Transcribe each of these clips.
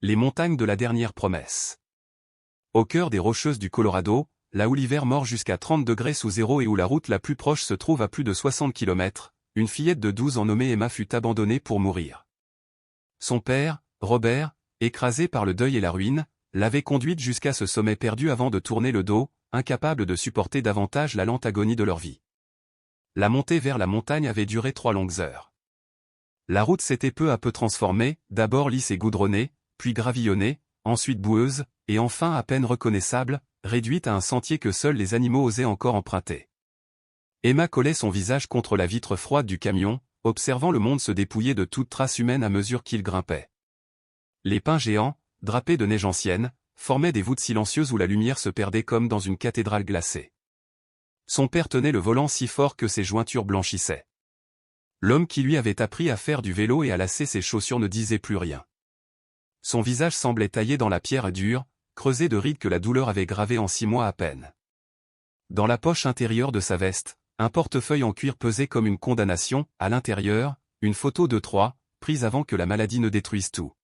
Les montagnes de la dernière promesse. Au cœur des Rocheuses du Colorado, là où l'hiver mord jusqu'à 30 degrés sous zéro et où la route la plus proche se trouve à plus de 60 km, une fillette de 12 ans nommée Emma fut abandonnée pour mourir. Son père, Robert, écrasé par le deuil et la ruine, l'avait conduite jusqu'à ce sommet perdu avant de tourner le dos, incapable de supporter davantage la lente agonie de leur vie. La montée vers la montagne avait duré 3 longues heures. La route s'était peu à peu transformée, d'abord lisse et goudronnée, puis gravillonnée, ensuite boueuse, et enfin à peine reconnaissable, réduite à un sentier que seuls les animaux osaient encore emprunter. Emma collait son visage contre la vitre froide du camion, observant le monde se dépouiller de toute trace humaine à mesure qu'il grimpait. Les pins géants, drapés de neige ancienne, formaient des voûtes silencieuses où la lumière se perdait comme dans une cathédrale glacée. Son père tenait le volant si fort que ses jointures blanchissaient. L'homme qui lui avait appris à faire du vélo et à lasser ses chaussures ne disait plus rien. Son visage semblait taillé dans la pierre dure, creusé de rides que la douleur avait gravées en 6 mois à peine. Dans la poche intérieure de sa veste, un portefeuille en cuir pesait comme une condamnation, à l'intérieur, une photo de Troie, prise avant que la maladie ne détruise tout.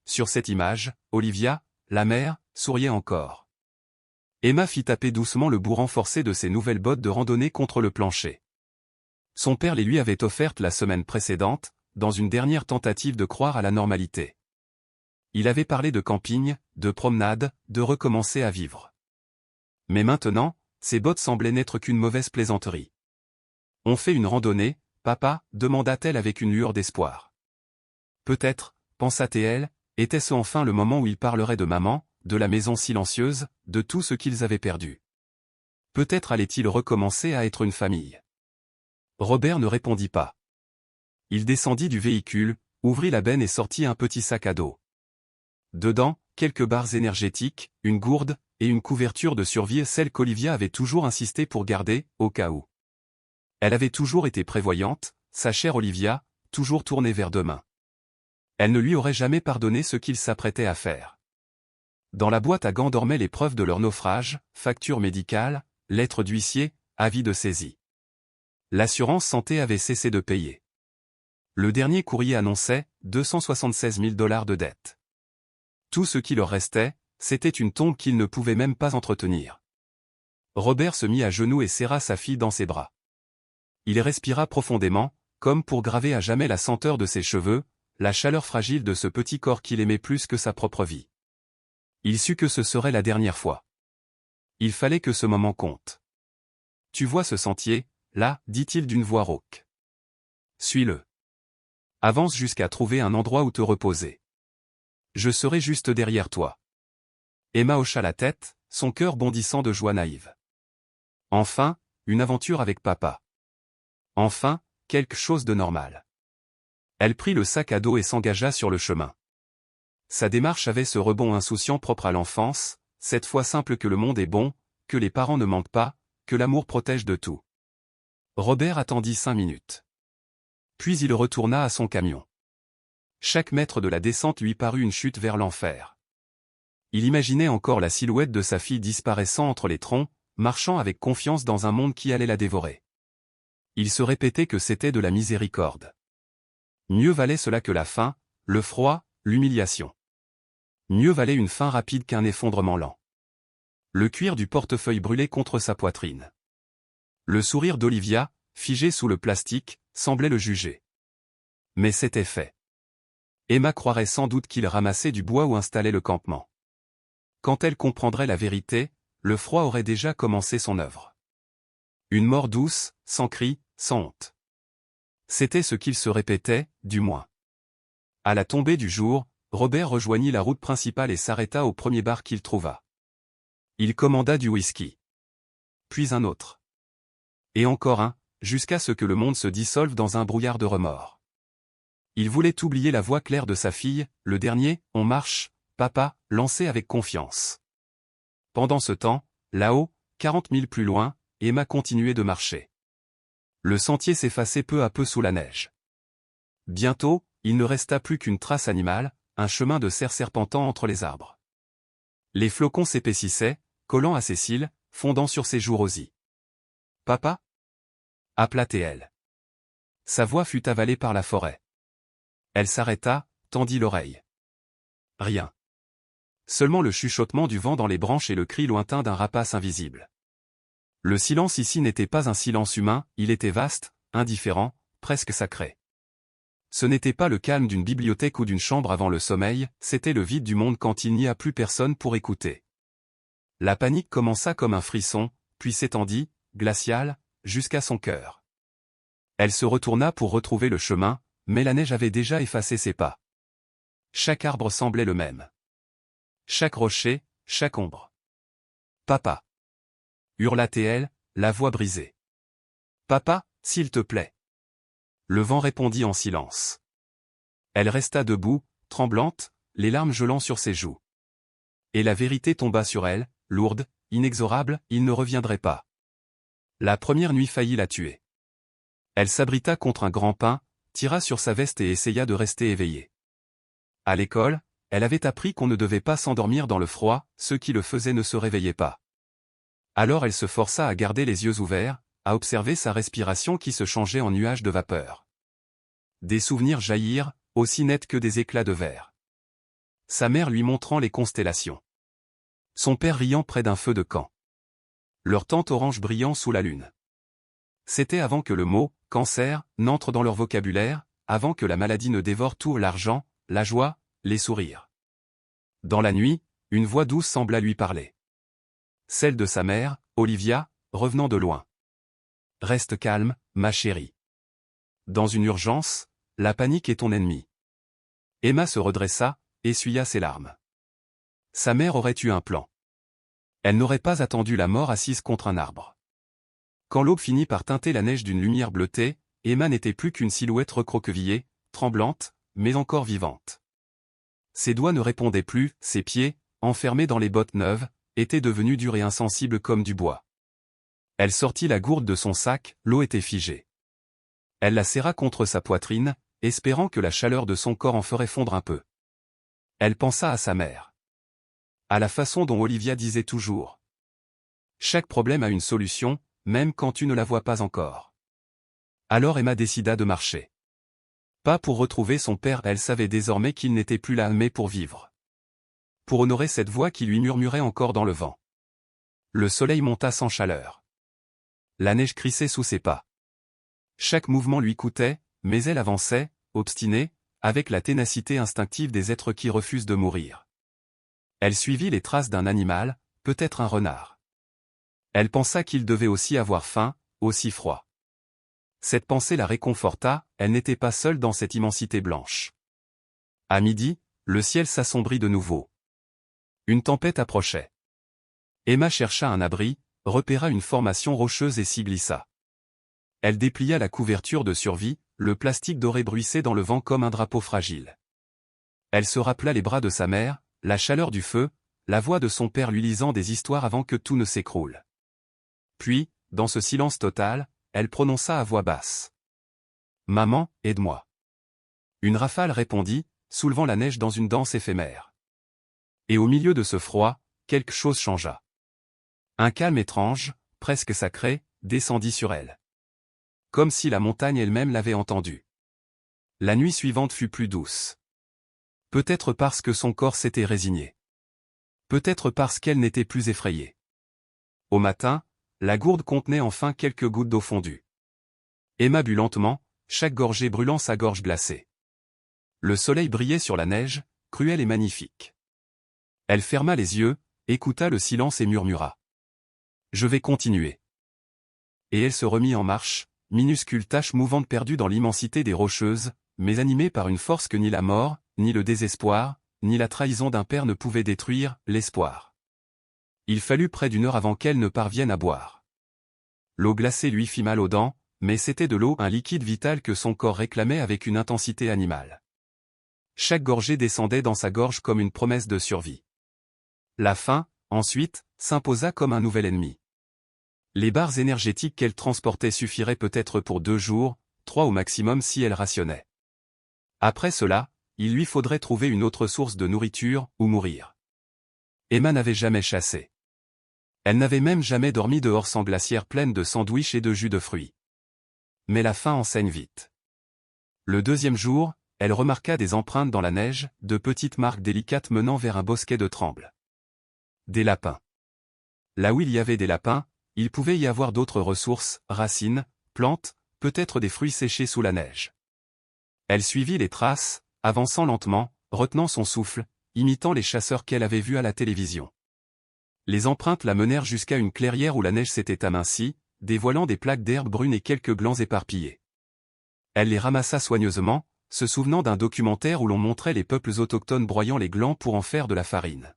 Sur cette image, Olivia, la mère, souriait encore. Emma fit taper doucement le bout renforcé de ses nouvelles bottes de randonnée contre le plancher. Son père les lui avait offertes la semaine précédente, dans une dernière tentative de croire à la normalité. Il avait parlé de camping, de promenade, de recommencer à vivre. Mais maintenant, ses bottes semblaient n'être qu'une mauvaise plaisanterie. « On fait une randonnée, papa » demanda-t-elle avec une lueur d'espoir. Peut-être, pensa-t-elle, était-ce enfin le moment où ils parleraient de maman, de la maison silencieuse, de tout ce qu'ils avaient perdu. Peut-être allaient-ils recommencer à être une famille. Robert ne répondit pas. Il descendit du véhicule, ouvrit la benne et sortit un petit sac à dos. Dedans, quelques barres énergétiques, une gourde, et une couverture de survie, celle qu'Olivia avait toujours insisté pour garder, au cas où. Elle avait toujours été prévoyante, sa chère Olivia, toujours tournée vers demain. Elle ne lui aurait jamais pardonné ce qu'il s'apprêtait à faire. Dans la boîte à gants dormaient les preuves de leur naufrage, factures médicales, lettres d'huissier, avis de saisie. L'assurance santé avait cessé de payer. Le dernier courrier annonçait 276 000 $ de dette. Tout ce qui leur restait, c'était une tombe qu'ils ne pouvaient même pas entretenir. Robert se mit à genoux et serra sa fille dans ses bras. Il respira profondément, comme pour graver à jamais la senteur de ses cheveux, la chaleur fragile de ce petit corps qu'il aimait plus que sa propre vie. Il sut que ce serait la dernière fois. Il fallait que ce moment compte. « Tu vois ce sentier, là » dit-il d'une voix rauque. « Suis-le. Avance jusqu'à trouver un endroit où te reposer. Je serai juste derrière toi. » Emma hocha la tête, son cœur bondissant de joie naïve. Enfin, une aventure avec papa. Enfin, quelque chose de normal. Elle prit le sac à dos et s'engagea sur le chemin. Sa démarche avait ce rebond insouciant propre à l'enfance, cette foi simple que le monde est bon, que les parents ne mentent pas, que l'amour protège de tout. Robert attendit 5 minutes. Puis il retourna à son camion. Chaque mètre de la descente lui parut une chute vers l'enfer. Il imaginait encore la silhouette de sa fille disparaissant entre les troncs, marchant avec confiance dans un monde qui allait la dévorer. Il se répétait que c'était de la miséricorde. Mieux valait cela que la faim, le froid, l'humiliation. Mieux valait une fin rapide qu'un effondrement lent. Le cuir du portefeuille brûlait contre sa poitrine. Le sourire d'Olivia, figé sous le plastique, semblait le juger. Mais c'était fait. Emma croirait sans doute qu'il ramassait du bois ou installait le campement. Quand elle comprendrait la vérité, le froid aurait déjà commencé son œuvre. Une mort douce, sans cri, sans honte. C'était ce qu'il se répétait, du moins. À la tombée du jour, Robert rejoignit la route principale et s'arrêta au premier bar qu'il trouva. Il commanda du whisky. Puis un autre. Et encore un, jusqu'à ce que le monde se dissolve dans un brouillard de remords. Il voulait oublier la voix claire de sa fille, le dernier « On marche, papa » lancé avec confiance. Pendant ce temps, là-haut, 40 milles plus loin, Emma continuait de marcher. Le sentier s'effaçait peu à peu sous la neige. Bientôt, il ne resta plus qu'une trace animale, un chemin de cerf serpentant entre les arbres. Les flocons s'épaississaient, collant à ses cils, fondant sur ses joues rosies. « Papa » appela-t-elle. Sa voix fut avalée par la forêt. Elle s'arrêta, tendit l'oreille. Rien. Seulement le chuchotement du vent dans les branches et le cri lointain d'un rapace invisible. Le silence ici n'était pas un silence humain, il était vaste, indifférent, presque sacré. Ce n'était pas le calme d'une bibliothèque ou d'une chambre avant le sommeil, c'était le vide du monde quand il n'y a plus personne pour écouter. La panique commença comme un frisson, puis s'étendit, glaciale, jusqu'à son cœur. Elle se retourna pour retrouver le chemin, mais la neige avait déjà effacé ses pas. Chaque arbre semblait le même. Chaque rocher, chaque ombre. Papa. Hurla-t-elle, la voix brisée. Papa, s'il te plaît. Le vent répondit en silence. Elle resta debout, tremblante, les larmes gelant sur ses joues. Et la vérité tomba sur elle, lourde, inexorable, il ne reviendrait pas. La première nuit faillit la tuer. Elle s'abrita contre un grand pin, tira sur sa veste et essaya de rester éveillée. À l'école, elle avait appris qu'on ne devait pas s'endormir dans le froid, ceux qui le faisaient ne se réveillaient pas. Alors elle se força à garder les yeux ouverts, à observer sa respiration qui se changeait en nuages de vapeur. Des souvenirs jaillirent, aussi nets que des éclats de verre. Sa mère lui montrant les constellations. Son père riant près d'un feu de camp. Leur tante orange brillant sous la lune. C'était avant que le mot « cancer » n'entre dans leur vocabulaire, avant que la maladie ne dévore tout l'argent, la joie, les sourires. Dans la nuit, une voix douce sembla lui parler. Celle de sa mère, Olivia, revenant de loin. « Reste calme, ma chérie. Dans une urgence, la panique est ton ennemi. » Emma se redressa, essuya ses larmes. Sa mère aurait eu un plan. Elle n'aurait pas attendu la mort assise contre un arbre. Quand l'aube finit par teinter la neige d'une lumière bleutée, Emma n'était plus qu'une silhouette recroquevillée, tremblante, mais encore vivante. Ses doigts ne répondaient plus, ses pieds, enfermés dans les bottes neuves, étaient devenus durs et insensibles comme du bois. Elle sortit la gourde de son sac, l'eau était figée. Elle la serra contre sa poitrine, espérant que la chaleur de son corps en ferait fondre un peu. Elle pensa à sa mère. À la façon dont Olivia disait toujours. Chaque problème a une solution, même quand tu ne la vois pas encore. Alors Emma décida de marcher. Pas pour retrouver son père, elle savait désormais qu'il n'était plus là mais pour vivre. Pour honorer cette voix qui lui murmurait encore dans le vent. Le soleil monta sans chaleur. La neige crissait sous ses pas. Chaque mouvement lui coûtait, mais elle avançait, obstinée, avec la ténacité instinctive des êtres qui refusent de mourir. Elle suivit les traces d'un animal, peut-être un renard. Elle pensa qu'il devait aussi avoir faim, aussi froid. Cette pensée la réconforta, elle n'était pas seule dans cette immensité blanche. À midi, le ciel s'assombrit de nouveau. Une tempête approchait. Emma chercha un abri, repéra une formation rocheuse et s'y glissa. Elle déplia la couverture de survie, le plastique doré bruissait dans le vent comme un drapeau fragile. Elle se rappela les bras de sa mère, la chaleur du feu, la voix de son père lui lisant des histoires avant que tout ne s'écroule. Puis, dans ce silence total, elle prononça à voix basse. « Maman, aide-moi. » Une rafale répondit, soulevant la neige dans une danse éphémère. Et au milieu de ce froid, quelque chose changea. Un calme étrange, presque sacré, descendit sur elle. Comme si la montagne elle-même l'avait entendu. La nuit suivante fut plus douce. Peut-être parce que son corps s'était résigné. Peut-être parce qu'elle n'était plus effrayée. Au matin, la gourde contenait enfin quelques gouttes d'eau fondue. Emma but lentement, chaque gorgée brûlant sa gorge glacée. Le soleil brillait sur la neige, cruel et magnifique. Elle ferma les yeux, écouta le silence et murmura. « Je vais continuer. » Et elle se remit en marche, minuscule tache mouvante perdue dans l'immensité des Rocheuses, mais animée par une force que ni la mort, ni le désespoir, ni la trahison d'un père ne pouvaient détruire, l'espoir. Il fallut près d'une heure avant qu'elle ne parvienne à boire. L'eau glacée lui fit mal aux dents, mais c'était de l'eau, un liquide vital que son corps réclamait avec une intensité animale. Chaque gorgée descendait dans sa gorge comme une promesse de survie. La faim, ensuite, s'imposa comme un nouvel ennemi. Les barres énergétiques qu'elle transportait suffiraient peut-être pour 2 jours, 3 au maximum si elle rationnait. Après cela, il lui faudrait trouver une autre source de nourriture, ou mourir. Emma n'avait jamais chassé. Elle n'avait même jamais dormi dehors sans glacière pleine de sandwichs et de jus de fruits. Mais la faim enseigne vite. Le 2e jour, elle remarqua des empreintes dans la neige, de petites marques délicates menant vers un bosquet de trembles. Des lapins. Là où il y avait des lapins, il pouvait y avoir d'autres ressources, racines, plantes, peut-être des fruits séchés sous la neige. Elle suivit les traces, avançant lentement, retenant son souffle, imitant les chasseurs qu'elle avait vus à la télévision. Les empreintes la menèrent jusqu'à une clairière où la neige s'était amincie, dévoilant des plaques d'herbe brune et quelques glands éparpillés. Elle les ramassa soigneusement, se souvenant d'un documentaire où l'on montrait les peuples autochtones broyant les glands pour en faire de la farine.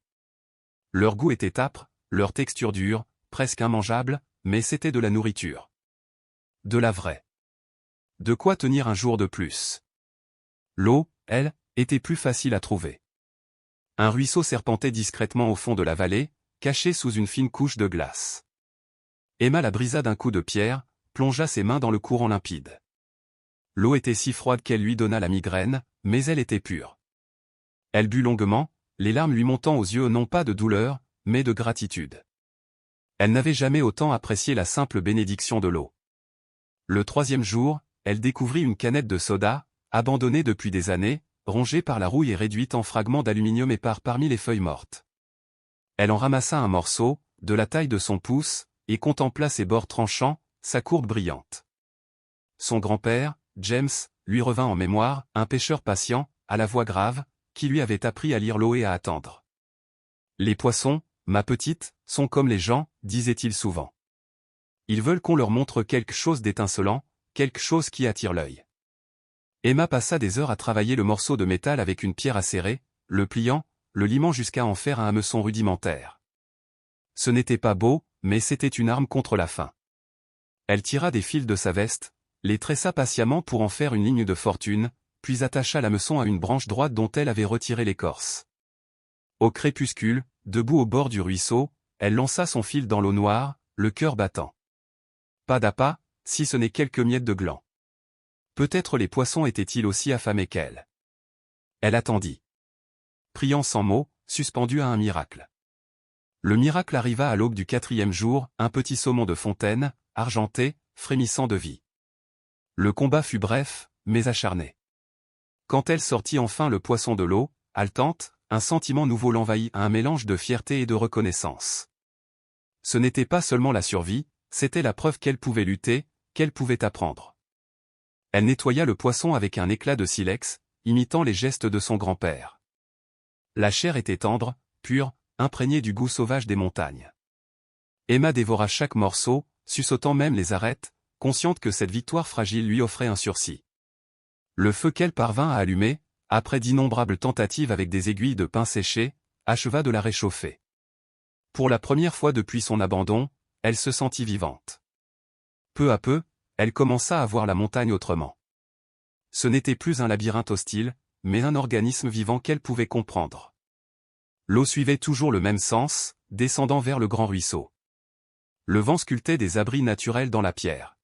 Leur goût était âpre, leur texture dure, presque immangeable, mais c'était de la nourriture. De la vraie. De quoi tenir un jour de plus. L'eau, elle, était plus facile à trouver. Un ruisseau serpentait discrètement au fond de la vallée, caché sous une fine couche de glace. Emma la brisa d'un coup de pierre, plongea ses mains dans le courant limpide. L'eau était si froide qu'elle lui donna la migraine, mais elle était pure. Elle but longuement, les larmes lui montant aux yeux non pas de douleur, mais de gratitude. Elle n'avait jamais autant apprécié la simple bénédiction de l'eau. Le 3e jour, elle découvrit une canette de soda, abandonnée depuis des années, rongée par la rouille et réduite en fragments d'aluminium épars parmi les feuilles mortes. Elle en ramassa un morceau, de la taille de son pouce, et contempla ses bords tranchants, sa courbe brillante. Son grand-père, James, lui revint en mémoire, un pêcheur patient, à la voix grave, qui lui avait appris à lire l'eau et à attendre. Les poissons, ma petite, sont comme les gens, disait-il souvent. Ils veulent qu'on leur montre quelque chose d'étincelant, quelque chose qui attire l'œil. Emma passa des heures à travailler le morceau de métal avec une pierre acérée, le pliant, le limant jusqu'à en faire un hameçon rudimentaire. Ce n'était pas beau, mais c'était une arme contre la faim. Elle tira des fils de sa veste, les tressa patiemment pour en faire une ligne de fortune, puis attacha l'hameçon à une branche droite dont elle avait retiré l'écorce. Au crépuscule, debout au bord du ruisseau, elle lança son fil dans l'eau noire, le cœur battant. Pas d'appât, si ce n'est quelques miettes de gland. Peut-être les poissons étaient-ils aussi affamés qu'elle. Elle attendit. Priant sans mots, suspendue à un miracle. Le miracle arriva à l'aube du 4e jour, un petit saumon de fontaine, argenté, frémissant de vie. Le combat fut bref, mais acharné. Quand elle sortit enfin le poisson de l'eau, haletante, un sentiment nouveau l'envahit, un mélange de fierté et de reconnaissance. Ce n'était pas seulement la survie, c'était la preuve qu'elle pouvait lutter, qu'elle pouvait apprendre. Elle nettoya le poisson avec un éclat de silex, imitant les gestes de son grand-père. La chair était tendre, pure, imprégnée du goût sauvage des montagnes. Emma dévora chaque morceau, suçotant même les arêtes, consciente que cette victoire fragile lui offrait un sursis. Le feu qu'elle parvint à allumer, après d'innombrables tentatives avec des aiguilles de pain séchées, acheva de la réchauffer. Pour la première fois depuis son abandon, elle se sentit vivante. Peu à peu, elle commença à voir la montagne autrement. Ce n'était plus un labyrinthe hostile, mais un organisme vivant qu'elle pouvait comprendre. L'eau suivait toujours le même sens, descendant vers le grand ruisseau. Le vent sculptait des abris naturels dans la pierre.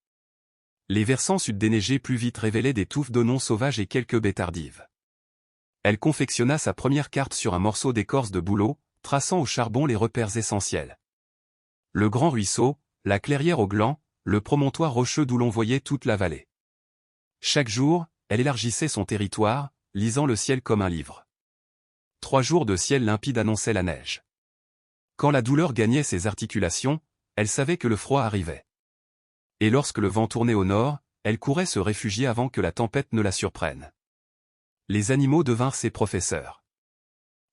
Les versants sud déneigés plus vite révélaient des touffes d'oignons sauvages et quelques baies tardives. Elle confectionna sa première carte sur un morceau d'écorce de bouleau, traçant au charbon les repères essentiels. Le grand ruisseau, la clairière au gland, le promontoire rocheux d'où l'on voyait toute la vallée. Chaque jour, elle élargissait son territoire, lisant le ciel comme un livre. 3 jours de ciel limpide annonçaient la neige. Quand la douleur gagnait ses articulations, elle savait que le froid arrivait. Et lorsque le vent tournait au nord, elle courait se réfugier avant que la tempête ne la surprenne. Les animaux devinrent ses professeurs.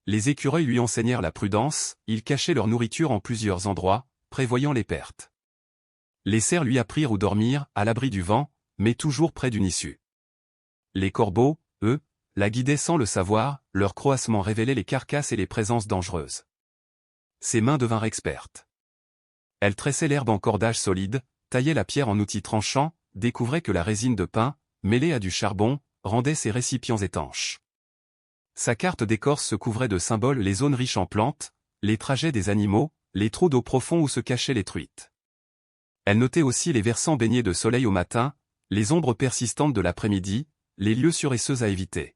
Les écureuils lui enseignèrent la prudence, ils cachaient leur nourriture en plusieurs endroits, prévoyant les pertes. Les cerfs lui apprirent où dormir, à l'abri du vent, mais toujours près d'une issue. Les corbeaux, eux, la guidaient sans le savoir, leur croassement révélait les carcasses et les présences dangereuses. Ses mains devinrent expertes. Elle tressait l'herbe en cordages solides, taillait la pierre en outils tranchants, découvrait que la résine de pin, mêlée à du charbon, rendait ses récipients étanches. Sa carte d'écorce se couvrait de symboles, les zones riches en plantes, les trajets des animaux, les trous d'eau profonds où se cachaient les truites. Elle notait aussi les versants baignés de soleil au matin, les ombres persistantes de l'après-midi, les lieux suresseux à éviter.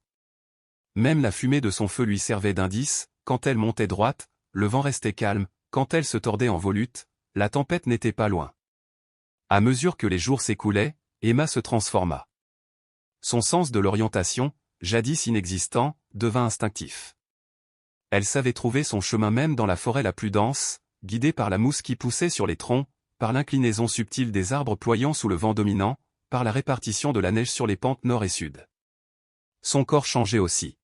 Même la fumée de son feu lui servait d'indice, quand elle montait droite, le vent restait calme, quand elle se tordait en volute, la tempête n'était pas loin. À mesure que les jours s'écoulaient, Emma se transforma. Son sens de l'orientation, jadis inexistant, devint instinctif. Elle savait trouver son chemin même dans la forêt la plus dense, guidée par la mousse qui poussait sur les troncs, par l'inclinaison subtile des arbres ployant sous le vent dominant, par la répartition de la neige sur les pentes nord et sud. Son corps changeait aussi.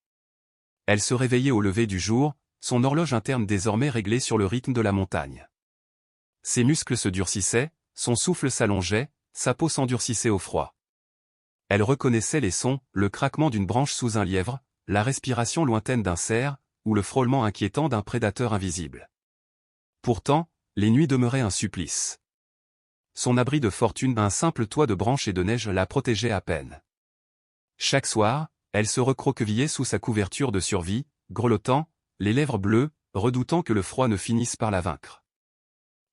Elle se réveillait au lever du jour, son horloge interne désormais réglée sur le rythme de la montagne. Ses muscles se durcissaient, son souffle s'allongeait, sa peau s'endurcissait au froid. Elle reconnaissait les sons, le craquement d'une branche sous un lièvre, la respiration lointaine d'un cerf, ou le frôlement inquiétant d'un prédateur invisible. Pourtant, les nuits demeuraient un supplice. Son abri de fortune, un simple toit de branches et de neige, la protégeait à peine. Chaque soir, elle se recroquevillait sous sa couverture de survie, grelottant, les lèvres bleues, redoutant que le froid ne finisse par la vaincre.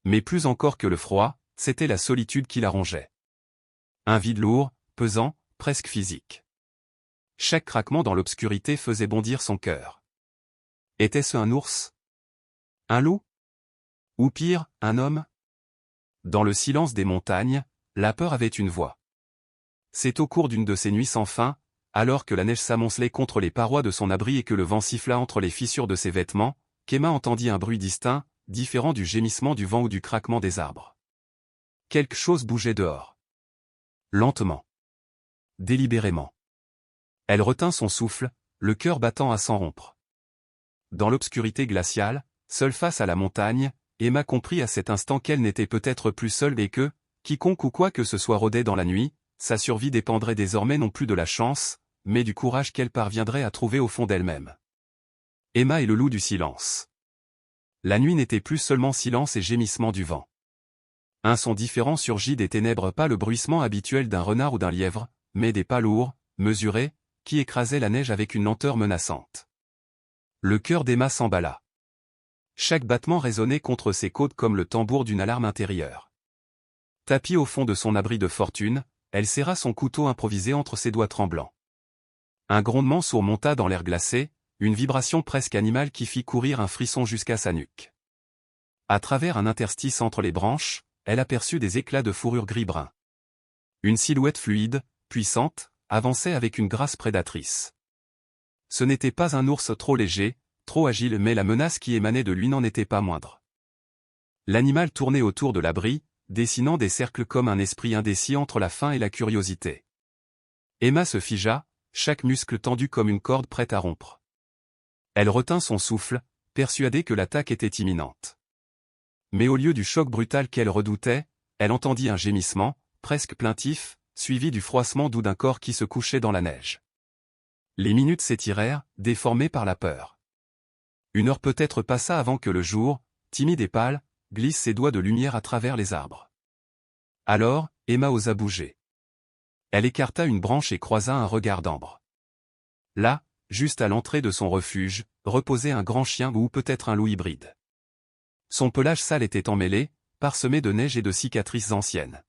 Mais plus encore que le froid, c'était la solitude qui la rongeait. Un vide lourd, pesant, presque physique. Chaque craquement dans l'obscurité faisait bondir son cœur. Était-ce un ours? Un loup? Ou pire, un homme? Dans le silence des montagnes, la peur avait une voix. C'est au cours d'une de ces nuits sans fin, alors que la neige s'amoncelait contre les parois de son abri et que le vent siffla entre les fissures de ses vêtements, qu'Emma entendit un bruit distinct, différent du gémissement du vent ou du craquement des arbres. Quelque chose bougeait dehors. Lentement. Délibérément. Elle retint son souffle, le cœur battant à s'en rompre. Dans l'obscurité glaciale, seule face à la montagne, Emma comprit à cet instant qu'elle n'était peut-être plus seule et que, quiconque ou quoi que ce soit rôdait dans la nuit, sa survie dépendrait désormais non plus de la chance, mais du courage qu'elle parviendrait à trouver au fond d'elle-même. Emma est le loup du silence. La nuit n'était plus seulement silence et gémissement du vent. Un son différent surgit des ténèbres, pas le bruissement habituel d'un renard ou d'un lièvre, mais des pas lourds, mesurés, qui écrasaient la neige avec une lenteur menaçante. Le cœur d'Emma s'emballa. Chaque battement résonnait contre ses côtes comme le tambour d'une alarme intérieure. Tapie au fond de son abri de fortune, elle serra son couteau improvisé entre ses doigts tremblants. Un grondement sourd monta dans l'air glacé, une vibration presque animale qui fit courir un frisson jusqu'à sa nuque. À travers un interstice entre les branches, elle aperçut des éclats de fourrure gris-brun. Une silhouette fluide, puissante, avançait avec une grâce prédatrice. Ce n'était pas un ours trop léger, trop agile, mais la menace qui émanait de lui n'en était pas moindre. L'animal tournait autour de l'abri, dessinant des cercles comme un esprit indécis entre la faim et la curiosité. Emma se figea, chaque muscle tendu comme une corde prête à rompre. Elle retint son souffle, persuadée que l'attaque était imminente. Mais au lieu du choc brutal qu'elle redoutait, elle entendit un gémissement, presque plaintif, suivi du froissement doux d'un corps qui se couchait dans la neige. Les minutes s'étirèrent, déformées par la peur. Une heure peut-être passa avant que le jour, timide et pâle, glisse ses doigts de lumière à travers les arbres. Alors, Emma osa bouger. Elle écarta une branche et croisa un regard d'ambre. Là, juste à l'entrée de son refuge, reposait un grand chien ou peut-être un loup hybride. Son pelage sale était emmêlé, parsemé de neige et de cicatrices anciennes.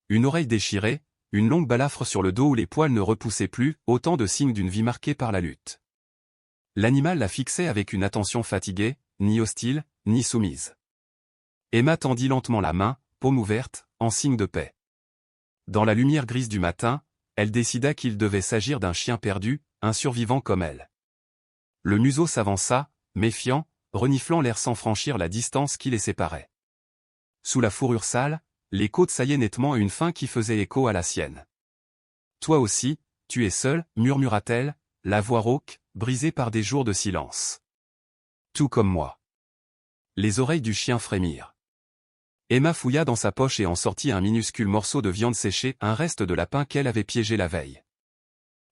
Une oreille déchirée, une longue balafre sur le dos où les poils ne repoussaient plus, autant de signes d'une vie marquée par la lutte. L'animal la fixait avec une attention fatiguée, ni hostile, ni soumise. Emma tendit lentement la main, paume ouverte, en signe de paix. Dans la lumière grise du matin, elle décida qu'il devait s'agir d'un chien perdu, un survivant comme elle. Le museau s'avança, méfiant, reniflant l'air sans franchir la distance qui les séparait. Sous la fourrure sale, les côtes saillaient nettement à une faim qui faisait écho à la sienne. « Toi aussi, tu es seul, murmura-t-elle, la voix rauque, brisée par des jours de silence. Tout comme moi. Les oreilles du chien frémirent. Emma fouilla dans sa poche et en sortit un minuscule morceau de viande séchée, un reste de lapin qu'elle avait piégé la veille.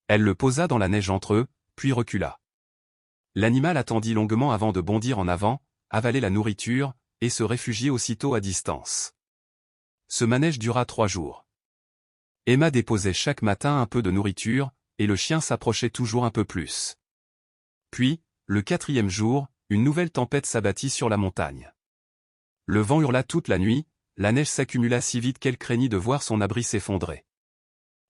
Elle le posa dans la neige entre eux, puis recula. L'animal attendit longuement avant de bondir en avant, avaler la nourriture, et se réfugier aussitôt à distance. Ce manège dura 3 jours. Emma déposait chaque matin un peu de nourriture, et le chien s'approchait toujours un peu plus. Puis, le 4e jour, une nouvelle tempête s'abattit sur la montagne. Le vent hurla toute la nuit, la neige s'accumula si vite qu'elle craignit de voir son abri s'effondrer.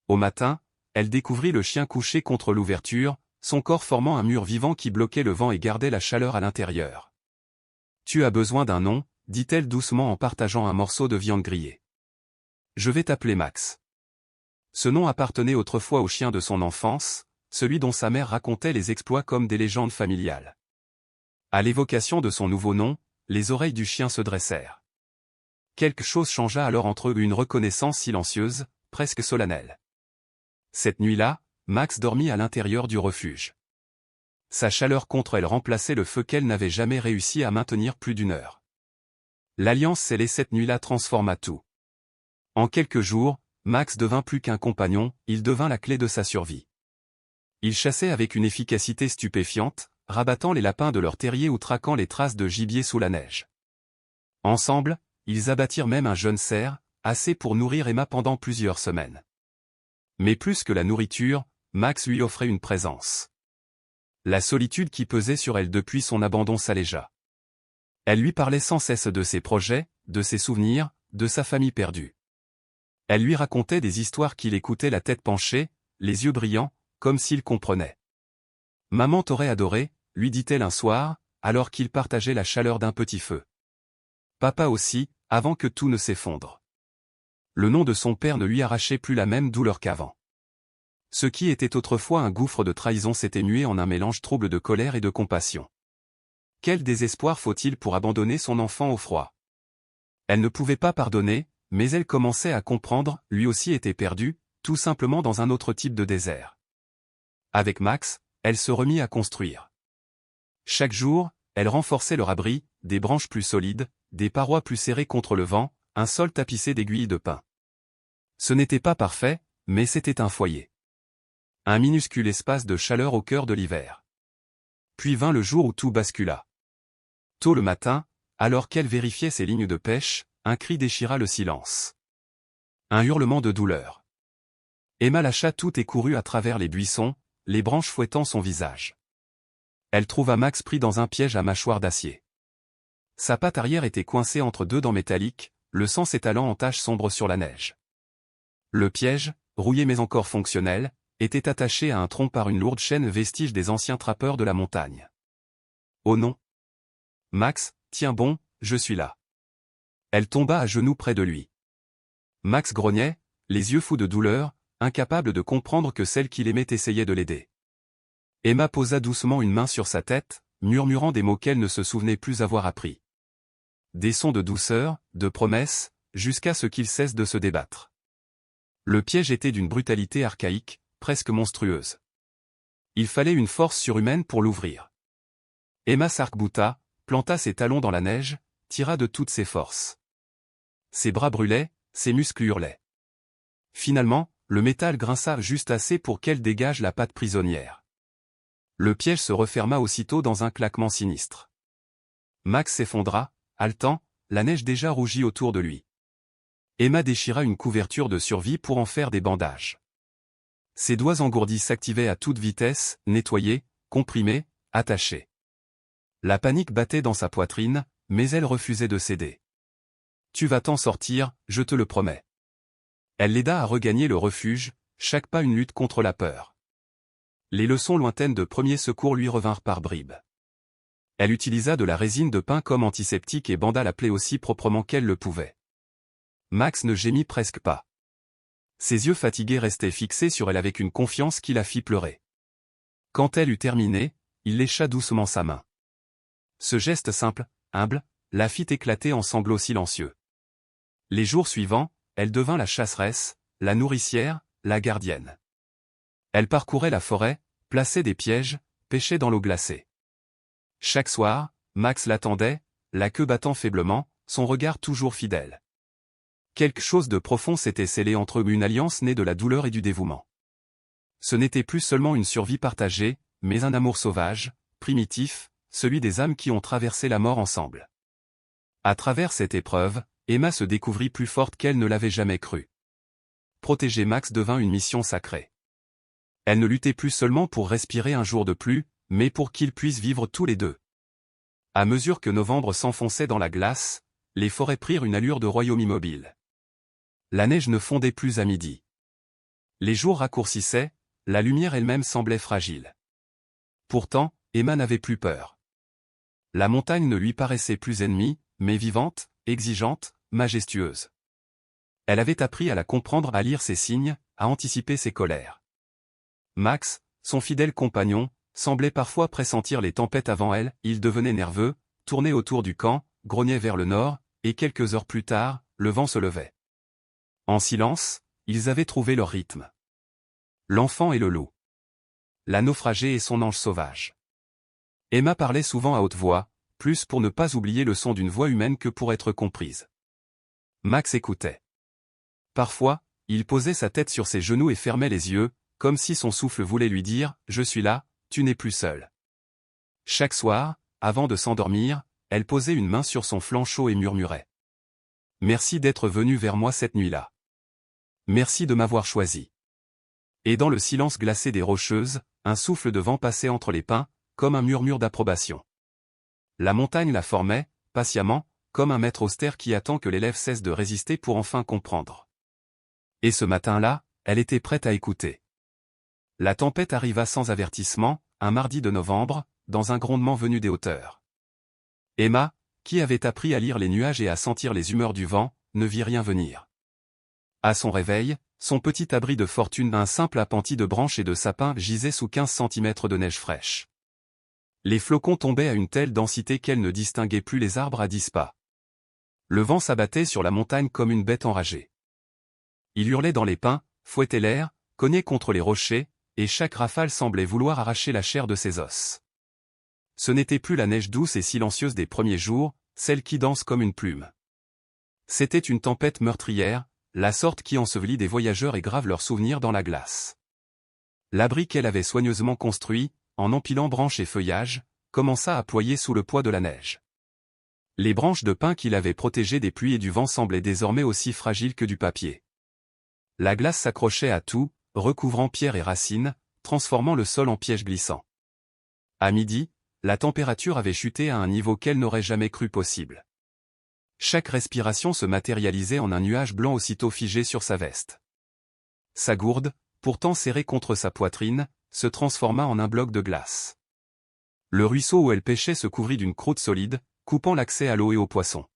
Au matin, elle découvrit le chien couché contre l'ouverture, son corps formant un mur vivant qui bloquait le vent et gardait la chaleur à l'intérieur. « Tu as besoin d'un nom, dit-elle doucement en partageant un morceau de viande grillée. Je vais t'appeler Max. Ce nom appartenait autrefois au chien de son enfance, celui dont sa mère racontait les exploits comme des légendes familiales. À l'évocation de son nouveau nom, les oreilles du chien se dressèrent. Quelque chose changea alors entre eux, une reconnaissance silencieuse, presque solennelle. Cette nuit-là, Max dormit à l'intérieur du refuge. Sa chaleur contre elle remplaçait le feu qu'elle n'avait jamais réussi à maintenir plus d'une heure. L'alliance scellée cette nuit-là transforma tout. En quelques jours, Max devint plus qu'un compagnon, il devint la clé de sa survie. Il chassait avec une efficacité stupéfiante, rabattant les lapins de leur terrier ou traquant les traces de gibier sous la neige. Ensemble, ils abattirent même un jeune cerf, assez pour nourrir Emma pendant plusieurs semaines. Mais plus que la nourriture, Max lui offrait une présence. La solitude qui pesait sur elle depuis son abandon s'allégea. Elle lui parlait sans cesse de ses projets, de ses souvenirs, de sa famille perdue. Elle lui racontait des histoires qu'il écoutait la tête penchée, les yeux brillants, comme s'il comprenait. « Maman t'aurait adoré », lui dit-elle un soir, alors qu'ils partageaient la chaleur d'un petit feu. Papa aussi, avant que tout ne s'effondre. Le nom de son père ne lui arrachait plus la même douleur qu'avant. Ce qui était autrefois un gouffre de trahison s'était mué en un mélange trouble de colère et de compassion. Quel désespoir faut-il pour abandonner son enfant au froid? Elle ne pouvait pas pardonner, mais elle commençait à comprendre, lui aussi était perdu, tout simplement dans un autre type de désert. Avec Max, elle se remit à construire. Chaque jour, elle renforçait leur abri, des branches plus solides, des parois plus serrées contre le vent, un sol tapissé d'aiguilles de pin. Ce n'était pas parfait, mais c'était un foyer. Un minuscule espace de chaleur au cœur de l'hiver. Puis vint le jour où tout bascula. Tôt le matin, alors qu'elle vérifiait ses lignes de pêche, un cri déchira le silence. Un hurlement de douleur. Emma lâcha tout et courut à travers les buissons, les branches fouettant son visage. Elle trouva Max pris dans un piège à mâchoire d'acier. Sa patte arrière était coincée entre deux dents métalliques, le sang s'étalant en taches sombres sur la neige. Le piège, rouillé mais encore fonctionnel, était attaché à un tronc par une lourde chaîne vestige des anciens trappeurs de la montagne. Oh non! Max, tiens bon, je suis là. Elle tomba à genoux près de lui. Max grognait, les yeux fous de douleur, incapable de comprendre que celle qu'il aimait essayait de l'aider. Emma posa doucement une main sur sa tête, murmurant des mots qu'elle ne se souvenait plus avoir appris. Des sons de douceur, de promesses, jusqu'à ce qu'il cesse de se débattre. Le piège était d'une brutalité archaïque, presque monstrueuse. Il fallait une force surhumaine pour l'ouvrir. Emma s'arc-bouta, planta ses talons dans la neige, tira de toutes ses forces. Ses bras brûlaient, ses muscles hurlaient. Finalement, le métal grinça juste assez pour qu'elle dégage la patte prisonnière. Le piège se referma aussitôt dans un claquement sinistre. Max s'effondra, haletant, la neige déjà rougie autour de lui. Emma déchira une couverture de survie pour en faire des bandages. Ses doigts engourdis s'activaient à toute vitesse, nettoyés, comprimés, attachés. La panique battait dans sa poitrine, mais elle refusait de céder. « Tu vas t'en sortir, je te le promets. » Elle l'aida à regagner le refuge, chaque pas une lutte contre la peur. Les leçons lointaines de premiers secours lui revinrent par bribes. Elle utilisa de la résine de pin comme antiseptique et banda la plaie aussi proprement qu'elle le pouvait. Max ne gémit presque pas. Ses yeux fatigués restaient fixés sur elle avec une confiance qui la fit pleurer. Quand elle eut terminé, il lécha doucement sa main. Ce geste simple, humble, la fit éclater en sanglots silencieux. Les jours suivants, elle devint la chasseresse, la nourricière, la gardienne. Elle parcourait la forêt, plaçait des pièges, pêchait dans l'eau glacée. Chaque soir, Max l'attendait, la queue battant faiblement, son regard toujours fidèle. Quelque chose de profond s'était scellé entre eux, une alliance née de la douleur et du dévouement. Ce n'était plus seulement une survie partagée, mais un amour sauvage, primitif, celui des âmes qui ont traversé la mort ensemble. À travers cette épreuve, Emma se découvrit plus forte qu'elle ne l'avait jamais cru. Protéger Max devint une mission sacrée. Elle ne luttait plus seulement pour respirer un jour de plus, mais pour qu'ils puissent vivre tous les deux. À mesure que novembre s'enfonçait dans la glace, les forêts prirent une allure de royaume immobile. La neige ne fondait plus à midi. Les jours raccourcissaient, la lumière elle-même semblait fragile. Pourtant, Emma n'avait plus peur. La montagne ne lui paraissait plus ennemie, mais vivante, exigeante, majestueuse. Elle avait appris à la comprendre, à lire ses signes, à anticiper ses colères. Max, son fidèle compagnon, semblait parfois pressentir les tempêtes avant elle, il devenait nerveux, tournait autour du camp, grognait vers le nord, et quelques heures plus tard, le vent se levait. En silence, ils avaient trouvé leur rythme. L'enfant et le loup. La naufragée et son ange sauvage. Emma parlait souvent à haute voix, plus pour ne pas oublier le son d'une voix humaine que pour être comprise. Max écoutait. Parfois, il posait sa tête sur ses genoux et fermait les yeux, comme si son souffle voulait lui dire « Je suis là, tu n'es plus seul ». Chaque soir, avant de s'endormir, elle posait une main sur son flanc chaud et murmurait « Merci d'être venu vers moi cette nuit-là. Merci de m'avoir choisi. » Et dans le silence glacé des rocheuses, un souffle de vent passait entre les pins, comme un murmure d'approbation. La montagne la formait, patiemment, comme un maître austère qui attend que l'élève cesse de résister pour enfin comprendre. Et ce matin-là, elle était prête à écouter. La tempête arriva sans avertissement, un mardi de novembre, dans un grondement venu des hauteurs. Emma, qui avait appris à lire les nuages et à sentir les humeurs du vent, ne vit rien venir. À son réveil, son petit abri de fortune, un simple appentis de branches et de sapins, gisait sous 15 centimètres de neige fraîche. Les flocons tombaient à une telle densité qu'elle ne distinguait plus les arbres à 10 pas. Le vent s'abattait sur la montagne comme une bête enragée. Il hurlait dans les pins, fouettait l'air, cognait contre les rochers, et chaque rafale semblait vouloir arracher la chair de ses os. Ce n'était plus la neige douce et silencieuse des premiers jours, celle qui danse comme une plume. C'était une tempête meurtrière, la sorte qui ensevelit des voyageurs et grave leurs souvenirs dans la glace. L'abri qu'elle avait soigneusement construit, en empilant branches et feuillages, commença à ployer sous le poids de la neige. Les branches de pin qui l'avaient protégée des pluies et du vent semblaient désormais aussi fragiles que du papier. La glace s'accrochait à tout, recouvrant pierres et racines, transformant le sol en piège glissant. À midi, la température avait chuté à un niveau qu'elle n'aurait jamais cru possible. Chaque respiration se matérialisait en un nuage blanc aussitôt figé sur sa veste. Sa gourde, pourtant serrée contre sa poitrine, se transforma en un bloc de glace. Le ruisseau où elle pêchait se couvrit d'une croûte solide, coupant l'accès à l'eau et aux poissons.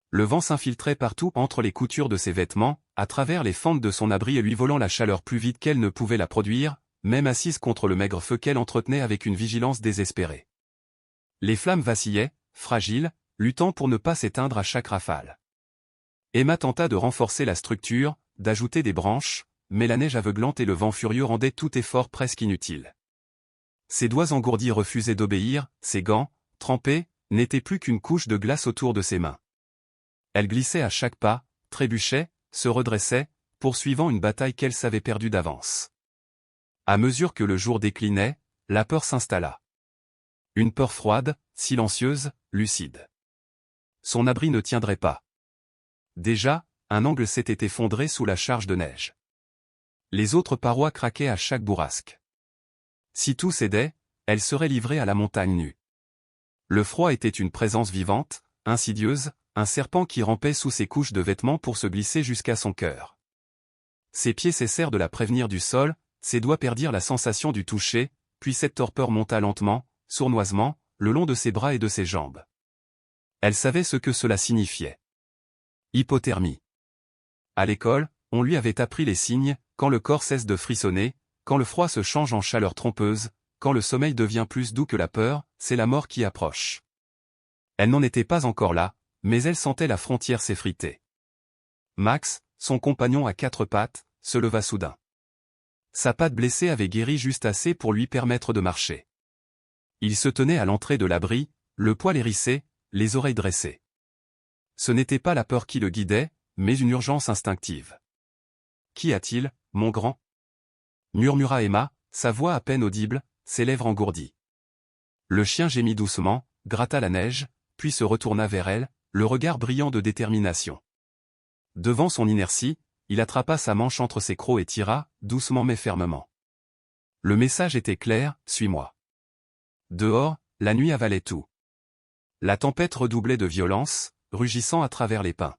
Le vent s'infiltrait partout entre les coutures de ses vêtements, à travers les fentes de son abri et lui volant la chaleur plus vite qu'elle ne pouvait la produire, même assise contre le maigre feu qu'elle entretenait avec une vigilance désespérée. Les flammes vacillaient, fragiles, luttant pour ne pas s'éteindre à chaque rafale. Emma tenta de renforcer la structure, d'ajouter des branches, mais la neige aveuglante et le vent furieux rendaient tout effort presque inutile. Ses doigts engourdis refusaient d'obéir, ses gants, trempés, n'étaient plus qu'une couche de glace autour de ses mains. Elle glissait à chaque pas, trébuchait, se redressait, poursuivant une bataille qu'elle savait perdue d'avance. À mesure que le jour déclinait, la peur s'installa. Une peur froide, silencieuse, lucide. Son abri ne tiendrait pas. Déjà, un angle s'était effondré sous la charge de neige. Les autres parois craquaient à chaque bourrasque. Si tout cédait, elle serait livrée à la montagne nue. Le froid était une présence vivante, insidieuse, un serpent qui rampait sous ses couches de vêtements pour se glisser jusqu'à son cœur. Ses pieds cessèrent de la prévenir du sol, ses doigts perdirent la sensation du toucher, puis cette torpeur monta lentement, sournoisement, le long de ses bras et de ses jambes. Elle savait ce que cela signifiait. Hypothermie. À l'école, on lui avait appris les signes, quand le corps cesse de frissonner, quand le froid se change en chaleur trompeuse, quand le sommeil devient plus doux que la peur, c'est la mort qui approche. Elle n'en était pas encore là, mais elle sentait la frontière s'effriter. Max, son compagnon à quatre pattes, se leva soudain. Sa patte blessée avait guéri juste assez pour lui permettre de marcher. Il se tenait à l'entrée de l'abri, le poil hérissé, les oreilles dressées. Ce n'était pas la peur qui le guidait, mais une urgence instinctive. « Qu'y a-t-il, mon grand » murmura Emma, sa voix à peine audible, ses lèvres engourdies. Le chien gémit doucement, gratta la neige, puis se retourna vers elle, le regard brillant de détermination. Devant son inertie, il attrapa sa manche entre ses crocs et tira, doucement mais fermement. Le message était clair, « Suis-moi ». Dehors, la nuit avalait tout. La tempête redoublait de violence, rugissant à travers les pins.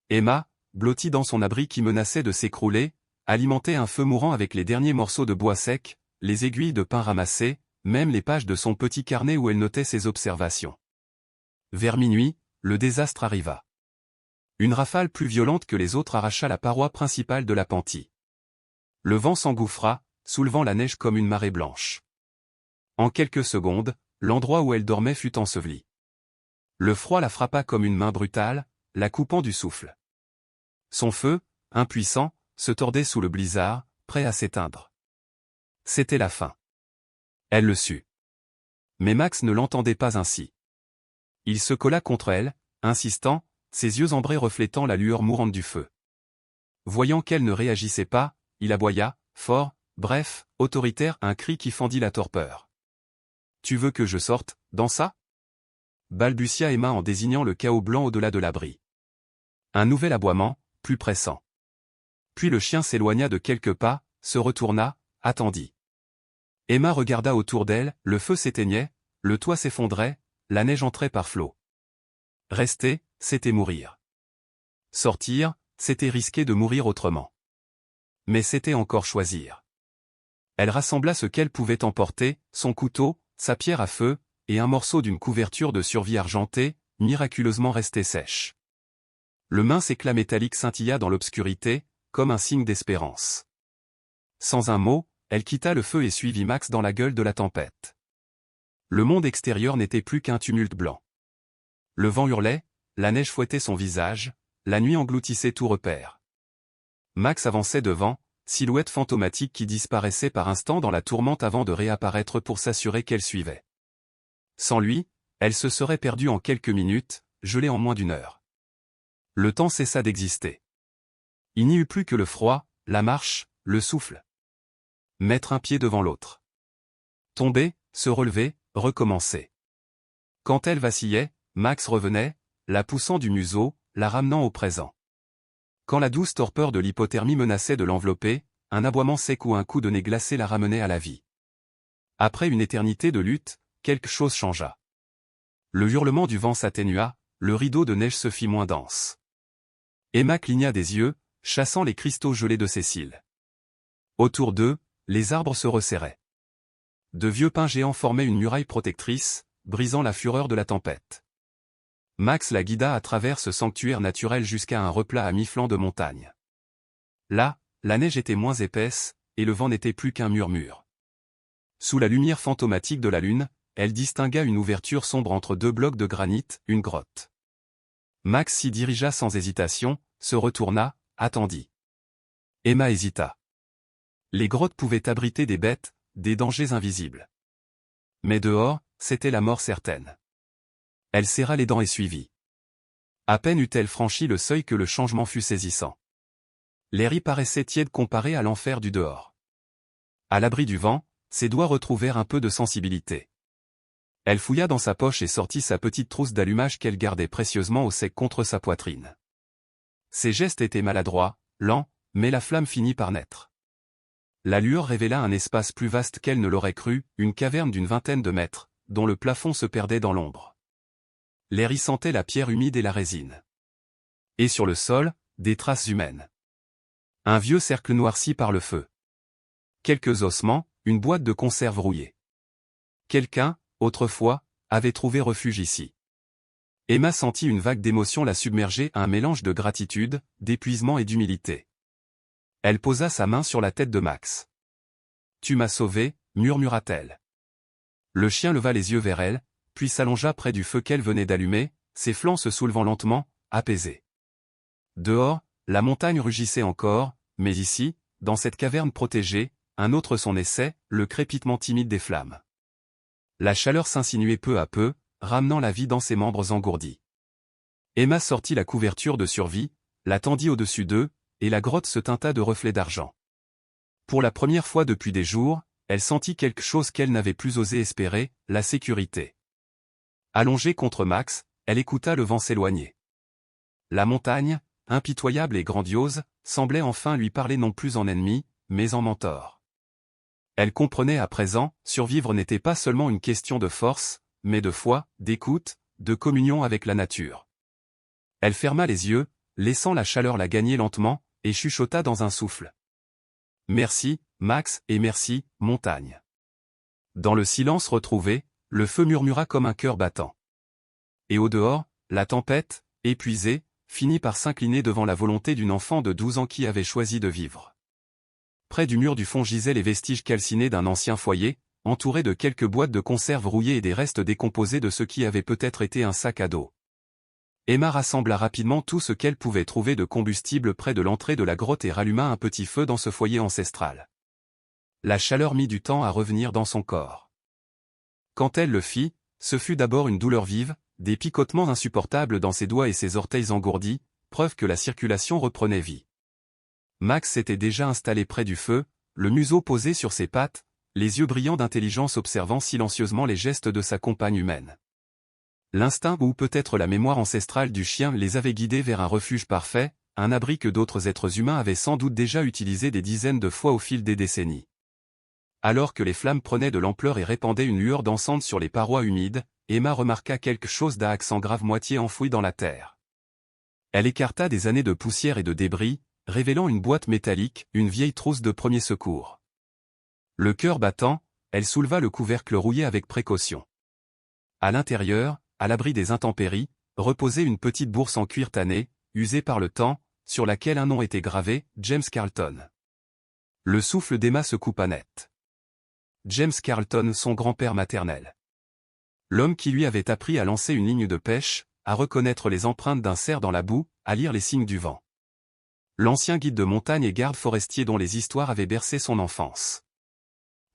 Emma, blottie dans son abri qui menaçait de s'écrouler, alimentait un feu mourant avec les derniers morceaux de bois sec, les aiguilles de pin ramassées, même les pages de son petit carnet où elle notait ses observations. Vers minuit, le désastre arriva. Une rafale plus violente que les autres arracha la paroi principale de l'appentis. Le vent s'engouffra, soulevant la neige comme une marée blanche. En quelques secondes, l'endroit où elle dormait fut enseveli. Le froid la frappa comme une main brutale, la coupant du souffle. Son feu, impuissant, se tordait sous le blizzard, prêt à s'éteindre. C'était la fin. Elle le sut. Mais Max ne l'entendait pas ainsi. Il se colla contre elle, insistant, ses yeux ambrés reflétant la lueur mourante du feu. Voyant qu'elle ne réagissait pas, il aboya, fort, bref, autoritaire, un cri qui fendit la torpeur. « Tu veux que je sorte, dans ça ?» balbutia Emma en désignant le chaos blanc au-delà de l'abri. Un nouvel aboiement, plus pressant. Puis le chien s'éloigna de quelques pas, se retourna, attendit. Emma regarda autour d'elle, le feu s'éteignait, le toit s'effondrait, la neige entrait par flots. Rester, c'était mourir. Sortir, c'était risquer de mourir autrement. Mais c'était encore choisir. Elle rassembla ce qu'elle pouvait emporter, son couteau, sa pierre à feu, et un morceau d'une couverture de survie argentée, miraculeusement restée sèche. Le mince éclat métallique scintilla dans l'obscurité, comme un signe d'espérance. Sans un mot, elle quitta le feu et suivit Max dans la gueule de la tempête. Le monde extérieur n'était plus qu'un tumulte blanc. Le vent hurlait, la neige fouettait son visage, la nuit engloutissait tout repère. Max avançait devant, silhouette fantomatique qui disparaissait par instants dans la tourmente avant de réapparaître pour s'assurer qu'elle suivait. Sans lui, elle se serait perdue en quelques minutes, gelée en moins d'une heure. Le temps cessa d'exister. Il n'y eut plus que le froid, la marche, le souffle. Mettre un pied devant l'autre. Tomber, se relever, recommencer. Quand elle vacillait, Max revenait, la poussant du museau, la ramenant au présent. Quand la douce torpeur de l'hypothermie menaçait de l'envelopper, un aboiement sec ou un coup de nez glacé la ramenait à la vie. Après une éternité de lutte, quelque chose changea. Le hurlement du vent s'atténua, le rideau de neige se fit moins dense. Emma cligna des yeux, chassant les cristaux gelés de ses cils. Autour d'eux, les arbres se resserraient. De vieux pins géants formaient une muraille protectrice, brisant la fureur de la tempête. Max la guida à travers ce sanctuaire naturel jusqu'à un replat à mi-flanc de montagne. Là, la neige était moins épaisse, et le vent n'était plus qu'un murmure. Sous la lumière fantomatique de la lune, elle distingua une ouverture sombre entre deux blocs de granit, une grotte. Max s'y dirigea sans hésitation, se retourna, attendit. Emma hésita. Les grottes pouvaient abriter des bêtes, des dangers invisibles. Mais dehors, c'était la mort certaine. Elle serra les dents et suivit. À peine eut-elle franchi le seuil que le changement fut saisissant. L'air y paraissait tiède comparé à l'enfer du dehors. À l'abri du vent, ses doigts retrouvèrent un peu de sensibilité. Elle fouilla dans sa poche et sortit sa petite trousse d'allumage qu'elle gardait précieusement au sec contre sa poitrine. Ses gestes étaient maladroits, lents, mais la flamme finit par naître. La lueur révéla un espace plus vaste qu'elle ne l'aurait cru, une caverne d'une vingtaine de mètres, dont le plafond se perdait dans l'ombre. L'air y sentait la pierre humide et la résine. Et sur le sol, des traces humaines. Un vieux cercle noirci par le feu. Quelques ossements, une boîte de conserve rouillée. Quelqu'un, autrefois, avait trouvé refuge ici. Emma sentit une vague d'émotion la submerger à un mélange de gratitude, d'épuisement et d'humilité. Elle posa sa main sur la tête de Max. « Tu m'as sauvé » murmura-t-elle. Le chien leva les yeux vers elle, puis s'allongea près du feu qu'elle venait d'allumer, ses flancs se soulevant lentement, apaisés. Dehors, la montagne rugissait encore, mais ici, dans cette caverne protégée, un autre son naissait, le crépitement timide des flammes. La chaleur s'insinuait peu à peu, ramenant la vie dans ses membres engourdis. Emma sortit la couverture de survie, la tendit au-dessus d'eux, et la grotte se teinta de reflets d'argent. Pour la première fois depuis des jours, elle sentit quelque chose qu'elle n'avait plus osé espérer, la sécurité. Allongée contre Max, elle écouta le vent s'éloigner. La montagne, impitoyable et grandiose, semblait enfin lui parler non plus en ennemi, mais en mentor. Elle comprenait à présent, survivre n'était pas seulement une question de force, mais de foi, d'écoute, de communion avec la nature. Elle ferma les yeux, laissant la chaleur la gagner lentement, et chuchota dans un souffle. « Merci, Max, et merci, montagne. » Dans le silence retrouvé, le feu murmura comme un cœur battant. Et au-dehors, la tempête, épuisée, finit par s'incliner devant la volonté d'une enfant de 12 ans qui avait choisi de vivre. Près du mur du fond gisaient les vestiges calcinés d'un ancien foyer, entouré de quelques boîtes de conserve rouillées et des restes décomposés de ce qui avait peut-être été un sac à dos. Emma rassembla rapidement tout ce qu'elle pouvait trouver de combustible près de l'entrée de la grotte et ralluma un petit feu dans ce foyer ancestral. La chaleur mit du temps à revenir dans son corps. Quand elle le fit, ce fut d'abord une douleur vive, des picotements insupportables dans ses doigts et ses orteils engourdis, preuve que la circulation reprenait vie. Max s'était déjà installé près du feu, le museau posé sur ses pattes, les yeux brillants d'intelligence observant silencieusement les gestes de sa compagne humaine. L'instinct ou peut-être la mémoire ancestrale du chien les avait guidés vers un refuge parfait, un abri que d'autres êtres humains avaient sans doute déjà utilisé des dizaines de fois au fil des décennies. Alors que les flammes prenaient de l'ampleur et répandaient une lueur dansante sur les parois humides, Emma remarqua quelque chose d'accent grave moitié enfoui dans la terre. Elle écarta des années de poussière et de débris, révélant une boîte métallique, une vieille trousse de premiers secours. Le cœur battant, elle souleva le couvercle rouillé avec précaution. À l'intérieur, à l'abri des intempéries, reposait une petite bourse en cuir tanné, usée par le temps, sur laquelle un nom était gravé, James Carlton. Le souffle d'Emma se coupa net. James Carlton, son grand-père maternel. L'homme qui lui avait appris à lancer une ligne de pêche, à reconnaître les empreintes d'un cerf dans la boue, à lire les signes du vent. L'ancien guide de montagne et garde forestier dont les histoires avaient bercé son enfance.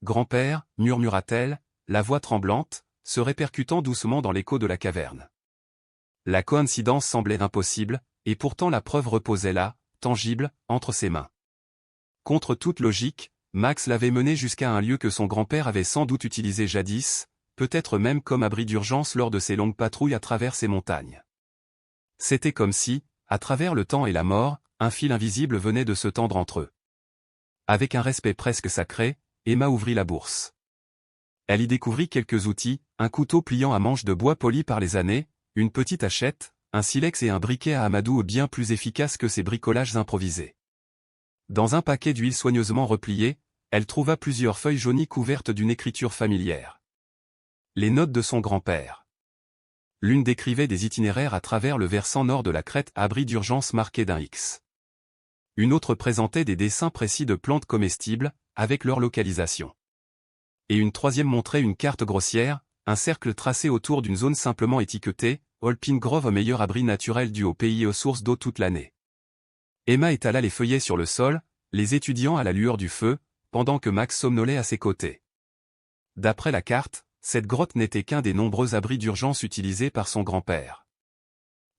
Grand-père, murmura-t-elle, la voix tremblante, se répercutant doucement dans l'écho de la caverne. La coïncidence semblait impossible, et pourtant la preuve reposait là, tangible, entre ses mains. Contre toute logique, Max l'avait mené jusqu'à un lieu que son grand-père avait sans doute utilisé jadis, peut-être même comme abri d'urgence lors de ses longues patrouilles à travers ces montagnes. C'était comme si, à travers le temps et la mort, un fil invisible venait de se tendre entre eux. Avec un respect presque sacré, Emma ouvrit la bourse. Elle y découvrit quelques outils, un couteau pliant à manche de bois poli par les années, une petite hachette, un silex et un briquet à amadou bien plus efficaces que ces bricolages improvisés. Dans un paquet d'huile soigneusement replié, elle trouva plusieurs feuilles jaunies couvertes d'une écriture familière. Les notes de son grand-père. L'une décrivait des itinéraires à travers le versant nord de la crête à abri d'urgence marqué d'un X. Une autre présentait des dessins précis de plantes comestibles, avec leur localisation. Et une troisième montrait une carte grossière, un cercle tracé autour d'une zone simplement étiquetée, Holpin Grove, meilleur abri naturel dû au pays et aux sources d'eau toute l'année. Emma étala les feuillets sur le sol, les étudiant à la lueur du feu, pendant que Max somnolait à ses côtés. D'après la carte, cette grotte n'était qu'un des nombreux abris d'urgence utilisés par son grand-père.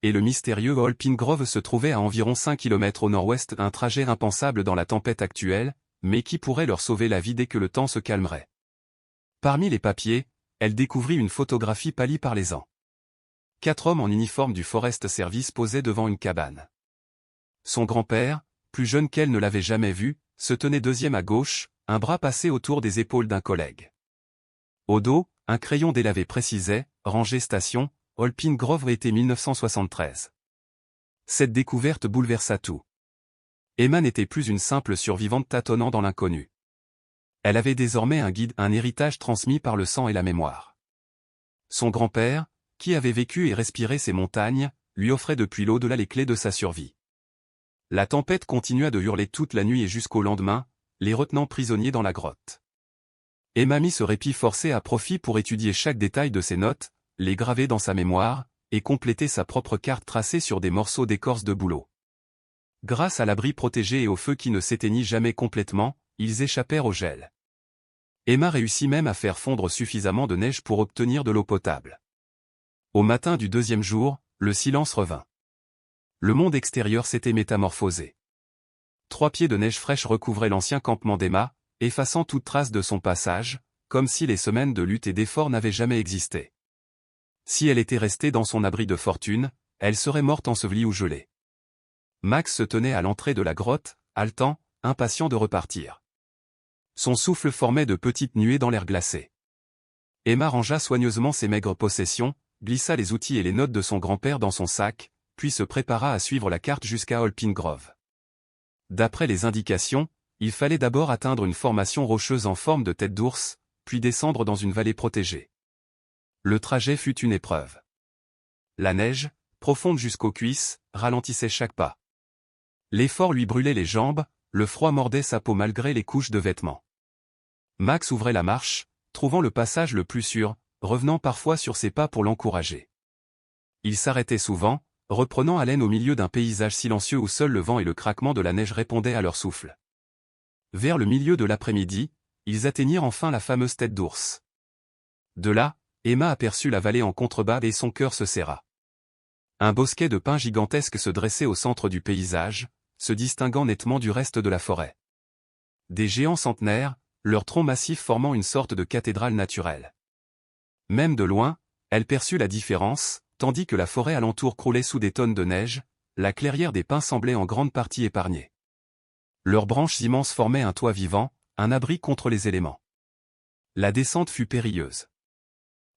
Et le mystérieux Holpin Grove se trouvait à environ 5 km au nord-ouest, un trajet impensable dans la tempête actuelle, mais qui pourrait leur sauver la vie dès que le temps se calmerait. Parmi les papiers, elle découvrit une photographie pâlie par les ans. 4 hommes en uniforme du Forest Service posaient devant une cabane. Son grand-père, plus jeune qu'elle ne l'avait jamais vu, se tenait deuxième à gauche, un bras passé autour des épaules d'un collègue. Au dos, un crayon délavé précisait, rangée station, Holpin Grove été 1973. Cette découverte bouleversa tout. Emma n'était plus une simple survivante tâtonnant dans l'inconnu. Elle avait désormais un guide, un héritage transmis par le sang et la mémoire. Son grand-père, qui avait vécu et respiré ces montagnes, lui offrait depuis l'au-delà les clés de sa survie. La tempête continua de hurler toute la nuit et jusqu'au lendemain, les retenant prisonniers dans la grotte. Emma mit ce répit forcé à profit pour étudier chaque détail de ses notes, les graver dans sa mémoire, et compléter sa propre carte tracée sur des morceaux d'écorce de bouleau. Grâce à l'abri protégé et au feu qui ne s'éteignit jamais complètement, ils échappèrent au gel. Emma réussit même à faire fondre suffisamment de neige pour obtenir de l'eau potable. Au matin du deuxième jour, le silence revint. Le monde extérieur s'était métamorphosé. 3 pieds de neige fraîche recouvraient l'ancien campement d'Emma, effaçant toute trace de son passage, comme si les semaines de lutte et d'effort n'avaient jamais existé. Si elle était restée dans son abri de fortune, elle serait morte ensevelie ou gelée. Max se tenait à l'entrée de la grotte, haletant, impatient de repartir. Son souffle formait de petites nuées dans l'air glacé. Emma rangea soigneusement ses maigres possessions, glissa les outils et les notes de son grand-père dans son sac, puis se prépara à suivre la carte jusqu'à Holpin Grove. D'après les indications, il fallait d'abord atteindre une formation rocheuse en forme de tête d'ours, puis descendre dans une vallée protégée. Le trajet fut une épreuve. La neige, profonde jusqu'aux cuisses, ralentissait chaque pas. L'effort lui brûlait les jambes, le froid mordait sa peau malgré les couches de vêtements. Max ouvrait la marche, trouvant le passage le plus sûr, revenant parfois sur ses pas pour l'encourager. Il s'arrêtait souvent, reprenant haleine au milieu d'un paysage silencieux où seul le vent et le craquement de la neige répondaient à leur souffle. Vers le milieu de l'après-midi, ils atteignirent enfin la fameuse tête d'ours. De là, Emma aperçut la vallée en contrebas et son cœur se serra. Un bosquet de pins gigantesques se dressait au centre du paysage, se distinguant nettement du reste de la forêt. Des géants centenaires, leurs troncs massifs formant une sorte de cathédrale naturelle. Même de loin, elle perçut la différence, tandis que la forêt alentour croulait sous des tonnes de neige, la clairière des pins semblait en grande partie épargnée. Leurs branches immenses formaient un toit vivant, un abri contre les éléments. La descente fut périlleuse.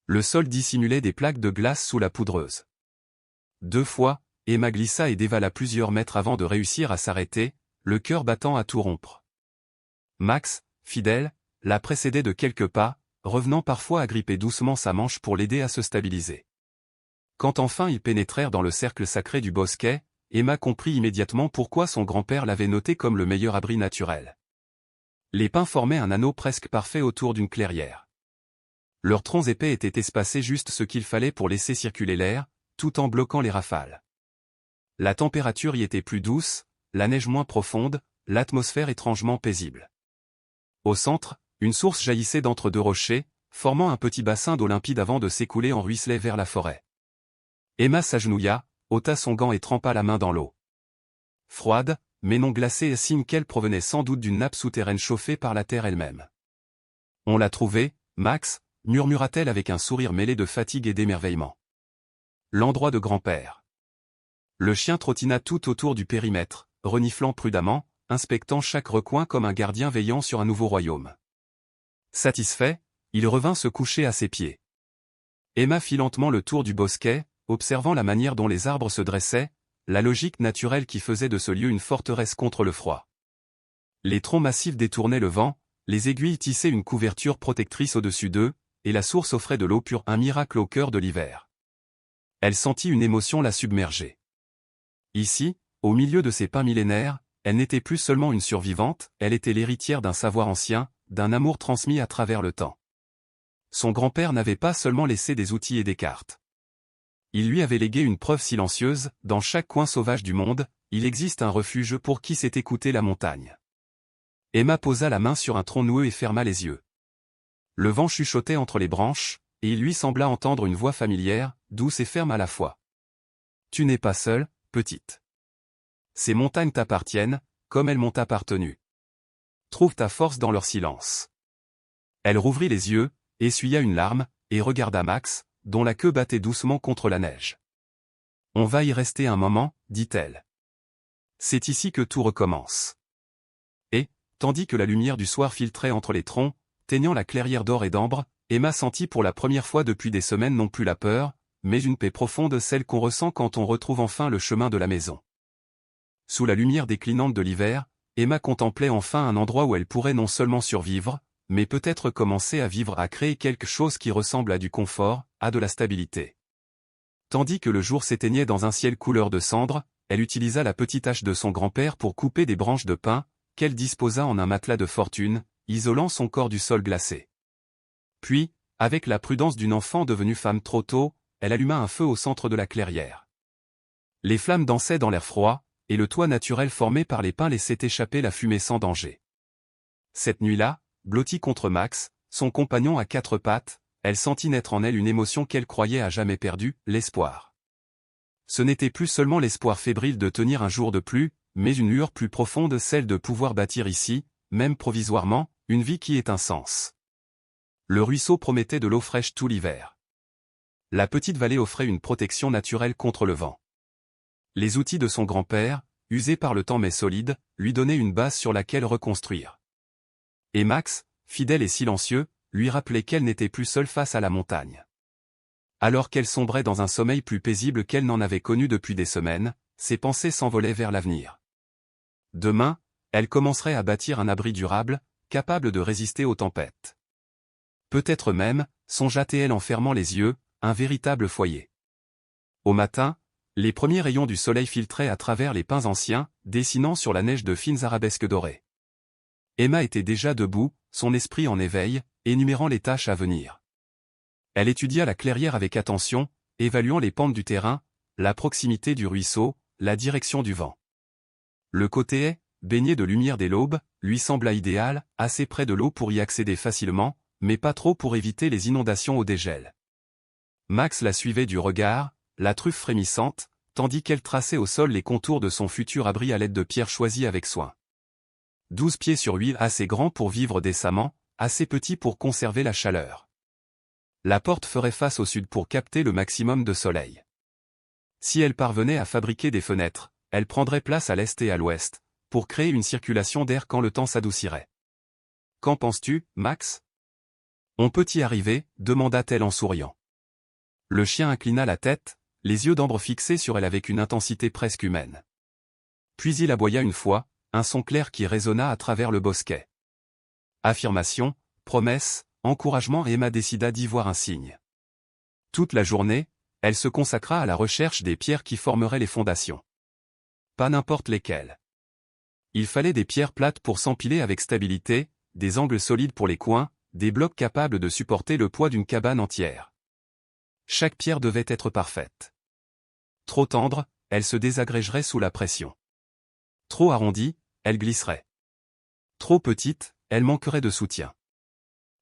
Le sol dissimulait des plaques de glace sous la poudreuse. 2 fois, Emma glissa et dévala plusieurs mètres avant de réussir à s'arrêter, le cœur battant à tout rompre. Max, fidèle, la précédait de quelques pas, revenant parfois à gripper doucement sa manche pour l'aider à se stabiliser. Quand enfin ils pénétrèrent dans le cercle sacré du bosquet, Emma comprit immédiatement pourquoi son grand-père l'avait noté comme le meilleur abri naturel. Les pins formaient un anneau presque parfait autour d'une clairière. Leurs troncs épais étaient espacés juste ce qu'il fallait pour laisser circuler l'air, tout en bloquant les rafales. La température y était plus douce, la neige moins profonde, l'atmosphère étrangement paisible. Au centre, une source jaillissait d'entre 2 rochers, formant un petit bassin d'eau limpide avant de s'écouler en ruisselet vers la forêt. Emma s'agenouilla, ôta son gant et trempa la main dans l'eau. Froide, mais non glacée, signe qu'elle provenait sans doute d'une nappe souterraine chauffée par la terre elle-même. « On l'a trouvé, Max » murmura-t-elle avec un sourire mêlé de fatigue et d'émerveillement. L'endroit de grand-père. Le chien trottina tout autour du périmètre, reniflant prudemment, inspectant chaque recoin comme un gardien veillant sur un nouveau royaume. Satisfait, il revint se coucher à ses pieds. Emma fit lentement le tour du bosquet, observant la manière dont les arbres se dressaient, la logique naturelle qui faisait de ce lieu une forteresse contre le froid. Les troncs massifs détournaient le vent, les aiguilles tissaient une couverture protectrice au-dessus d'eux, et la source offrait de l'eau pure, un miracle au cœur de l'hiver. Elle sentit une émotion la submerger. Ici, au milieu de ces pins millénaires, elle n'était plus seulement une survivante, elle était l'héritière d'un savoir ancien, d'un amour transmis à travers le temps. Son grand-père n'avait pas seulement laissé des outils et des cartes. Il lui avait légué une preuve silencieuse, dans chaque coin sauvage du monde, il existe un refuge pour qui sait écouter la montagne. Emma posa la main sur un tronc noueux et ferma les yeux. Le vent chuchotait entre les branches, et il lui sembla entendre une voix familière, douce et ferme à la fois. « Tu n'es pas seule, petite. Ces montagnes t'appartiennent, comme elles m'ont appartenu. Trouve ta force dans leur silence. » Elle rouvrit les yeux, essuya une larme, et regarda Max, dont la queue battait doucement contre la neige. « On va y rester un moment, dit-elle. C'est ici que tout recommence. » Et, tandis que la lumière du soir filtrait entre les troncs, teignant la clairière d'or et d'ambre, Emma sentit pour la première fois depuis des semaines non plus la peur, mais une paix profonde, celle qu'on ressent quand on retrouve enfin le chemin de la maison. Sous la lumière déclinante de l'hiver, Emma contemplait enfin un endroit où elle pourrait non seulement survivre, mais peut-être commencer à vivre, à créer quelque chose qui ressemble à du confort, à de la stabilité. Tandis que le jour s'éteignait dans un ciel couleur de cendre, elle utilisa la petite hache de son grand-père pour couper des branches de pin, qu'elle disposa en un matelas de fortune, isolant son corps du sol glacé. Puis, avec la prudence d'une enfant devenue femme trop tôt, elle alluma un feu au centre de la clairière. Les flammes dansaient dans l'air froid, et le toit naturel formé par les pins laissait échapper la fumée sans danger. Cette nuit-là, blottie contre Max, son compagnon à 4 pattes, elle sentit naître en elle une émotion qu'elle croyait à jamais perdue, l'espoir. Ce n'était plus seulement l'espoir fébrile de tenir un jour de plus, mais une lueur plus profonde, celle de pouvoir bâtir ici, même provisoirement, une vie qui ait un sens. Le ruisseau promettait de l'eau fraîche tout l'hiver. La petite vallée offrait une protection naturelle contre le vent. Les outils de son grand-père, usés par le temps mais solides, lui donnaient une base sur laquelle reconstruire. Et Max, fidèle et silencieux, lui rappelait qu'elle n'était plus seule face à la montagne. Alors qu'elle sombrait dans un sommeil plus paisible qu'elle n'en avait connu depuis des semaines, ses pensées s'envolaient vers l'avenir. Demain, elle commencerait à bâtir un abri durable, capable de résister aux tempêtes. Peut-être même, songea-t-elle en fermant les yeux, un véritable foyer. Au matin, Les premiers rayons du soleil filtraient à travers les pins anciens, dessinant sur la neige de fines arabesques dorées. Emma était déjà debout, son esprit en éveil, énumérant les tâches à venir. Elle étudia la clairière avec attention, évaluant les pentes du terrain, la proximité du ruisseau, la direction du vent. Le côté haie, baigné de lumière dès l'aube, lui sembla idéal, assez près de l'eau pour y accéder facilement, mais pas trop pour éviter les inondations au dégel. Max la suivait du regard, la truffe frémissante, tandis qu'elle traçait au sol les contours de son futur abri à l'aide de pierres choisies avec soin. 12 pieds sur 8, assez grand pour vivre décemment, assez petit pour conserver la chaleur. La porte ferait face au sud pour capter le maximum de soleil. Si elle parvenait à fabriquer des fenêtres, elle prendrait place à l'est et à l'ouest, pour créer une circulation d'air quand le temps s'adoucirait. « Qu'en penses-tu, Max ? » « On peut y arriver, demanda-t-elle en souriant. Le chien inclina la tête, les yeux d'ambre fixés sur elle avec une intensité presque humaine. Puis il aboya une fois, un son clair qui résonna à travers le bosquet. Affirmation, promesse, encouragement et Emma décida d'y voir un signe. Toute la journée, elle se consacra à la recherche des pierres qui formeraient les fondations. Pas n'importe lesquelles. Il fallait des pierres plates pour s'empiler avec stabilité, des angles solides pour les coins, des blocs capables de supporter le poids d'une cabane entière. Chaque pierre devait être parfaite. Trop tendre, elle se désagrégerait sous la pression. Trop arrondie, elle glisserait. Trop petite, elle manquerait de soutien.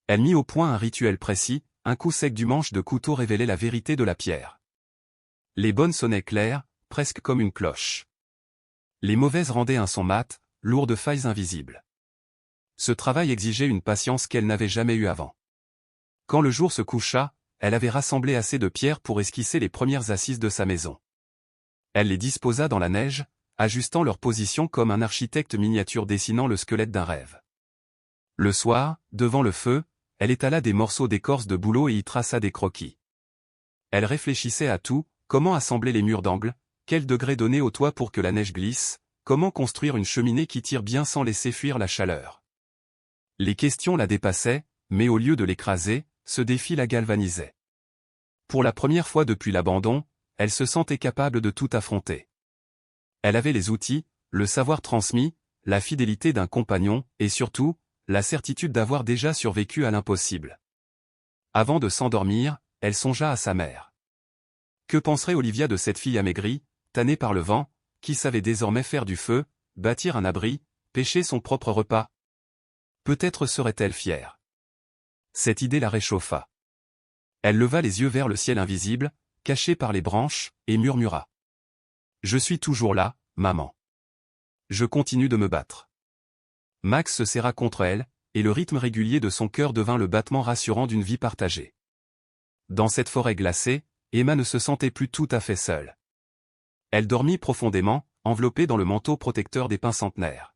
Elle mit au point un rituel précis, un coup sec du manche de couteau révélait la vérité de la pierre. Les bonnes sonnaient claires, presque comme une cloche. Les mauvaises rendaient un son mat, lourd de failles invisibles. Ce travail exigeait une patience qu'elle n'avait jamais eue avant. Quand le jour se coucha, elle avait rassemblé assez de pierres pour esquisser les premières assises de sa maison. Elle les disposa dans la neige, ajustant leur position comme un architecte miniature dessinant le squelette d'un rêve. Le soir, devant le feu, elle étala des morceaux d'écorce de bouleau et y traça des croquis. Elle réfléchissait à tout, comment assembler les murs d'angle, quel degré donner au toit pour que la neige glisse, comment construire une cheminée qui tire bien sans laisser fuir la chaleur. Les questions la dépassaient, mais au lieu de l'écraser, ce défi la galvanisait. Pour la première fois depuis l'abandon, elle se sentait capable de tout affronter. Elle avait les outils, le savoir transmis, la fidélité d'un compagnon, et surtout, la certitude d'avoir déjà survécu à l'impossible. Avant de s'endormir, elle songea à sa mère. Que penserait Olivia de cette fille amaigrie, tannée par le vent, qui savait désormais faire du feu, bâtir un abri, pêcher son propre repas? Peut-être serait-elle fière. Cette idée la réchauffa. Elle leva les yeux vers le ciel invisible, caché par les branches, et murmura. « Je suis toujours là, maman. Je continue de me battre. » Max se serra contre elle, et le rythme régulier de son cœur devint le battement rassurant d'une vie partagée. Dans cette forêt glacée, Emma ne se sentait plus tout à fait seule. Elle dormit profondément, enveloppée dans le manteau protecteur des pins centenaires.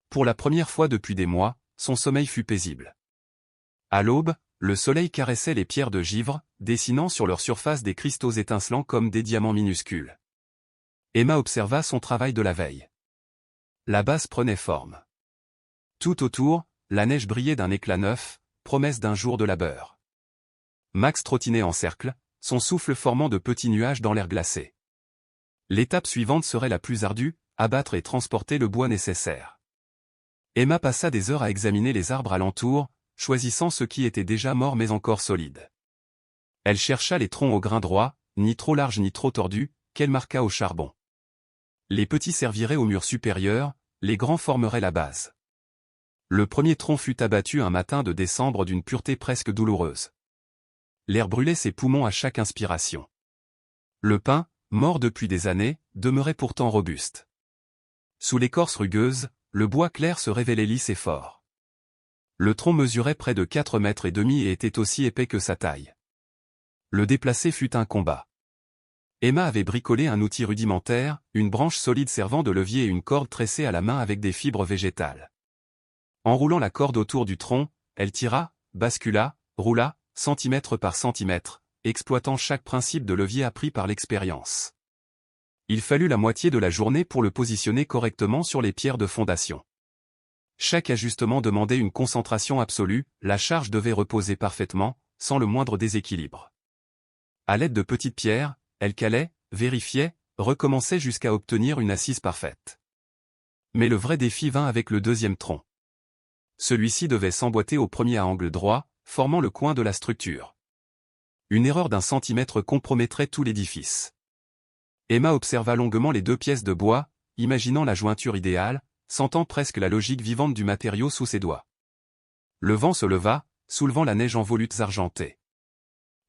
Pour la première fois depuis des mois, son sommeil fut paisible. À l'aube, le soleil caressait les pierres de givre, dessinant sur leur surface des cristaux étincelants comme des diamants minuscules. Emma observa son travail de la veille. La base prenait forme. Tout autour, la neige brillait d'un éclat neuf, promesse d'un jour de labeur. Max trottinait en cercle, son souffle formant de petits nuages dans l'air glacé. L'étape suivante serait la plus ardue, abattre et transporter le bois nécessaire. Emma passa des heures à examiner les arbres alentour, choisissant ceux qui étaient déjà morts mais encore solides. Elle chercha les troncs au grain droit, ni trop larges ni trop tordus, qu'elle marqua au charbon. Les petits serviraient au mur supérieur, les grands formeraient la base. Le premier tronc fut abattu un matin de décembre d'une pureté presque douloureuse. L'air brûlait ses poumons à chaque inspiration. Le pin, mort depuis des années, demeurait pourtant robuste. Sous l'écorce rugueuse, le bois clair se révélait lisse et fort. Le tronc mesurait près de 4 mètres et demi et était aussi épais que sa taille. Le déplacer fut un combat. Emma avait bricolé un outil rudimentaire, une branche solide servant de levier et une corde tressée à la main avec des fibres végétales. Enroulant la corde autour du tronc, elle tira, bascula, roula, centimètre par centimètre, exploitant chaque principe de levier appris par l'expérience. Il fallut la moitié de la journée pour le positionner correctement sur les pierres de fondation. Chaque ajustement demandait une concentration absolue, la charge devait reposer parfaitement, sans le moindre déséquilibre. À l'aide de petites pierres, elle calait, vérifiait, recommençait jusqu'à obtenir une assise parfaite. Mais le vrai défi vint avec le deuxième tronc. Celui-ci devait s'emboîter au premier à angle droit, formant le coin de la structure. Une erreur d'1 centimètre compromettrait tout l'édifice. Emma observa longuement les 2 pièces de bois, imaginant la jointure idéale, sentant presque la logique vivante du matériau sous ses doigts. Le vent se leva, soulevant la neige en volutes argentées.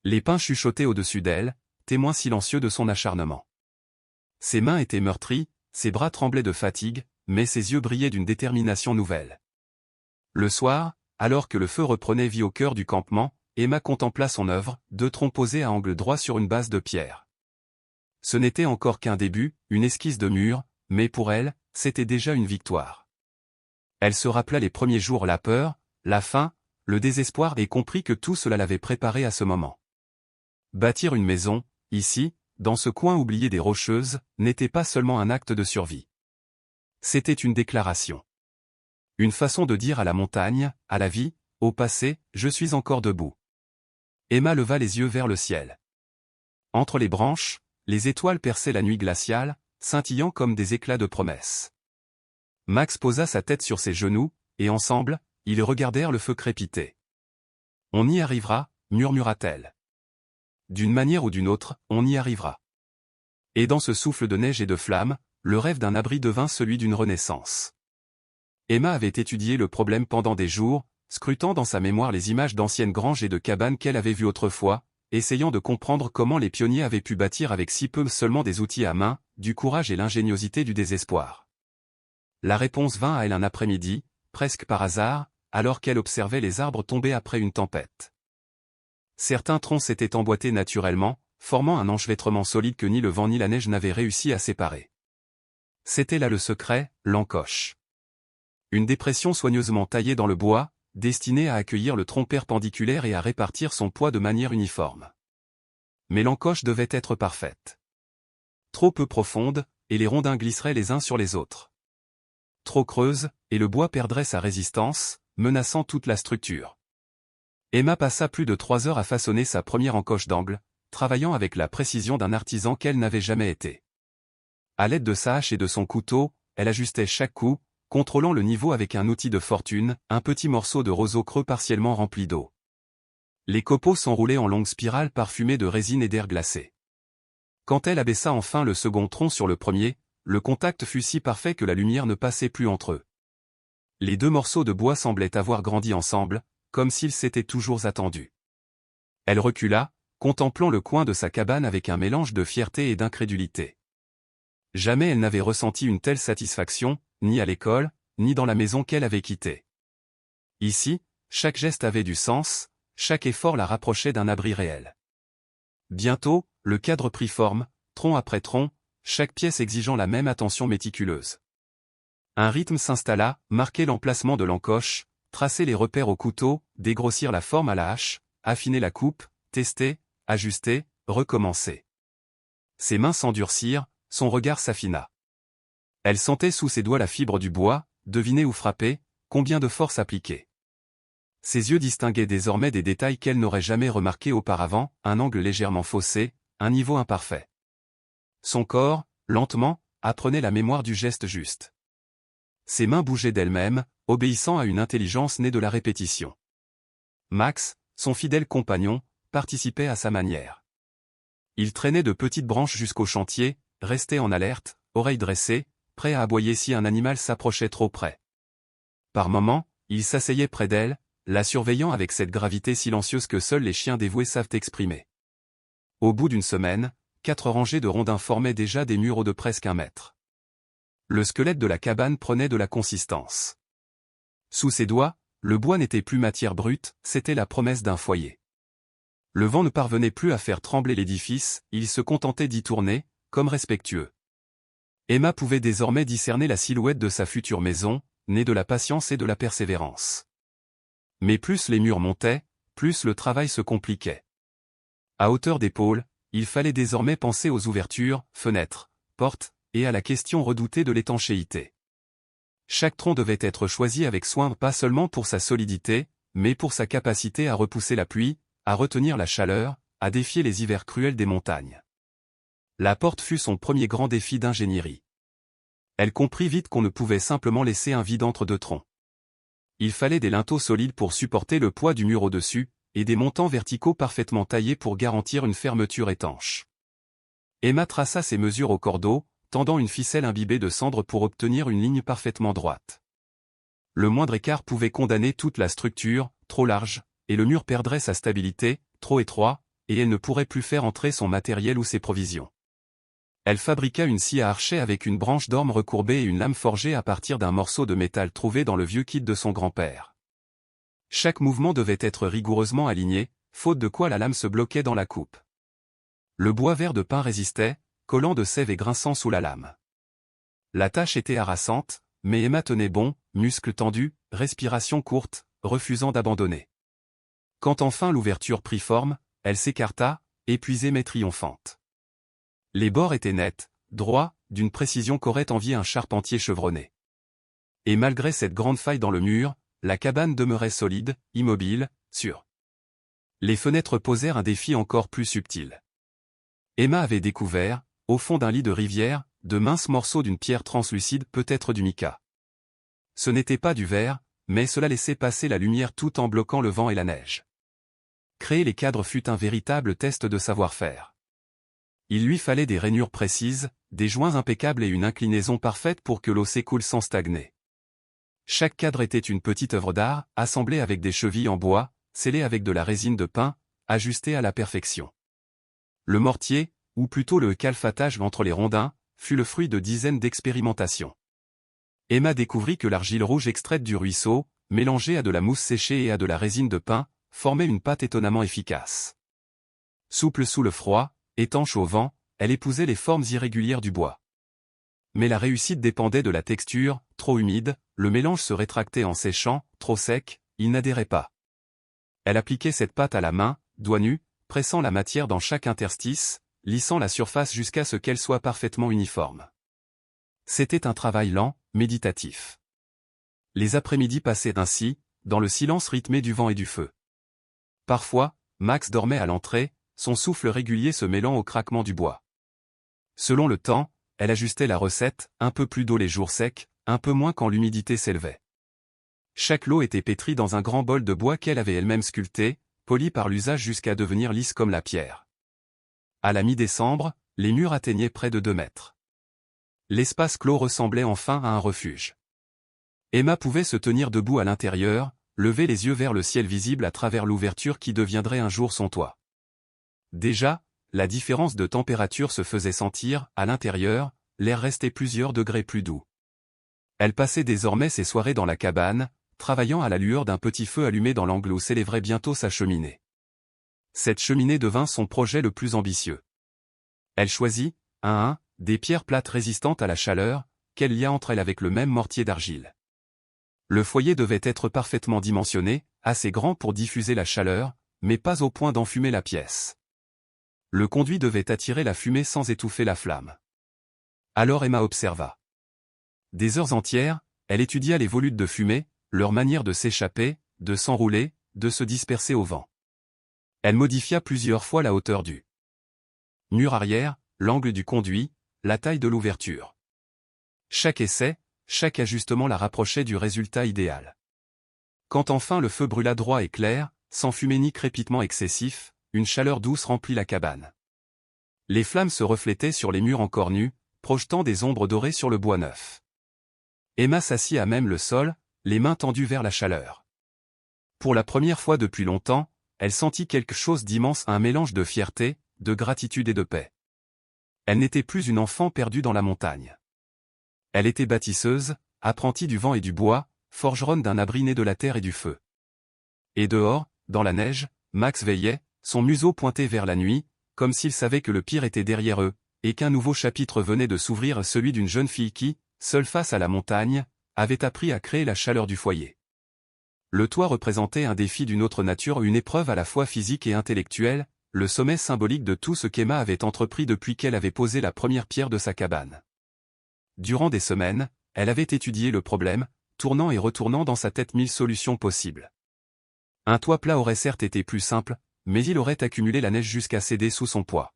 Les pins chuchotaient au-dessus d'elle, témoins silencieux de son acharnement. Ses mains étaient meurtries, ses bras tremblaient de fatigue, mais ses yeux brillaient d'une détermination nouvelle. Le soir, alors que le feu reprenait vie au cœur du campement, Emma contempla son œuvre, 2 troncs posés à angle droit sur une base de pierre. Ce n'était encore qu'un début, une esquisse de mur, mais pour elle, c'était déjà une victoire. Elle se rappela les premiers jours, la peur, la faim, le désespoir, et comprit que tout cela l'avait préparée à ce moment. Bâtir une maison, ici, dans ce coin oublié des Rocheuses, n'était pas seulement un acte de survie. C'était une déclaration. Une façon de dire à la montagne, à la vie, au passé, je suis encore debout. Emma leva les yeux vers le ciel. Entre les branches, les étoiles perçaient la nuit glaciale, scintillant comme des éclats de promesses. Max posa sa tête sur ses genoux, et ensemble, ils regardèrent le feu crépiter. On y arrivera, murmura-t-elle. D'une manière ou d'une autre, on y arrivera. Et dans ce souffle de neige et de flammes, le rêve d'un abri devint celui d'une renaissance. Emma avait étudié le problème pendant des jours, scrutant dans sa mémoire les images d'anciennes granges et de cabanes qu'elle avait vues autrefois, essayant de comprendre comment les pionniers avaient pu bâtir avec si peu seulement des outils à main, du courage et l'ingéniosité du désespoir. La réponse vint à elle un après-midi, presque par hasard, alors qu'elle observait les arbres tomber après une tempête. Certains troncs s'étaient emboîtés naturellement, formant un enchevêtrement solide que ni le vent ni la neige n'avaient réussi à séparer. C'était là le secret, l'encoche. Une dépression soigneusement taillée dans le bois, destinée à accueillir le tronc perpendiculaire et à répartir son poids de manière uniforme. Mais l'encoche devait être parfaite. Trop peu profonde, et les rondins glisseraient les uns sur les autres. Trop creuse, et le bois perdrait sa résistance, menaçant toute la structure. Emma passa plus de 3 heures à façonner sa première encoche d'angle, travaillant avec la précision d'un artisan qu'elle n'avait jamais été. À l'aide de sa hache et de son couteau, elle ajustait chaque coup, contrôlant le niveau avec un outil de fortune, un petit morceau de roseau creux partiellement rempli d'eau. Les copeaux s'enroulaient en longues spirales parfumées de résine et d'air glacé. Quand elle abaissa enfin le second tronc sur le premier, le contact fut si parfait que la lumière ne passait plus entre eux. Les 2 morceaux de bois semblaient avoir grandi ensemble, comme s'ils s'étaient toujours attendus. Elle recula, contemplant le coin de sa cabane avec un mélange de fierté et d'incrédulité. Jamais elle n'avait ressenti une telle satisfaction, ni à l'école, ni dans la maison qu'elle avait quittée. Ici, chaque geste avait du sens, chaque effort la rapprochait d'un abri réel. Bientôt, le cadre prit forme, tronc après tronc, chaque pièce exigeant la même attention méticuleuse. Un rythme s'installa, marquer l'emplacement de l'encoche, tracer les repères au couteau, dégrossir la forme à la hache, affiner la coupe, tester, ajuster, recommencer. Ses mains s'endurcirent, son regard s'affina. Elle sentait sous ses doigts la fibre du bois, devinait où frapper, combien de force appliquer. Ses yeux distinguaient désormais des détails qu'elle n'aurait jamais remarqués auparavant, un angle légèrement faussé, un niveau imparfait. Son corps, lentement, apprenait la mémoire du geste juste. Ses mains bougeaient d'elles-mêmes, obéissant à une intelligence née de la répétition. Max, son fidèle compagnon, participait à sa manière. Il traînait de petites branches jusqu'au chantier, restait en alerte, oreilles dressées, prêt à aboyer si un animal s'approchait trop près. Par moments, il s'asseyait près d'elle, la surveillant avec cette gravité silencieuse que seuls les chiens dévoués savent exprimer. Au bout d'une semaine, 4 rangées de rondins formaient déjà des murs hauts de presque 1 mètre. Le squelette de la cabane prenait de la consistance. Sous ses doigts, le bois n'était plus matière brute, c'était la promesse d'un foyer. Le vent ne parvenait plus à faire trembler l'édifice, il se contentait d'y tourner, comme respectueux. Emma pouvait désormais discerner la silhouette de sa future maison, née de la patience et de la persévérance. Mais plus les murs montaient, plus le travail se compliquait. À hauteur d'épaule, il fallait désormais penser aux ouvertures, fenêtres, portes, et à la question redoutée de l'étanchéité. Chaque tronc devait être choisi avec soin pas seulement pour sa solidité, mais pour sa capacité à repousser la pluie, à retenir la chaleur, à défier les hivers cruels des montagnes. La porte fut son premier grand défi d'ingénierie. Elle comprit vite qu'on ne pouvait simplement laisser un vide entre deux troncs. Il fallait des linteaux solides pour supporter le poids du mur au-dessus, et des montants verticaux parfaitement taillés pour garantir une fermeture étanche. Emma traça ses mesures au cordeau, tendant une ficelle imbibée de cendre pour obtenir une ligne parfaitement droite. Le moindre écart pouvait condamner toute la structure, trop large, et le mur perdrait sa stabilité, trop étroit, et elle ne pourrait plus faire entrer son matériel ou ses provisions. Elle fabriqua une scie à archet avec une branche d'orme recourbée et une lame forgée à partir d'un morceau de métal trouvé dans le vieux kit de son grand-père. Chaque mouvement devait être rigoureusement aligné, faute de quoi la lame se bloquait dans la coupe. Le bois vert de pin résistait, collant de sève et grinçant sous la lame. La tâche était harassante, mais Emma tenait bon, muscles tendus, respiration courte, refusant d'abandonner. Quand enfin l'ouverture prit forme, elle s'écarta, épuisée mais triomphante. Les bords étaient nets, droits, d'une précision qu'aurait envié un charpentier chevronné. Et malgré cette grande faille dans le mur, la cabane demeurait solide, immobile, sûre. Les fenêtres posèrent un défi encore plus subtil. Emma avait découvert, au fond d'un lit de rivière, de minces morceaux d'une pierre translucide, peut-être du mica. Ce n'était pas du verre, mais cela laissait passer la lumière tout en bloquant le vent et la neige. Créer les cadres fut un véritable test de savoir-faire. Il lui fallait des rainures précises, des joints impeccables et une inclinaison parfaite pour que l'eau s'écoule sans stagner. Chaque cadre était une petite œuvre d'art, assemblée avec des chevilles en bois, scellées avec de la résine de pin, ajustée à la perfection. Le mortier, ou plutôt le calfatage entre les rondins, fut le fruit de dizaines d'expérimentations. Emma découvrit que l'argile rouge extraite du ruisseau, mélangée à de la mousse séchée et à de la résine de pin, formait une pâte étonnamment efficace. Souple sous le froid, étanche au vent, elle épousait les formes irrégulières du bois. Mais la réussite dépendait de la texture, trop humide, le mélange se rétractait en séchant, trop sec, il n'adhérait pas. Elle appliquait cette pâte à la main, doigt nus, pressant la matière dans chaque interstice, lissant la surface jusqu'à ce qu'elle soit parfaitement uniforme. C'était un travail lent, méditatif. Les après-midi passaient ainsi, dans le silence rythmé du vent et du feu. Parfois, Max dormait à l'entrée, son souffle régulier se mêlant au craquement du bois. Selon le temps, elle ajustait la recette, un peu plus d'eau les jours secs, un peu moins quand l'humidité s'élevait. Chaque lot était pétri dans un grand bol de bois qu'elle avait elle-même sculpté, poli par l'usage jusqu'à devenir lisse comme la pierre. À la mi-décembre, les murs atteignaient près de 2 mètres. L'espace clos ressemblait enfin à un refuge. Emma pouvait se tenir debout à l'intérieur, lever les yeux vers le ciel visible à travers l'ouverture qui deviendrait un jour son toit. Déjà, la différence de température se faisait sentir, à l'intérieur, l'air restait plusieurs degrés plus doux. Elle passait désormais ses soirées dans la cabane, travaillant à la lueur d'un petit feu allumé dans l'angle où s'élèverait bientôt sa cheminée. Cette cheminée devint son projet le plus ambitieux. Elle choisit, un à un, des pierres plates résistantes à la chaleur, qu'elle lia entre elles avec le même mortier d'argile. Le foyer devait être parfaitement dimensionné, assez grand pour diffuser la chaleur, mais pas au point d'enfumer la pièce. Le conduit devait attirer la fumée sans étouffer la flamme. Alors Emma observa. Des heures entières, elle étudia les volutes de fumée, leur manière de s'échapper, de s'enrouler, de se disperser au vent. Elle modifia plusieurs fois la hauteur du mur arrière, l'angle du conduit, la taille de l'ouverture. Chaque essai, chaque ajustement la rapprochait du résultat idéal. Quand enfin le feu brûla droit et clair, sans fumée ni crépitement excessif, une chaleur douce remplit la cabane. Les flammes se reflétaient sur les murs encore nus, projetant des ombres dorées sur le bois neuf. Emma s'assit à même le sol, les mains tendues vers la chaleur. Pour la première fois depuis longtemps, elle sentit quelque chose d'immense, un mélange de fierté, de gratitude et de paix. Elle n'était plus une enfant perdue dans la montagne. Elle était bâtisseuse, apprentie du vent et du bois, forgeronne d'un abri né de la terre et du feu. Et dehors, dans la neige, Max veillait, son museau pointé vers la nuit, comme s'il savait que le pire était derrière eux, et qu'un nouveau chapitre venait de s'ouvrir, celui d'une jeune fille qui, seule face à la montagne, avait appris à créer la chaleur du foyer. Le toit représentait un défi d'une autre nature, une épreuve à la fois physique et intellectuelle, le sommet symbolique de tout ce qu'Emma avait entrepris depuis qu'elle avait posé la première pierre de sa cabane. Durant des semaines, elle avait étudié le problème, tournant et retournant dans sa tête 1000 solutions possibles. Un toit plat aurait certes été plus simple, mais il aurait accumulé la neige jusqu'à céder sous son poids.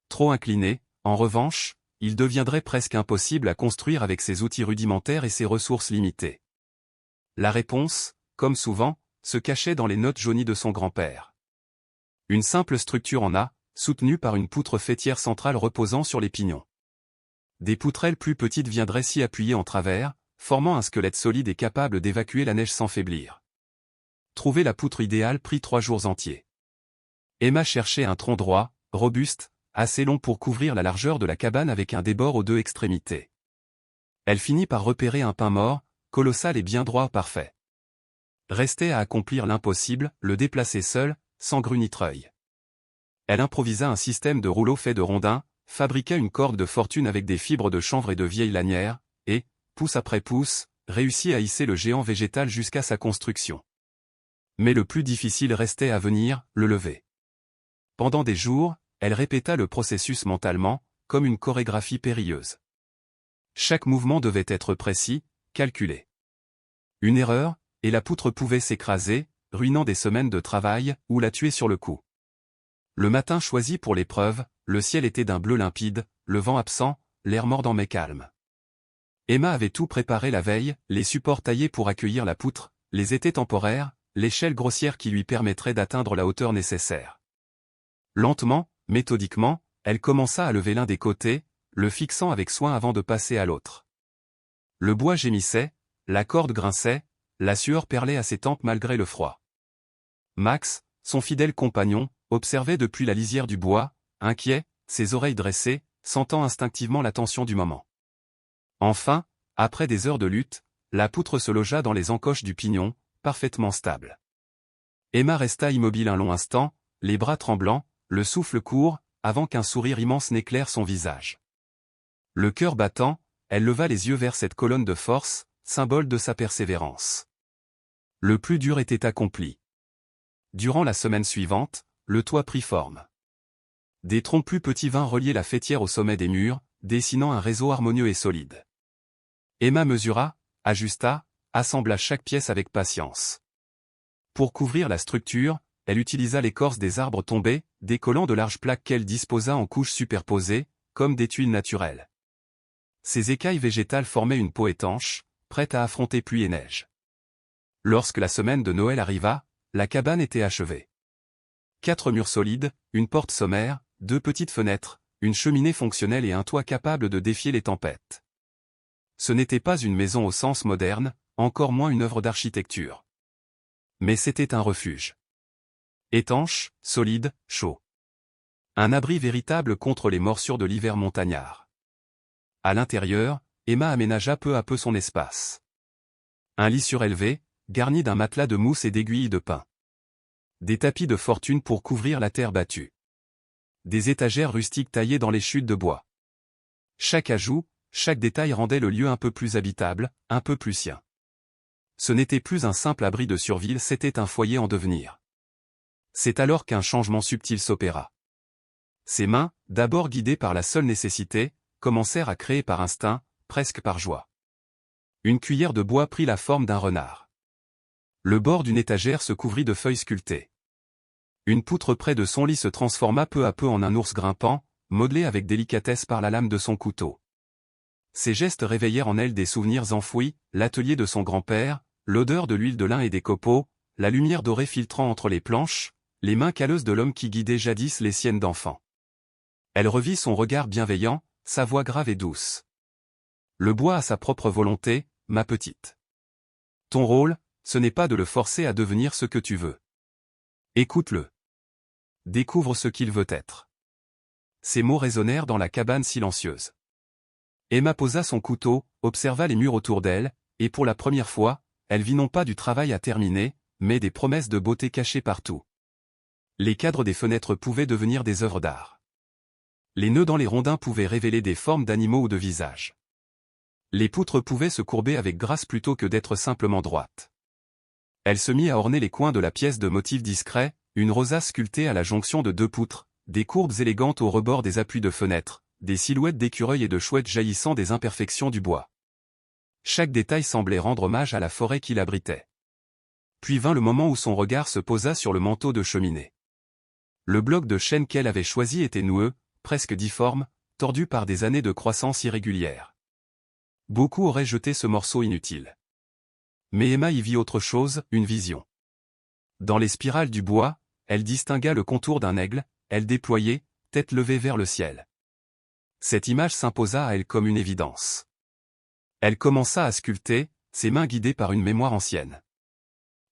Trop incliné, En revanche, il deviendrait presque impossible à construire avec ses outils rudimentaires et ses ressources limitées. La réponse, comme souvent, se cachait dans les notes jaunies de son grand-père. Une simple structure en A, soutenue par une poutre faîtière centrale reposant sur les pignons. Des poutrelles plus petites viendraient s'y appuyer en travers, formant un squelette solide et capable d'évacuer la neige sans faiblir. Trouver la poutre idéale prit 3 jours entiers. Emma cherchait un tronc droit, robuste, assez long pour couvrir la largeur de la cabane avec un débord aux 2 extrémités. Elle finit par repérer un pin mort, colossal et bien droit parfait. Restait à accomplir l'impossible, le déplacer seul, sans grue ni treuil. Elle improvisa un système de rouleaux fait de rondins, fabriqua une corde de fortune avec des fibres de chanvre et de vieilles lanières, et, pouce après pouce, réussit à hisser le géant végétal jusqu'à sa construction. Mais le plus difficile restait à venir, le lever. Pendant des jours, elle répéta le processus mentalement, comme une chorégraphie périlleuse. Chaque mouvement devait être précis, calculé. Une erreur, et la poutre pouvait s'écraser, ruinant des semaines de travail, ou la tuer sur le coup. Le matin choisi pour l'épreuve, le ciel était d'un bleu limpide, le vent absent, l'air mordant mais calme. Emma avait tout préparé la veille, les supports taillés pour accueillir la poutre, les étais temporaires, l'échelle grossière qui lui permettrait d'atteindre la hauteur nécessaire. Lentement, méthodiquement, elle commença à lever l'un des côtés, le fixant avec soin avant de passer à l'autre. Le bois gémissait, la corde grinçait, la sueur perlait à ses tempes malgré le froid. Max, son fidèle compagnon, observait depuis la lisière du bois, inquiet, ses oreilles dressées, sentant instinctivement la tension du moment. Enfin, après des heures de lutte, la poutre se logea dans les encoches du pignon, parfaitement stable. Emma resta immobile un long instant, les bras tremblants, le souffle court, avant qu'un sourire immense n'éclaire son visage. Le cœur battant, elle leva les yeux vers cette colonne de force, symbole de sa persévérance. Le plus dur était accompli. Durant la semaine suivante, le toit prit forme. Des troncs plus petits vinrent relier la faîtière au sommet des murs, dessinant un réseau harmonieux et solide. Emma mesura, ajusta, assembla chaque pièce avec patience. Pour couvrir la structure, elle utilisa l'écorce des arbres tombés, décollant de larges plaques qu'elle disposa en couches superposées, comme des tuiles naturelles. Ces écailles végétales formaient une peau étanche, prête à affronter pluie et neige. Lorsque la semaine de Noël arriva, la cabane était achevée. 4 murs solides, une porte sommaire, 2 petites fenêtres, une cheminée fonctionnelle et un toit capable de défier les tempêtes. Ce n'était pas une maison au sens moderne, encore moins une œuvre d'architecture. Mais c'était un refuge. Étanche, solide, chaud. Un abri véritable contre les morsures de l'hiver montagnard. À l'intérieur, Emma aménagea peu à peu son espace. Un lit surélevé, garni d'un matelas de mousse et d'aiguilles de pin. Des tapis de fortune pour couvrir la terre battue. Des étagères rustiques taillées dans les chutes de bois. Chaque ajout, chaque détail rendait le lieu un peu plus habitable, un peu plus sien. Ce n'était plus un simple abri de survie, c'était un foyer en devenir. C'est alors qu'un changement subtil s'opéra. Ses mains, d'abord guidées par la seule nécessité, commencèrent à créer par instinct, presque par joie. Une cuillère de bois prit la forme d'un renard. Le bord d'une étagère se couvrit de feuilles sculptées. Une poutre près de son lit se transforma peu à peu en un ours grimpant, modelé avec délicatesse par la lame de son couteau. Ces gestes réveillèrent en elle des souvenirs enfouis, l'atelier de son grand-père, l'odeur de l'huile de lin et des copeaux, la lumière dorée filtrant entre les planches, les mains calleuses de l'homme qui guidait jadis les siennes d'enfant. Elle revit son regard bienveillant, sa voix grave et douce. Le bois a sa propre volonté, ma petite. Ton rôle, ce n'est pas de le forcer à devenir ce que tu veux. Écoute-le. Découvre ce qu'il veut être. Ces mots résonnèrent dans la cabane silencieuse. Emma posa son couteau, observa les murs autour d'elle, et pour la première fois, elle vit non pas du travail à terminer, mais des promesses de beauté cachées partout. Les cadres des fenêtres pouvaient devenir des œuvres d'art. Les nœuds dans les rondins pouvaient révéler des formes d'animaux ou de visages. Les poutres pouvaient se courber avec grâce plutôt que d'être simplement droites. Elle se mit à orner les coins de la pièce de motifs discrets, une rosace sculptée à la jonction de 2 poutres, des courbes élégantes au rebord des appuis de fenêtres, des silhouettes d'écureuils et de chouettes jaillissant des imperfections du bois. Chaque détail semblait rendre hommage à la forêt qui l'abritait. Puis vint le moment où son regard se posa sur le manteau de cheminée. Le bloc de chêne qu'elle avait choisi était noueux, presque difforme, tordu par des années de croissance irrégulière. Beaucoup auraient jeté ce morceau inutile. Mais Emma y vit autre chose, une vision. Dans les spirales du bois, elle distingua le contour d'un aigle, elle déployait, tête levée vers le ciel. Cette image s'imposa à elle comme une évidence. Elle commença à sculpter, ses mains guidées par une mémoire ancienne.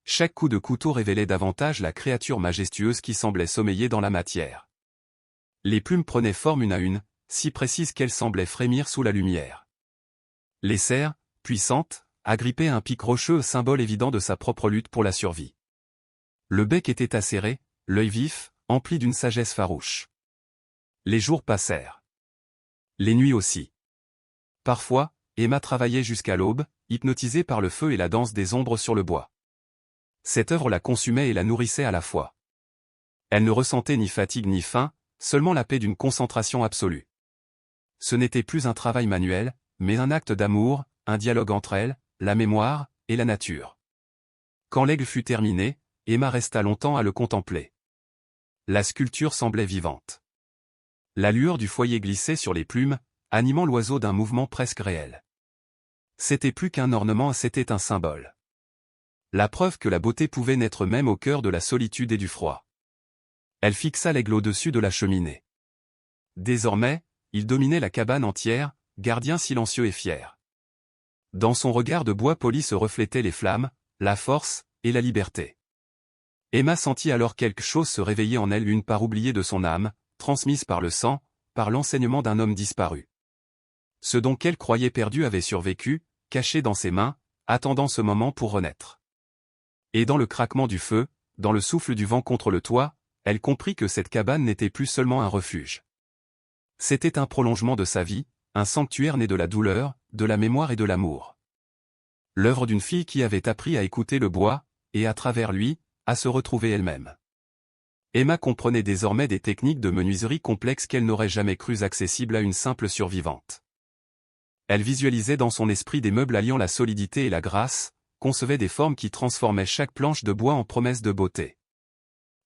Chaque coup de couteau révélait davantage la créature majestueuse qui semblait sommeiller dans la matière. Les plumes prenaient forme une à une, si précises qu'elles semblaient frémir sous la lumière. Les serres, puissantes, agrippaient un pic rocheux, symbole évident de sa propre lutte pour la survie. Le bec était acéré, l'œil vif, empli d'une sagesse farouche. Les jours passèrent. Les nuits aussi. Parfois, Emma travaillait jusqu'à l'aube, hypnotisée par le feu et la danse des ombres sur le bois. Cette œuvre la consumait et la nourrissait à la fois. Elle ne ressentait ni fatigue ni faim, seulement la paix d'une concentration absolue. Ce n'était plus un travail manuel, mais un acte d'amour, un dialogue entre elle, la mémoire, et la nature. Quand l'aigle fut terminé, Emma resta longtemps à le contempler. La sculpture semblait vivante. La lueur du foyer glissait sur les plumes, animant l'oiseau d'un mouvement presque réel. C'était plus qu'un ornement, c'était un symbole. La preuve que la beauté pouvait naître même au cœur de la solitude et du froid. Elle fixa l'aigle au-dessus de la cheminée. Désormais, il dominait la cabane entière, gardien silencieux et fier. Dans son regard de bois poli se reflétaient les flammes, la force, et la liberté. Emma sentit alors quelque chose se réveiller en elle, une part oubliée de son âme, transmise par le sang, par l'enseignement d'un homme disparu. Ce dont qu'elle croyait perdu avait survécu, caché dans ses mains, attendant ce moment pour renaître. Et dans le craquement du feu, dans le souffle du vent contre le toit, elle comprit que cette cabane n'était plus seulement un refuge. C'était un prolongement de sa vie, un sanctuaire né de la douleur, de la mémoire et de l'amour. L'œuvre d'une fille qui avait appris à écouter le bois, et à travers lui, à se retrouver elle-même. Emma comprenait désormais des techniques de menuiserie complexes qu'elle n'aurait jamais crues accessibles à une simple survivante. Elle visualisait dans son esprit des meubles alliant la solidité et la grâce, concevait des formes qui transformaient chaque planche de bois en promesse de beauté.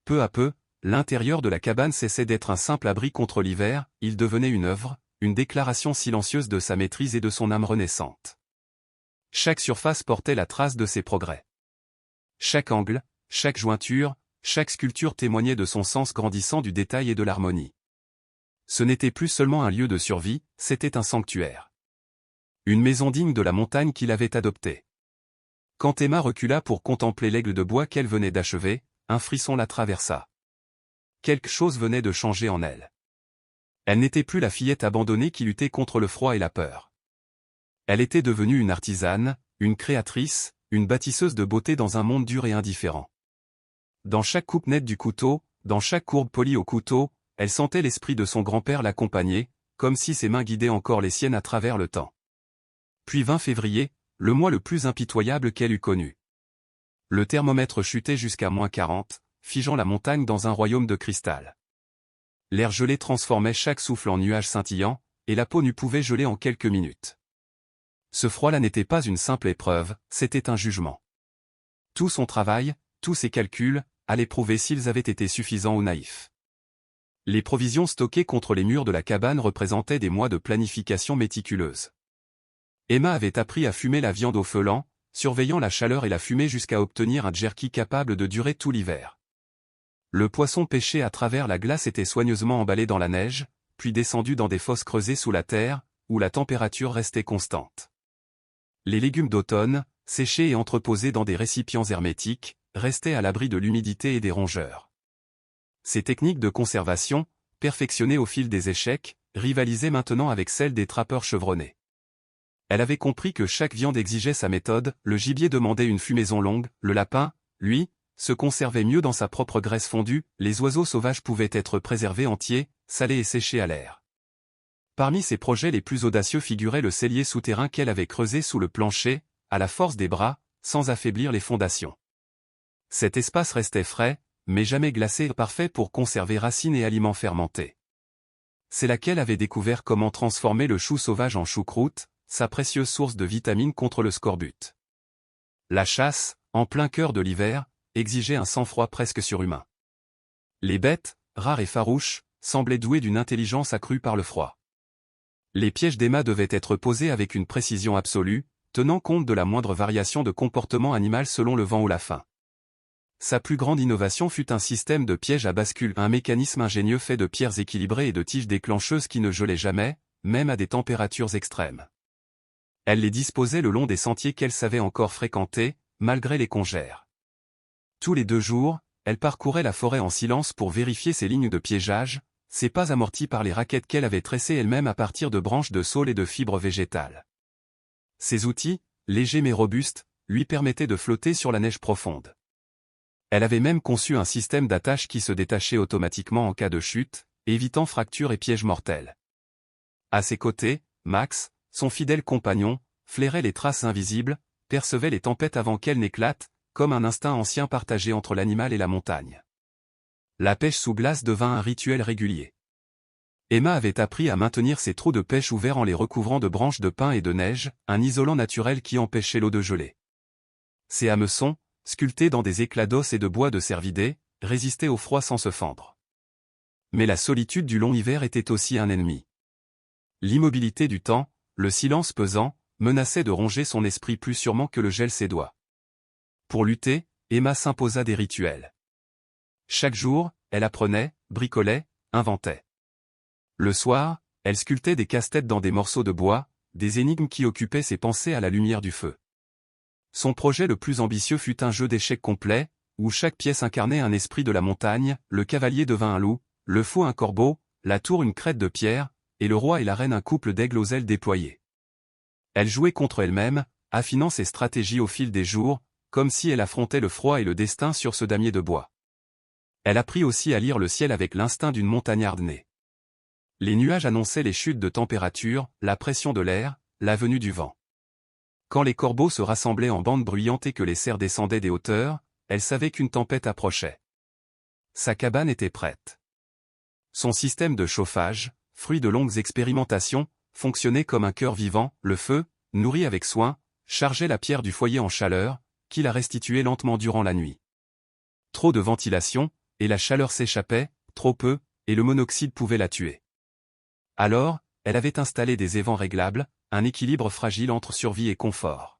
Peu à peu, l'intérieur de la cabane cessait d'être un simple abri contre l'hiver, il devenait une œuvre, une déclaration silencieuse de sa maîtrise et de son âme renaissante. Chaque surface portait la trace de ses progrès. Chaque angle, chaque jointure, chaque sculpture témoignait de son sens grandissant du détail et de l'harmonie. Ce n'était plus seulement un lieu de survie, c'était un sanctuaire. Une maison digne de la montagne qu'il avait adoptée. Quand Emma recula pour contempler l'aigle de bois qu'elle venait d'achever, un frisson la traversa. Quelque chose venait de changer en elle. Elle n'était plus la fillette abandonnée qui luttait contre le froid et la peur. Elle était devenue une artisane, une créatrice, une bâtisseuse de beauté dans un monde dur et indifférent. Dans chaque coupe nette du couteau, dans chaque courbe polie au couteau, elle sentait l'esprit de son grand-père l'accompagner, comme si ses mains guidaient encore les siennes à travers le temps. Puis 20 février, le mois le plus impitoyable qu'elle eût connu. Le thermomètre chutait jusqu'à -40, figeant la montagne dans un royaume de cristal. L'air gelé transformait chaque souffle en nuage scintillant, et la peau nue pouvait geler en quelques minutes. Ce froid-là n'était pas une simple épreuve, c'était un jugement. Tout son travail, tous ses calculs, allaient prouver s'ils avaient été suffisants ou naïfs. Les provisions stockées contre les murs de la cabane représentaient des mois de planification méticuleuse. Emma avait appris à fumer la viande au feu lent, surveillant la chaleur et la fumée jusqu'à obtenir un jerky capable de durer tout l'hiver. Le poisson pêché à travers la glace était soigneusement emballé dans la neige, puis descendu dans des fosses creusées sous la terre, où la température restait constante. Les légumes d'automne, séchés et entreposés dans des récipients hermétiques, restaient à l'abri de l'humidité et des rongeurs. Ces techniques de conservation, perfectionnées au fil des échecs, rivalisaient maintenant avec celles des trappeurs chevronnés. Elle avait compris que chaque viande exigeait sa méthode, le gibier demandait une fumaison longue, le lapin, lui, se conservait mieux dans sa propre graisse fondue, les oiseaux sauvages pouvaient être préservés entiers, salés et séchés à l'air. Parmi ses projets les plus audacieux figurait le cellier souterrain qu'elle avait creusé sous le plancher, à la force des bras, sans affaiblir les fondations. Cet espace restait frais, mais jamais glacé, parfait pour conserver racines et aliments fermentés. C'est là qu'elle avait découvert comment transformer le chou sauvage en choucroute, sa précieuse source de vitamines contre le scorbut. La chasse, en plein cœur de l'hiver, exigeait un sang-froid presque surhumain. Les bêtes, rares et farouches, semblaient douées d'une intelligence accrue par le froid. Les pièges d'Emma devaient être posés avec une précision absolue, tenant compte de la moindre variation de comportement animal selon le vent ou la faim. Sa plus grande innovation fut un système de pièges à bascule, un mécanisme ingénieux fait de pierres équilibrées et de tiges déclencheuses qui ne gelaient jamais, même à des températures extrêmes. Elle les disposait le long des sentiers qu'elle savait encore fréquenter, malgré les congères. Tous les 2 jours, elle parcourait la forêt en silence pour vérifier ses lignes de piégeage, ses pas amortis par les raquettes qu'elle avait tressées elle-même à partir de branches de saule et de fibres végétales. Ces outils, légers mais robustes, lui permettaient de flotter sur la neige profonde. Elle avait même conçu un système d'attache qui se détachait automatiquement en cas de chute, évitant fractures et pièges mortels. À ses côtés, Max, son fidèle compagnon, flairait les traces invisibles, percevait les tempêtes avant qu'elles n'éclatent, comme un instinct ancien partagé entre l'animal et la montagne. La pêche sous glace devint un rituel régulier. Emma avait appris à maintenir ses trous de pêche ouverts en les recouvrant de branches de pin et de neige, un isolant naturel qui empêchait l'eau de geler. Ses hameçons, sculptés dans des éclats d'os et de bois de cervidés, résistaient au froid sans se fendre. Mais la solitude du long hiver était aussi un ennemi. L'immobilité du temps, le silence pesant, menaçait de ronger son esprit plus sûrement que le gel ses doigts. Pour lutter, Emma s'imposa des rituels. Chaque jour, elle apprenait, bricolait, inventait. Le soir, elle sculptait des casse-têtes dans des morceaux de bois, des énigmes qui occupaient ses pensées à la lumière du feu. Son projet le plus ambitieux fut un jeu d'échecs complet, où chaque pièce incarnait un esprit de la montagne, le cavalier devint un loup, le fou un corbeau, la tour une crête de pierre, et le roi et la reine un couple d'aigles aux ailes déployées. Elle jouait contre elle-même, affinant ses stratégies au fil des jours, comme si elle affrontait le froid et le destin sur ce damier de bois. Elle apprit aussi à lire le ciel avec l'instinct d'une montagnarde née. Les nuages annonçaient les chutes de température, la pression de l'air, la venue du vent. Quand les corbeaux se rassemblaient en bandes bruyantes et que les cerfs descendaient des hauteurs, elle savait qu'une tempête approchait. Sa cabane était prête. Son système de chauffage, fruit de longues expérimentations, fonctionnait comme un cœur vivant, le feu, nourri avec soin, chargeait la pierre du foyer en chaleur, qui la restituait lentement durant la nuit. Trop de ventilation, et la chaleur s'échappait, trop peu, et le monoxyde pouvait la tuer. Alors, elle avait installé des évents réglables, un équilibre fragile entre survie et confort.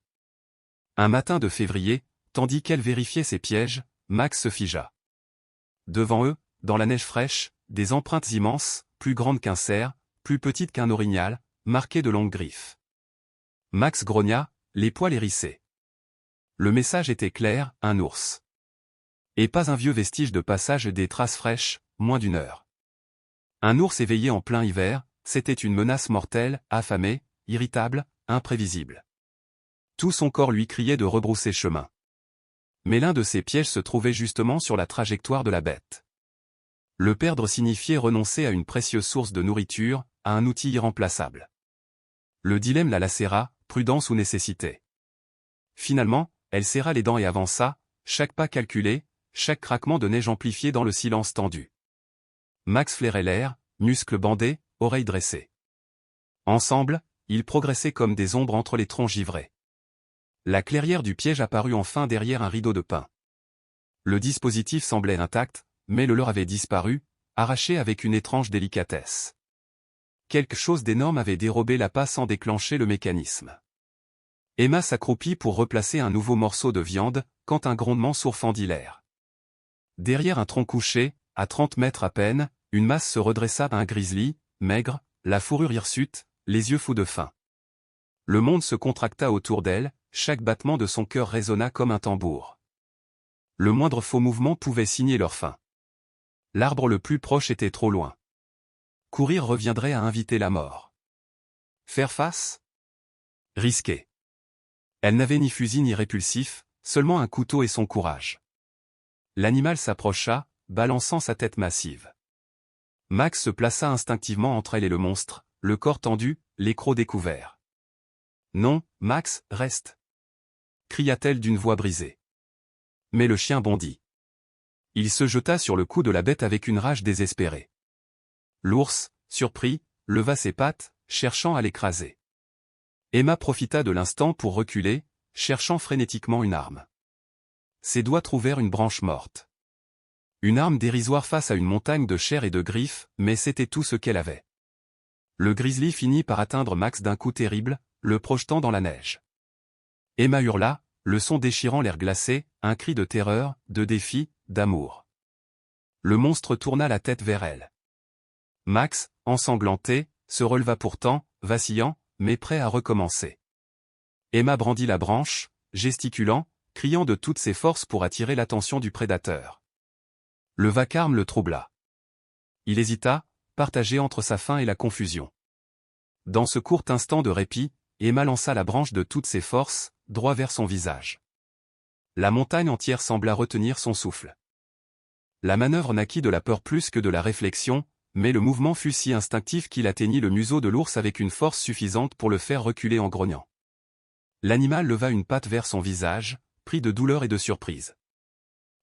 Un matin de février, tandis qu'elle vérifiait ses pièges, Max se figea. Devant eux, dans la neige fraîche, des empreintes immenses, plus grandes qu'un cerf, plus petites qu'un orignal, marquées de longues griffes. Max grogna, les poils hérissés. Le message était clair, un ours. Et pas un vieux vestige de passage des traces fraîches, moins d'1 heure. Un ours éveillé en plein hiver, c'était une menace mortelle, affamé, irritable, imprévisible. Tout son corps lui criait de rebrousser chemin. Mais l'un de ses pièges se trouvait justement sur la trajectoire de la bête. Le perdre signifiait renoncer à une précieuse source de nourriture, à un outil irremplaçable. Le dilemme la lacéra, prudence ou nécessité. Finalement, elle serra les dents et avança, chaque pas calculé, chaque craquement de neige amplifié dans le silence tendu. Max flairait l'air, muscles bandés, oreilles dressées. Ensemble, ils progressaient comme des ombres entre les troncs givrés. La clairière du piège apparut enfin derrière un rideau de pin. Le dispositif semblait intact, mais le leur avait disparu, arraché avec une étrange délicatesse. Quelque chose d'énorme avait dérobé la passe sans déclencher le mécanisme. Emma s'accroupit pour replacer un nouveau morceau de viande, quand un grondement sourd fendit l'air. Derrière un tronc couché, à 30 mètres à peine, une masse se redressa, un grizzly, maigre, la fourrure hirsute, les yeux fous de faim. Le monde se contracta autour d'elle, chaque battement de son cœur résonna comme un tambour. Le moindre faux mouvement pouvait signer leur fin. L'arbre le plus proche était trop loin. Courir reviendrait à inviter la mort. Faire face? Risquer. Elle n'avait ni fusil ni répulsif, seulement un couteau et son courage. L'animal s'approcha, balançant sa tête massive. Max se plaça instinctivement entre elle et le monstre, le corps tendu, les crocs découverts. « Non, Max, reste !» cria-t-elle d'une voix brisée. Mais le chien bondit. Il se jeta sur le cou de la bête avec une rage désespérée. L'ours, surpris, leva ses pattes, cherchant à l'écraser. Emma profita de l'instant pour reculer, cherchant frénétiquement une arme. Ses doigts trouvèrent une branche morte. Une arme dérisoire face à une montagne de chair et de griffes, mais c'était tout ce qu'elle avait. Le grizzly finit par atteindre Max d'un coup terrible, le projetant dans la neige. Emma hurla, le son déchirant l'air glacé, un cri de terreur, de défi, d'amour. Le monstre tourna la tête vers elle. Max, ensanglanté, se releva pourtant, vacillant, mais prêt à recommencer. Emma brandit la branche, gesticulant, criant de toutes ses forces pour attirer l'attention du prédateur. Le vacarme le troubla. Il hésita, partagé entre sa faim et la confusion. Dans ce court instant de répit, Emma lança la branche de toutes ses forces, droit vers son visage. La montagne entière sembla retenir son souffle. La manœuvre naquit de la peur plus que de la réflexion, mais le mouvement fut si instinctif qu'il atteignit le museau de l'ours avec une force suffisante pour le faire reculer en grognant. L'animal leva une patte vers son visage, pris de douleur et de surprise.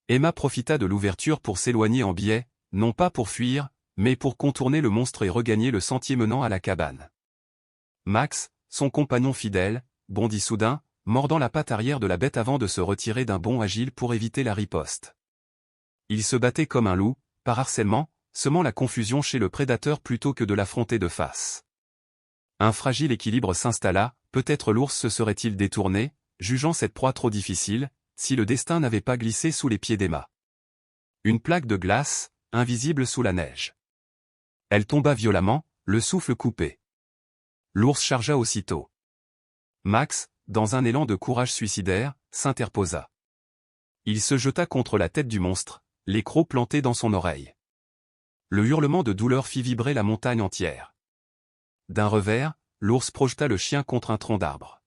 Emma profita de l'ouverture pour s'éloigner en biais, non pas pour fuir, mais pour contourner le monstre et regagner le sentier menant à la cabane. Max, son compagnon fidèle, bondit soudain, mordant la patte arrière de la bête avant de se retirer d'un bond agile pour éviter la riposte. Il se battait comme un loup, par harcèlement, semant la confusion chez le prédateur plutôt que de l'affronter de face. Un fragile équilibre s'installa, peut-être l'ours se serait-il détourné, jugeant cette proie trop difficile, si le destin n'avait pas glissé sous les pieds d'Emma. Une plaque de glace, invisible sous la neige. Elle tomba violemment, le souffle coupé. L'ours chargea aussitôt. Max, dans un élan de courage suicidaire, s'interposa. Il se jeta contre la tête du monstre, les crocs plantés dans son oreille. Le hurlement de douleur fit vibrer la montagne entière. D'un revers, l'ours projeta le chien contre un tronc d'arbre.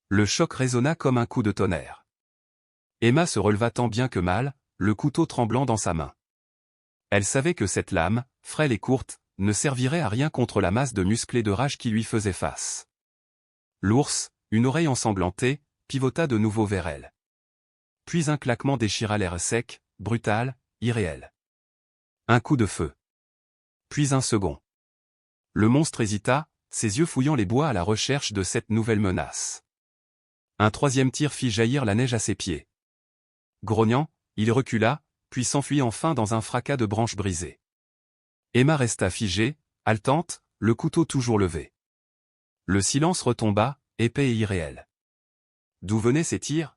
Le choc résonna comme un coup de tonnerre. Emma se releva tant bien que mal, le couteau tremblant dans sa main. Elle savait que cette lame, frêle et courte, ne servirait à rien contre la masse de muscles et de rage qui lui faisait face. L'ours, une oreille ensanglantée, pivota de nouveau vers elle. Puis un claquement déchira l'air sec, brutal, irréel. Un coup de feu. Puis un second. Le monstre hésita, ses yeux fouillant les bois à la recherche de cette nouvelle menace. Un troisième tir fit jaillir la neige à ses pieds. Grognant, il recula, puis s'enfuit enfin dans un fracas de branches brisées. Emma resta figée, haletante, le couteau toujours levé. Le silence retomba, épais et irréel. D'où venaient ces tirs?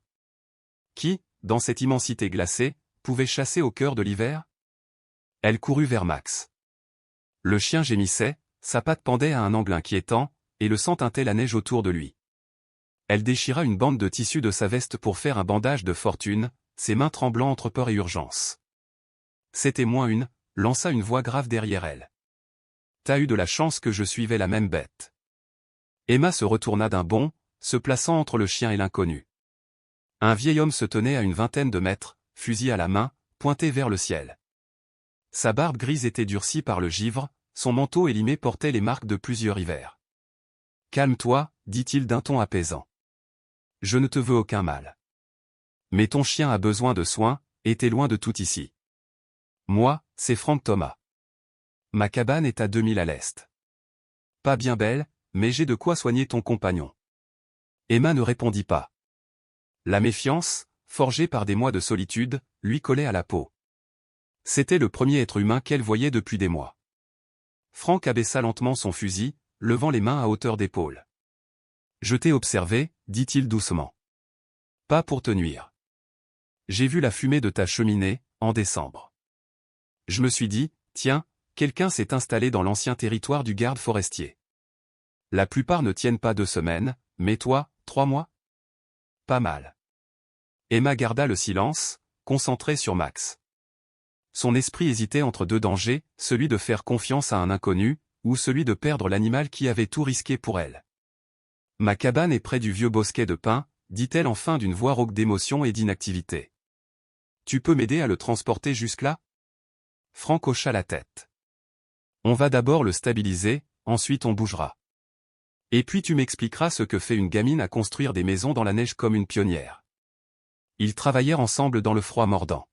Qui, dans cette immensité glacée, pouvait chasser au cœur de l'hiver? Elle courut vers Max. Le chien gémissait, sa patte pendait à un angle inquiétant, et le sang teintait la neige autour de lui. Elle déchira une bande de tissu de sa veste pour faire un bandage de fortune, ses mains tremblant entre peur et urgence. C'était moins une, lança une voix grave derrière elle. T'as eu de la chance que je suivais la même bête. Emma se retourna d'un bond, se plaçant entre le chien et l'inconnu. Un vieil homme se tenait à une vingtaine de mètres, fusil à la main, pointé vers le ciel. Sa barbe grise était durcie par le givre, son manteau élimé portait les marques de plusieurs hivers. « Calme-toi, dit-il d'un ton apaisant. Je ne te veux aucun mal. Mais ton chien a besoin de soins, et t'es loin de tout ici. Moi, c'est Frank Thomas. Ma cabane est à 2000 à l'est. Pas bien belle, mais j'ai de quoi soigner ton compagnon. » Emma ne répondit pas. La méfiance, forgée par des mois de solitude, lui collait à la peau. C'était le premier être humain qu'elle voyait depuis des mois. Frank abaissa lentement son fusil, levant les mains à hauteur d'épaule. « Je t'ai observé, dit-il doucement. Pas pour te nuire. J'ai vu la fumée de ta cheminée, en décembre. Je me suis dit, tiens, quelqu'un s'est installé dans l'ancien territoire du garde forestier. La plupart ne tiennent pas 2 semaines, mais toi, 3 mois? Pas mal. » Emma garda le silence, concentrée sur Max. Son esprit hésitait entre 2 dangers, celui de faire confiance à un inconnu, ou celui de perdre l'animal qui avait tout risqué pour elle. « Ma cabane est près du vieux bosquet de pins, » dit-elle enfin d'une voix rauque d'émotion et d'inactivité. « Tu peux m'aider à le transporter jusque-là? » Frank hocha la tête. « On va d'abord le stabiliser, ensuite on bougera. Et puis tu m'expliqueras ce que fait une gamine à construire des maisons dans la neige comme une pionnière. » Ils travaillèrent ensemble dans le froid mordant.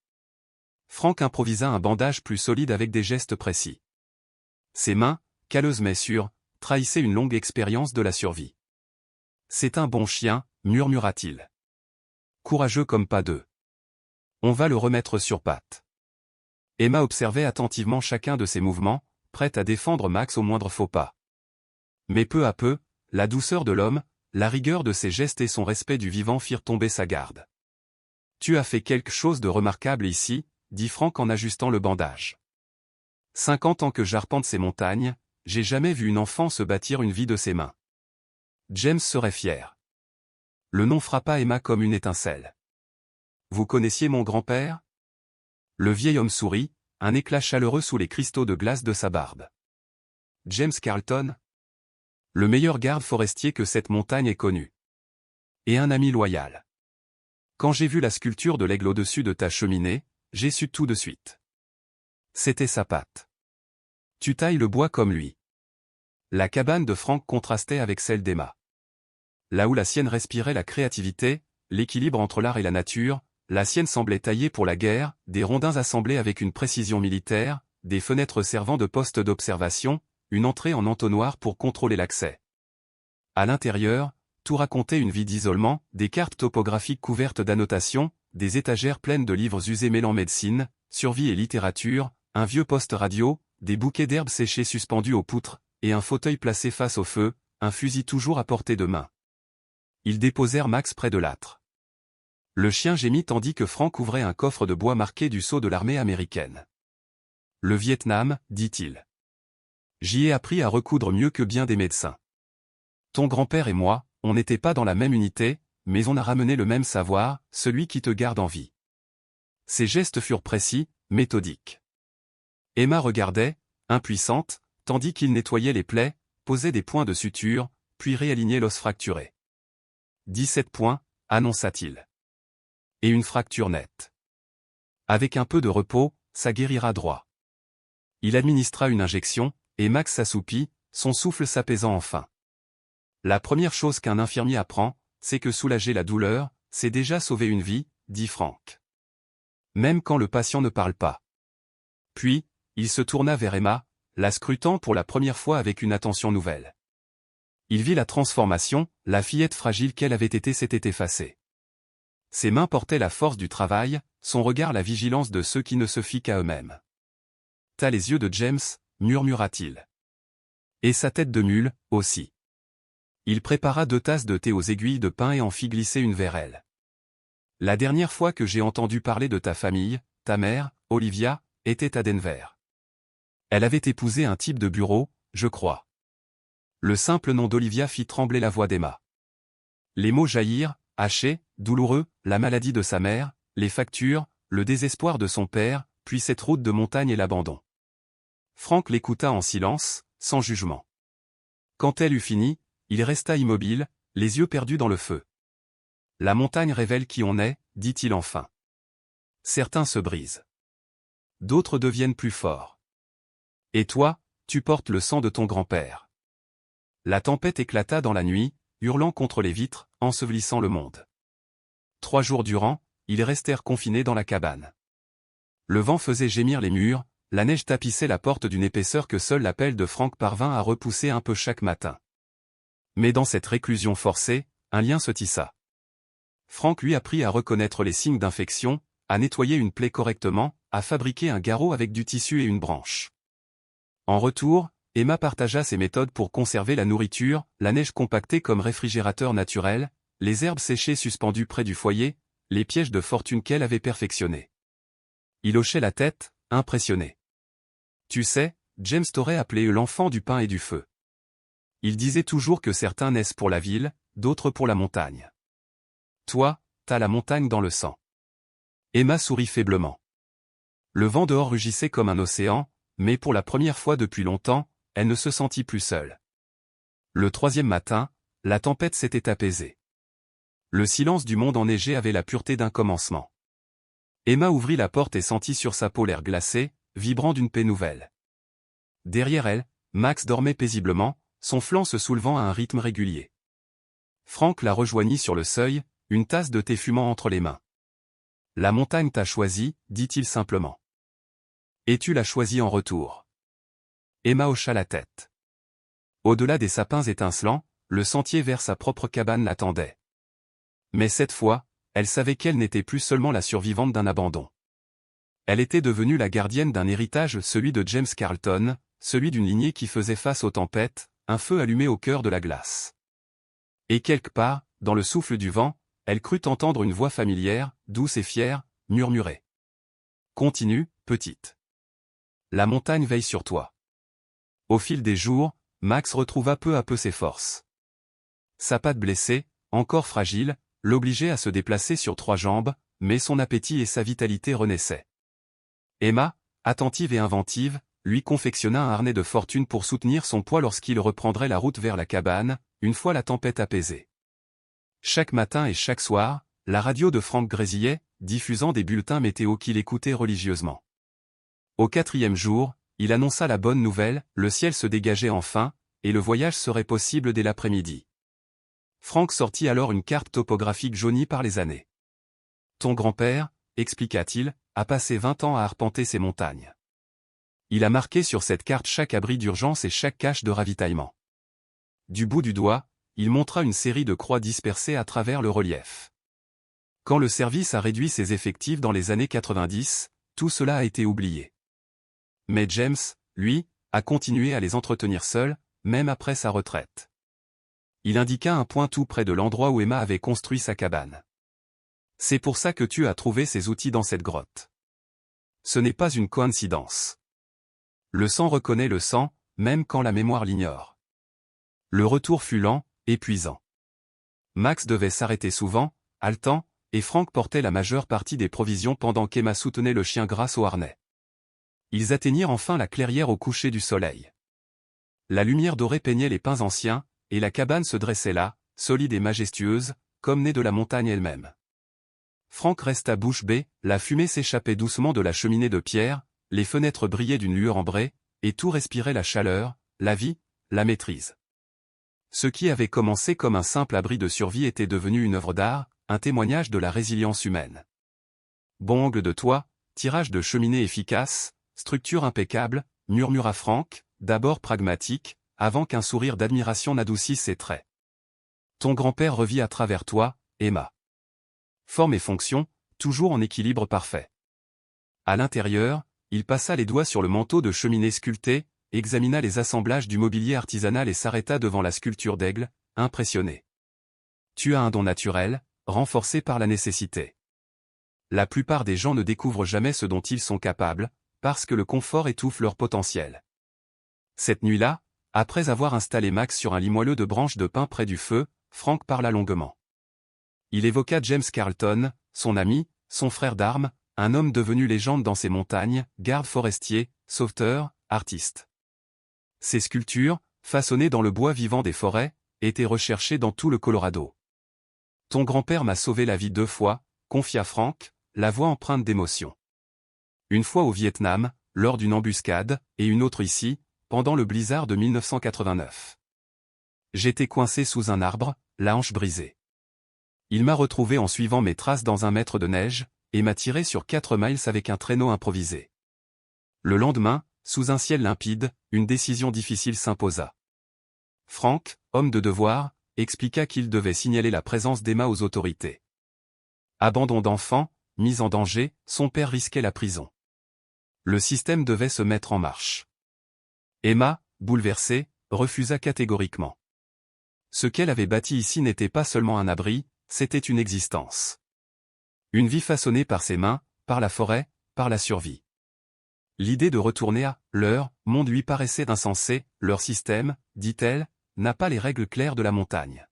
Frank improvisa un bandage plus solide avec des gestes précis. Ses mains, calleuses mais sûres, trahissaient une longue expérience de la survie. « C'est un bon chien, murmura-t-il. Courageux comme pas deux. On va le remettre sur pattes. » Emma observait attentivement chacun de ses mouvements, prête à défendre Max au moindre faux pas. Mais peu à peu, la douceur de l'homme, la rigueur de ses gestes et son respect du vivant firent tomber sa garde. « Tu as fait quelque chose de remarquable ici, » dit Frank en ajustant le bandage. 50 ans que j'arpente ces montagnes, j'ai jamais vu une enfant se bâtir une vie de ses mains. James serait fier. Le nom frappa Emma comme une étincelle. Vous connaissiez mon grand-père? Le vieil homme sourit, un éclat chaleureux sous les cristaux de glace de sa barbe. James Carleton? Le meilleur garde forestier que cette montagne ait connu. Et un ami loyal. Quand j'ai vu la sculpture de l'aigle au-dessus de ta cheminée, j'ai su tout de suite. C'était sa patte. Tu tailles le bois comme lui. La cabane de Frank contrastait avec celle d'Emma. Là où la sienne respirait la créativité, l'équilibre entre l'art et la nature, la sienne semblait taillée pour la guerre, des rondins assemblés avec une précision militaire, des fenêtres servant de poste d'observation, une entrée en entonnoir pour contrôler l'accès. À l'intérieur, tout racontait une vie d'isolement, des cartes topographiques couvertes d'annotations, des étagères pleines de livres usés mêlant médecine, survie et littérature, un vieux poste radio, des bouquets d'herbes séchées suspendus aux poutres, et un fauteuil placé face au feu, un fusil toujours à portée de main. Ils déposèrent Max près de l'âtre. Le chien gémit tandis que Frank ouvrait un coffre de bois marqué du sceau de l'armée américaine. « Le Vietnam, dit-il. J'y ai appris à recoudre mieux que bien des médecins. Ton grand-père et moi, on n'était pas dans la même unité, mais on a ramené le même savoir, celui qui te garde en vie. » Ses gestes furent précis, méthodiques. Emma regardait, impuissante, tandis qu'il nettoyait les plaies, posait des points de suture, puis réalignait l'os fracturé. 17 points, annonça-t-il. Et une fracture nette. Avec un peu de repos, ça guérira droit. Il administra une injection, et Max s'assoupit, son souffle s'apaisant enfin. La première chose qu'un infirmier apprend, c'est que soulager la douleur, c'est déjà sauver une vie, dit Frank. Même quand le patient ne parle pas. Puis, il se tourna vers Emma, la scrutant pour la première fois avec une attention nouvelle. Il vit la transformation, la fillette fragile qu'elle avait été s'était effacée. Ses mains portaient la force du travail, son regard la vigilance de ceux qui ne se fient qu'à eux-mêmes. « T'as les yeux de James, murmura-t-il. Et sa tête de mule, aussi. Il prépara 2 tasses de thé aux aiguilles de pin et en fit glisser une vers elle. La dernière fois que j'ai entendu parler de ta famille, ta mère, Olivia, était à Denver. Elle avait épousé un type de bureau, je crois. Le simple nom d'Olivia fit trembler la voix d'Emma. Les mots jaillirent, hachés, douloureux, la maladie de sa mère, les factures, le désespoir de son père, puis cette route de montagne et l'abandon. Frank l'écouta en silence, sans jugement. Quand elle eut fini, il resta immobile, les yeux perdus dans le feu. La montagne révèle qui on est, dit-il enfin. Certains se brisent. D'autres deviennent plus forts. Et toi, tu portes le sang de ton grand-père. La tempête éclata dans la nuit, hurlant contre les vitres, ensevelissant le monde. 3 jours durant, ils restèrent confinés dans la cabane. Le vent faisait gémir les murs, la neige tapissait la porte d'une épaisseur que seule la pelle de Frank parvint à repousser un peu chaque matin. Mais dans cette réclusion forcée, un lien se tissa. Frank lui apprit à reconnaître les signes d'infection, à nettoyer une plaie correctement, à fabriquer un garrot avec du tissu et une branche. En retour, Emma partagea ses méthodes pour conserver la nourriture, la neige compactée comme réfrigérateur naturel, les herbes séchées suspendues près du foyer, les pièges de fortune qu'elle avait perfectionnés. Il hochait la tête, impressionné. Tu sais, James t'aurait appelé l'enfant du pain et du feu. Il disait toujours que certains naissent pour la ville, d'autres pour la montagne. Toi, t'as la montagne dans le sang. Emma sourit faiblement. Le vent dehors rugissait comme un océan, mais pour la première fois depuis longtemps, elle ne se sentit plus seule. Le 3e matin, la tempête s'était apaisée. Le silence du monde enneigé avait la pureté d'un commencement. Emma ouvrit la porte et sentit sur sa peau l'air glacé, vibrant d'une paix nouvelle. Derrière elle, Max dormait paisiblement, son flanc se soulevant à un rythme régulier. Frank la rejoignit sur le seuil, une tasse de thé fumant entre les mains. « La montagne t'a choisi, dit-il simplement. Et tu l'as choisi en retour. » Emma hocha la tête. Au-delà des sapins étincelants, le sentier vers sa propre cabane l'attendait. Mais cette fois, elle savait qu'elle n'était plus seulement la survivante d'un abandon. Elle était devenue la gardienne d'un héritage, celui de James Carleton, celui d'une lignée qui faisait face aux tempêtes, un feu allumé au cœur de la glace. Et quelque part, dans le souffle du vent, elle crut entendre une voix familière, douce et fière, murmurer. Continue, petite. La montagne veille sur toi. Au fil des jours, Max retrouva peu à peu ses forces. Sa patte blessée, encore fragile, l'obligeait à se déplacer sur 3 jambes, mais son appétit et sa vitalité renaissaient. Emma, attentive et inventive, lui confectionna un harnais de fortune pour soutenir son poids lorsqu'il reprendrait la route vers la cabane, une fois la tempête apaisée. Chaque matin et chaque soir, la radio de Frank grésillait, diffusant des bulletins météo qu'il écoutait religieusement. Au 4e jour, il annonça la bonne nouvelle, le ciel se dégageait enfin, et le voyage serait possible dès l'après-midi. Frank sortit alors une carte topographique jaunie par les années. « Ton grand-père, expliqua-t-il, a passé 20 ans à arpenter ces montagnes. Il a marqué sur cette carte chaque abri d'urgence et chaque cache de ravitaillement. » Du bout du doigt, il montra une série de croix dispersées à travers le relief. Quand le service a réduit ses effectifs dans les années 90, tout cela a été oublié. Mais James, lui, a continué à les entretenir seul, même après sa retraite. Il indiqua un point tout près de l'endroit où Emma avait construit sa cabane. « C'est pour ça que tu as trouvé ces outils dans cette grotte. Ce n'est pas une coïncidence. Le sang reconnaît le sang, même quand la mémoire l'ignore. » Le retour fut lent, épuisant. Max devait s'arrêter souvent, haletant, et Frank portait la majeure partie des provisions pendant qu'Emma soutenait le chien grâce au harnais. Ils atteignirent enfin la clairière au coucher du soleil. La lumière dorée peignait les pins anciens, et la cabane se dressait là, solide et majestueuse, comme née de la montagne elle-même. Frank resta bouche bée, la fumée s'échappait doucement de la cheminée de pierre, les fenêtres brillaient d'une lueur ambrée, et tout respirait la chaleur, la vie, la maîtrise. Ce qui avait commencé comme un simple abri de survie était devenu une œuvre d'art, un témoignage de la résilience humaine. Bon angle de toit, tirage de cheminée efficace, structure impeccable, murmura Frank, d'abord pragmatique, avant qu'un sourire d'admiration n'adoucisse ses traits. Ton grand-père revit à travers toi, Emma. Forme et fonction, toujours en équilibre parfait. À l'intérieur, il passa les doigts sur le manteau de cheminée sculpté, examina les assemblages du mobilier artisanal et s'arrêta devant la sculpture d'aigle, impressionné. Tu as un don naturel, renforcé par la nécessité. La plupart des gens ne découvrent jamais ce dont ils sont capables, parce que le confort étouffe leur potentiel. Cette nuit-là, après avoir installé Max sur un lit moelleux de branches de pin près du feu, Frank parla longuement. Il évoqua James Carlton, son ami, son frère d'armes, un homme devenu légende dans ces montagnes, garde forestier, sauveteur, artiste. Ses sculptures, façonnées dans le bois vivant des forêts, étaient recherchées dans tout le Colorado. Ton grand-père m'a sauvé la vie 2 fois, confia Frank, la voix empreinte d'émotion. Une fois au Vietnam, lors d'une embuscade, et une autre ici, pendant le blizzard de 1989. J'étais coincé sous un arbre, la hanche brisée. Il m'a retrouvé en suivant mes traces dans 1 mètre de neige, et m'a tiré sur 4 miles avec un traîneau improvisé. Le lendemain, sous un ciel limpide, une décision difficile s'imposa. Frank, homme de devoir, expliqua qu'il devait signaler la présence d'Emma aux autorités. Abandon d'enfant, mise en danger, son père risquait la prison. Le système devait se mettre en marche. Emma, bouleversée, refusa catégoriquement. Ce qu'elle avait bâti ici n'était pas seulement un abri, c'était une existence. Une vie façonnée par ses mains, par la forêt, par la survie. L'idée de retourner à leur monde lui paraissait insensée, leur système, dit-elle, n'a pas les règles claires de la montagne.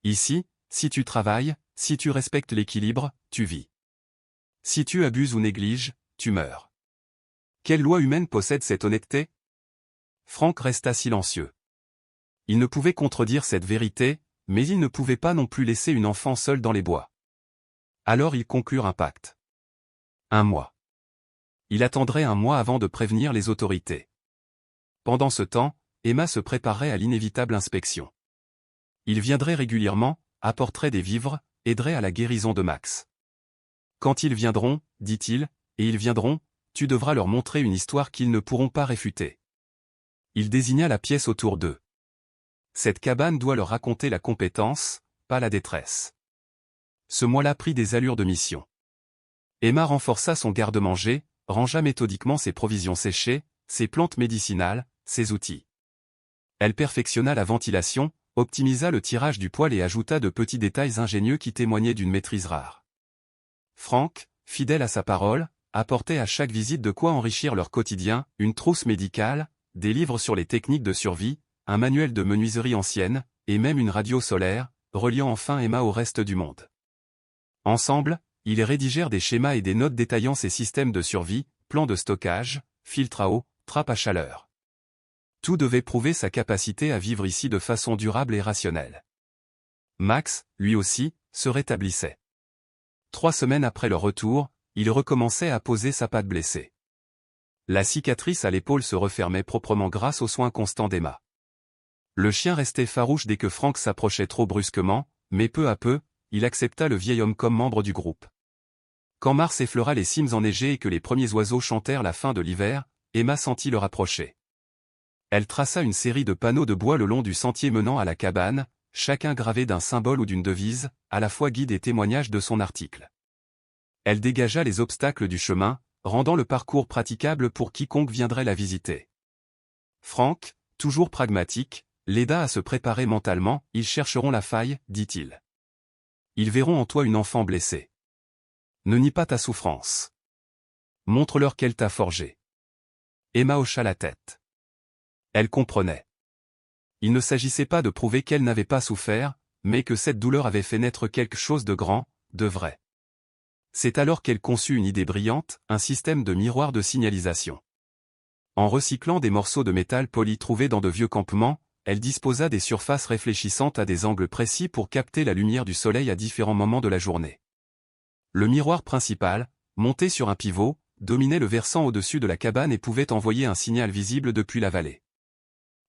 Ici, si tu travailles, si tu respectes l'équilibre, tu vis. Si tu abuses ou négliges, tu meurs. Quelle loi humaine possède cette honnêteté? Frank resta silencieux. Il ne pouvait contredire cette vérité, mais il ne pouvait pas non plus laisser une enfant seule dans les bois. Alors ils conclurent un pacte. 1 mois. Il attendrait 1 mois avant de prévenir les autorités. Pendant ce temps, Emma se préparerait à l'inévitable inspection. Il viendrait régulièrement, apporterait des vivres, aiderait à la guérison de Max. Quand ils viendront, dit-il, et ils viendront, tu devras leur montrer une histoire qu'ils ne pourront pas réfuter. Il désigna la pièce autour d'eux. Cette cabane doit leur raconter la compétence, pas la détresse. Ce mois-là prit des allures de mission. Emma renforça son garde-manger, rangea méthodiquement ses provisions séchées, ses plantes médicinales, ses outils. Elle perfectionna la ventilation, optimisa le tirage du poêle et ajouta de petits détails ingénieux qui témoignaient d'une maîtrise rare. Franck, fidèle à sa parole, apportait à chaque visite de quoi enrichir leur quotidien, une trousse médicale, des livres sur les techniques de survie, un manuel de menuiserie ancienne, et même une radio solaire, reliant enfin Emma au reste du monde. Ensemble, ils rédigèrent des schémas et des notes détaillant ces systèmes de survie, plans de stockage, filtres à eau, trappes à chaleur. Tout devait prouver sa capacité à vivre ici de façon durable et rationnelle. Max, lui aussi, se rétablissait. 3 semaines après leur retour, il recommençait à poser sa patte blessée. La cicatrice à l'épaule se refermait proprement grâce aux soins constants d'Emma. Le chien restait farouche dès que Franck s'approchait trop brusquement, mais peu à peu, il accepta le vieil homme comme membre du groupe. Quand Mars effleura les cimes enneigées et que les premiers oiseaux chantèrent la fin de l'hiver, Emma sentit le rapprocher. Elle traça une série de panneaux de bois le long du sentier menant à la cabane, chacun gravé d'un symbole ou d'une devise, à la fois guide et témoignage de son article. Elle dégagea les obstacles du chemin, rendant le parcours praticable pour quiconque viendrait la visiter. Franck, toujours pragmatique, l'aida à se préparer mentalement. Ils chercheront la faille, dit-il. Ils verront en toi une enfant blessée. Ne nie pas ta souffrance. Montre-leur qu'elle t'a forgé. Emma hocha la tête. Elle comprenait. Il ne s'agissait pas de prouver qu'elle n'avait pas souffert, mais que cette douleur avait fait naître quelque chose de grand, de vrai. C'est alors qu'elle conçut une idée brillante, un système de miroir de signalisation. En recyclant des morceaux de métal poli trouvés dans de vieux campements, elle disposa des surfaces réfléchissantes à des angles précis pour capter la lumière du soleil à différents moments de la journée. Le miroir principal, monté sur un pivot, dominait le versant au-dessus de la cabane et pouvait envoyer un signal visible depuis la vallée.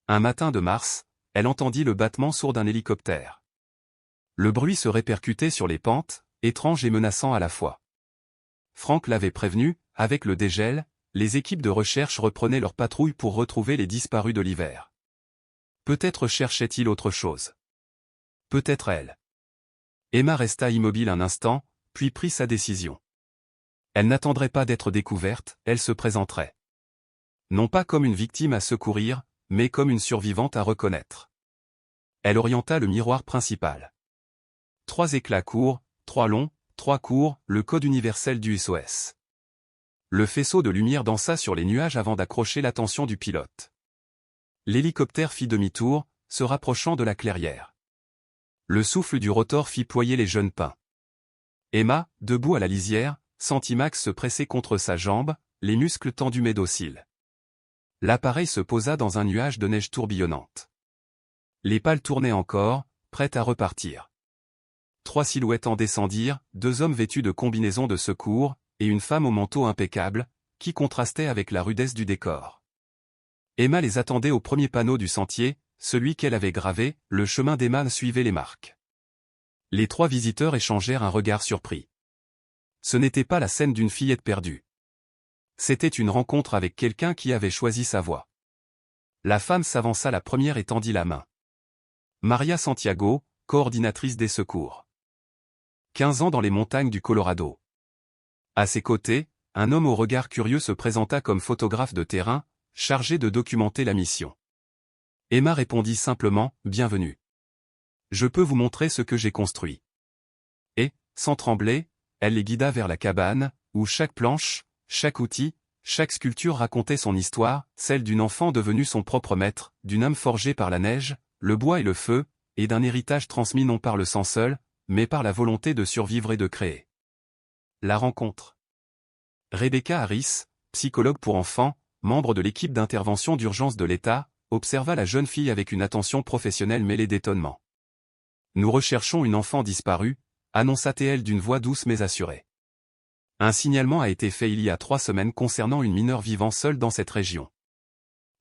Un matin de mars, elle entendit le battement sourd d'un hélicoptère. Le bruit se répercutait sur les pentes, étrange et menaçant à la fois. Franck l'avait prévenu, avec le dégel, les équipes de recherche reprenaient leur patrouille pour retrouver les disparus de l'hiver. Peut-être cherchait-il autre chose. Peut-être elle. Emma resta immobile un instant, puis prit sa décision. Elle n'attendrait pas d'être découverte, elle se présenterait. Non pas comme une victime à secourir, mais comme une survivante à reconnaître. Elle orienta le miroir principal. 3 éclats courts, 3 longs, 3 courts, le code universel du SOS. Le faisceau de lumière dansa sur les nuages avant d'accrocher l'attention du pilote. L'hélicoptère fit demi-tour, se rapprochant de la clairière. Le souffle du rotor fit ployer les jeunes pins. Emma, debout à la lisière, sentit Max se presser contre sa jambe, les muscles tendus mais dociles. L'appareil se posa dans un nuage de neige tourbillonnante. Les pales tournaient encore, prêtes à repartir. 3 silhouettes en descendirent, 2 hommes vêtus de combinaisons de secours, et une femme au manteau impeccable, qui contrastait avec la rudesse du décor. Emma les attendait au premier panneau du sentier, celui qu'elle avait gravé, le chemin d'Emma suivait les marques. Les 3 visiteurs échangèrent un regard surpris. Ce n'était pas la scène d'une fillette perdue. C'était une rencontre avec quelqu'un qui avait choisi sa voie. La femme s'avança la première et tendit la main. Maria Santiago, coordinatrice des secours. 15 ans dans les montagnes du Colorado. À ses côtés, un homme au regard curieux se présenta comme photographe de terrain, chargé de documenter la mission. Emma répondit simplement, « Bienvenue. Je peux vous montrer ce que j'ai construit. » Et, sans trembler, elle les guida vers la cabane, où chaque planche, chaque outil, chaque sculpture racontait son histoire, celle d'une enfant devenue son propre maître, d'une âme forgée par la neige, le bois et le feu, et d'un héritage transmis non par le sang seul, mais par la volonté de survivre et de créer. La rencontre. Rebecca Harris, psychologue pour enfants, membre de l'équipe d'intervention d'urgence de l'État, observa la jeune fille avec une attention professionnelle mêlée d'étonnement. « Nous recherchons une enfant disparue », annonça-t-elle d'une voix douce mais assurée. Un signalement a été fait il y a 3 semaines concernant une mineure vivant seule dans cette région.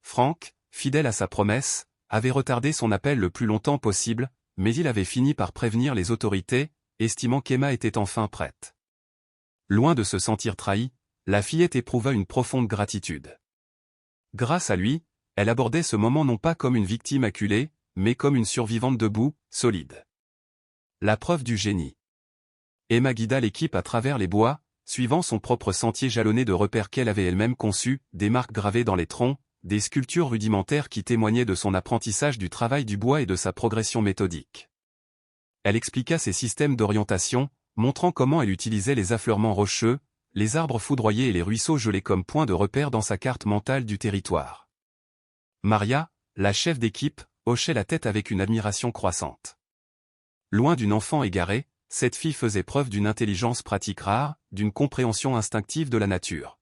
Franck, fidèle à sa promesse, avait retardé son appel le plus longtemps possible, mais il avait fini par prévenir les autorités, estimant qu'Emma était enfin prête. Loin de se sentir trahie, la fillette éprouva une profonde gratitude. Grâce à lui, elle abordait ce moment non pas comme une victime acculée, mais comme une survivante debout, solide. La preuve du génie. Emma guida l'équipe à travers les bois, suivant son propre sentier jalonné de repères qu'elle avait elle-même conçus, des marques gravées dans les troncs, des sculptures rudimentaires qui témoignaient de son apprentissage du travail du bois et de sa progression méthodique. Elle expliqua ses systèmes d'orientation, montrant comment elle utilisait les affleurements rocheux, les arbres foudroyés et les ruisseaux gelés comme points de repère dans sa carte mentale du territoire. Maria, la chef d'équipe, hochait la tête avec une admiration croissante. Loin d'une enfant égarée, cette fille faisait preuve d'une intelligence pratique rare, d'une compréhension instinctive de la nature.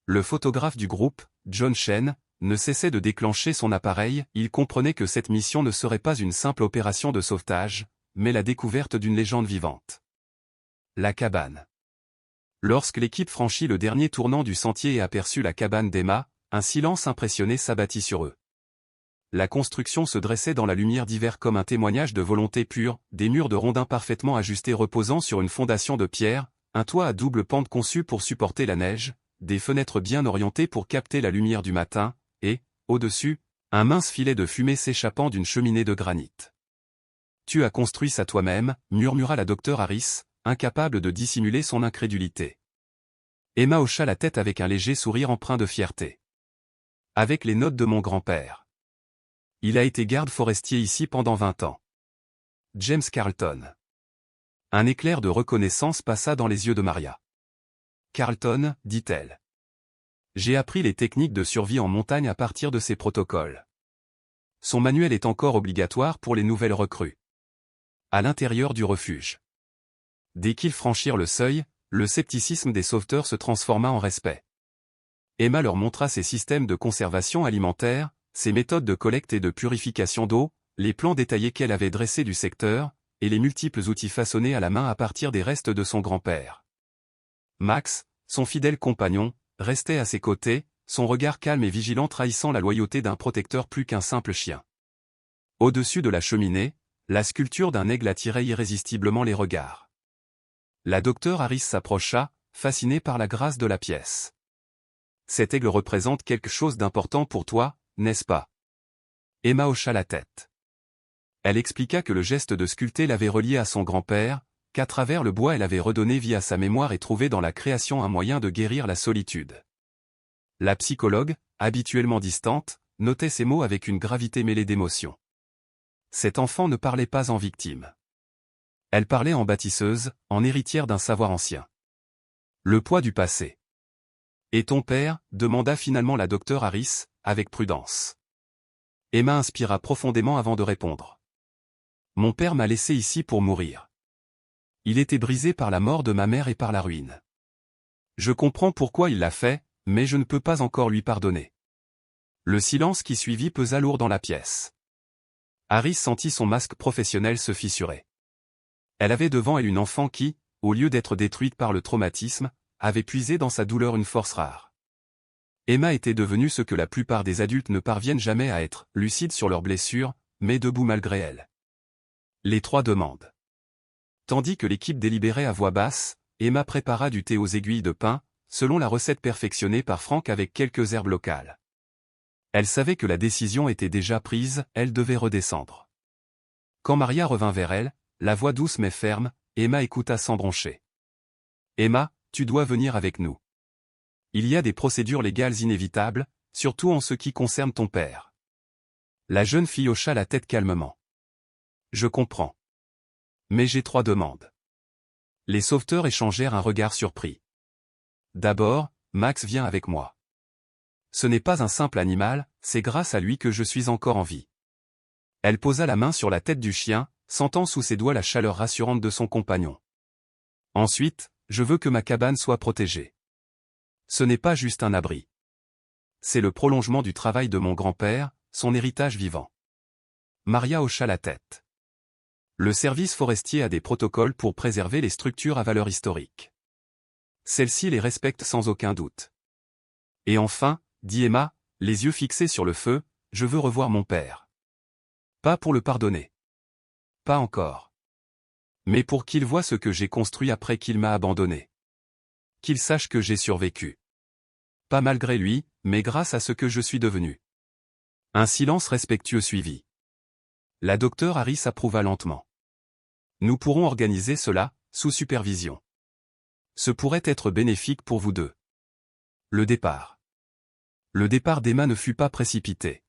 Le photographe du groupe, John Chen, ne cessait de déclencher son appareil, il comprenait que cette mission ne serait pas une simple opération de sauvetage, mais la découverte d'une légende vivante. La cabane. Lorsque l'équipe franchit le dernier tournant du sentier et aperçut la cabane d'Emma, un silence impressionné s'abattit sur eux. La construction se dressait dans la lumière d'hiver comme un témoignage de volonté pure, des murs de rondins parfaitement ajustés reposant sur une fondation de pierre, un toit à double pente conçu pour supporter la neige, des fenêtres bien orientées pour capter la lumière du matin, et, au-dessus, un mince filet de fumée s'échappant d'une cheminée de granit. « Tu as construit ça toi-même » murmura la docteure Harris, incapable de dissimuler son incrédulité. Emma hocha la tête avec un léger sourire empreint de fierté. « Avec les notes de mon grand-père. Il a été garde forestier ici pendant 20 ans. James Carlton. » Un éclair de reconnaissance passa dans les yeux de Maria. « Carlton, dit-elle. J'ai appris les techniques de survie en montagne à partir de ses protocoles. Son manuel est encore obligatoire pour les nouvelles recrues. À l'intérieur du refuge. » Dès qu'ils franchirent le seuil, le scepticisme des sauveteurs se transforma en respect. Emma leur montra ses systèmes de conservation alimentaire, ses méthodes de collecte et de purification d'eau, les plans détaillés qu'elle avait dressés du secteur, et les multiples outils façonnés à la main à partir des restes de son grand-père. Max, son fidèle compagnon, restait à ses côtés, son regard calme et vigilant trahissant la loyauté d'un protecteur plus qu'un simple chien. Au-dessus de la cheminée, la sculpture d'un aigle attirait irrésistiblement les regards. La docteure Harris s'approcha, fascinée par la grâce de la pièce. « Cet aigle représente quelque chose d'important pour toi, n'est-ce pas ?» Emma hocha la tête. Elle expliqua que le geste de sculpter l'avait reliée à son grand-père, qu'à travers le bois elle avait redonné vie à sa mémoire et trouvé dans la création un moyen de guérir la solitude. La psychologue, habituellement distante, notait ces mots avec une gravité mêlée d'émotion. Cet enfant ne parlait pas en victime. Elle parlait en bâtisseuse, en héritière d'un savoir ancien. Le poids du passé. « Et ton père » demanda finalement la docteure Harris, avec prudence. Emma inspira profondément avant de répondre. « Mon père m'a laissé ici pour mourir. Il était brisé par la mort de ma mère et par la ruine. Je comprends pourquoi il l'a fait, mais je ne peux pas encore lui pardonner. » Le silence qui suivit pesa lourd dans la pièce. Harris sentit son masque professionnel se fissurer. Elle avait devant elle une enfant qui, au lieu d'être détruite par le traumatisme, avait puisé dans sa douleur une force rare. Emma était devenue ce que la plupart des adultes ne parviennent jamais à être, lucides sur leurs blessures, mais debout malgré elles. Les trois demandent. Tandis que l'équipe délibérait à voix basse, Emma prépara du thé aux aiguilles de pin, selon la recette perfectionnée par Frank avec quelques herbes locales. Elle savait que la décision était déjà prise, elle devait redescendre. Quand Maria revint vers elle, la voix douce mais ferme, Emma écouta sans broncher. « Emma, tu dois venir avec nous. Il y a des procédures légales inévitables, surtout en ce qui concerne ton père. » La jeune fille hocha la tête calmement. « Je comprends. Mais j'ai 3 demandes. » Les sauveteurs échangèrent un regard surpris. « D'abord, Max vient avec moi. Ce n'est pas un simple animal, c'est grâce à lui que je suis encore en vie. » Elle posa la main sur la tête du chien, sentant sous ses doigts la chaleur rassurante de son compagnon. « Ensuite, je veux que ma cabane soit protégée. Ce n'est pas juste un abri. C'est le prolongement du travail de mon grand-père, son héritage vivant. » Maria hocha la tête. Le service forestier a des protocoles pour préserver les structures à valeur historique. Celle-ci les respecte sans aucun doute. Et enfin, dit Emma, les yeux fixés sur le feu, je veux revoir mon père. Pas pour le pardonner. Pas encore. Mais pour qu'il voie ce que j'ai construit après qu'il m'a abandonné. Qu'il sache que j'ai survécu. Pas malgré lui, mais grâce à ce que je suis devenu. Un silence respectueux suivit. La docteure Harris approuva lentement. Nous pourrons organiser cela, sous supervision. Ce pourrait être bénéfique pour vous deux. Le départ. Le départ d'Emma ne fut pas précipité.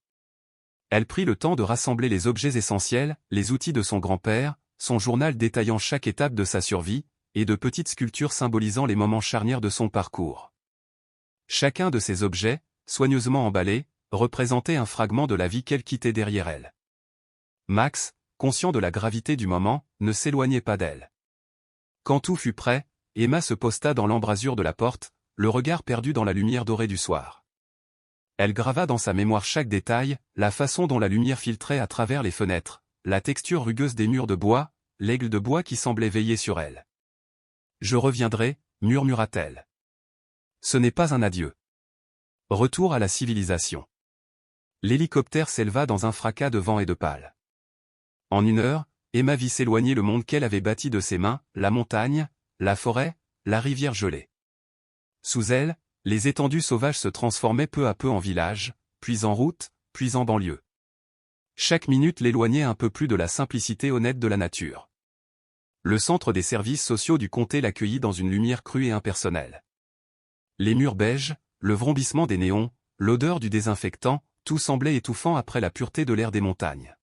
Elle prit le temps de rassembler les objets essentiels, les outils de son grand-père, son journal détaillant chaque étape de sa survie, et de petites sculptures symbolisant les moments charnières de son parcours. Chacun de ces objets, soigneusement emballés, représentait un fragment de la vie qu'elle quittait derrière elle. Max, conscient de la gravité du moment, ne s'éloignait pas d'elle. Quand tout fut prêt, Emma se posta dans l'embrasure de la porte, le regard perdu dans la lumière dorée du soir. Elle grava dans sa mémoire chaque détail, la façon dont la lumière filtrait à travers les fenêtres, la texture rugueuse des murs de bois, l'aigle de bois qui semblait veiller sur elle. « Je reviendrai », murmura-t-elle. Ce n'est pas un adieu. Retour à la civilisation. L'hélicoptère s'éleva dans un fracas de vent et de pales. En 1 heure, Emma vit s'éloigner le monde qu'elle avait bâti de ses mains, la montagne, la forêt, la rivière gelée. Sous elle, les étendues sauvages se transformaient peu à peu en villages, puis en routes, puis en banlieues. Chaque minute l'éloignait un peu plus de la simplicité honnête de la nature. Le centre des services sociaux du comté l'accueillit dans une lumière crue et impersonnelle. Les murs beiges, le vrombissement des néons, l'odeur du désinfectant, tout semblait étouffant après la pureté de l'air des montagnes.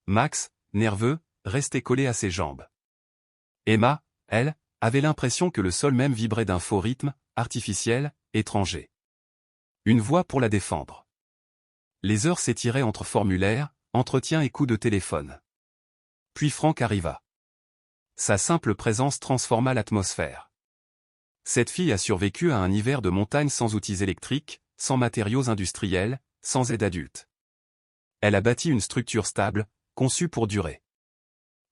Max, nerveux, restait collé à ses jambes. Emma, elle, avait l'impression que le sol même vibrait d'un faux rythme, artificiel, étranger. Une voix pour la défendre. Les heures s'étiraient entre formulaires, entretiens et coups de téléphone. Puis Franck arriva. Sa simple présence transforma l'atmosphère. Cette fille a survécu à un hiver de montagne sans outils électriques, sans matériaux industriels, sans aide adulte. Elle a bâti une structure stable, conçue pour durer.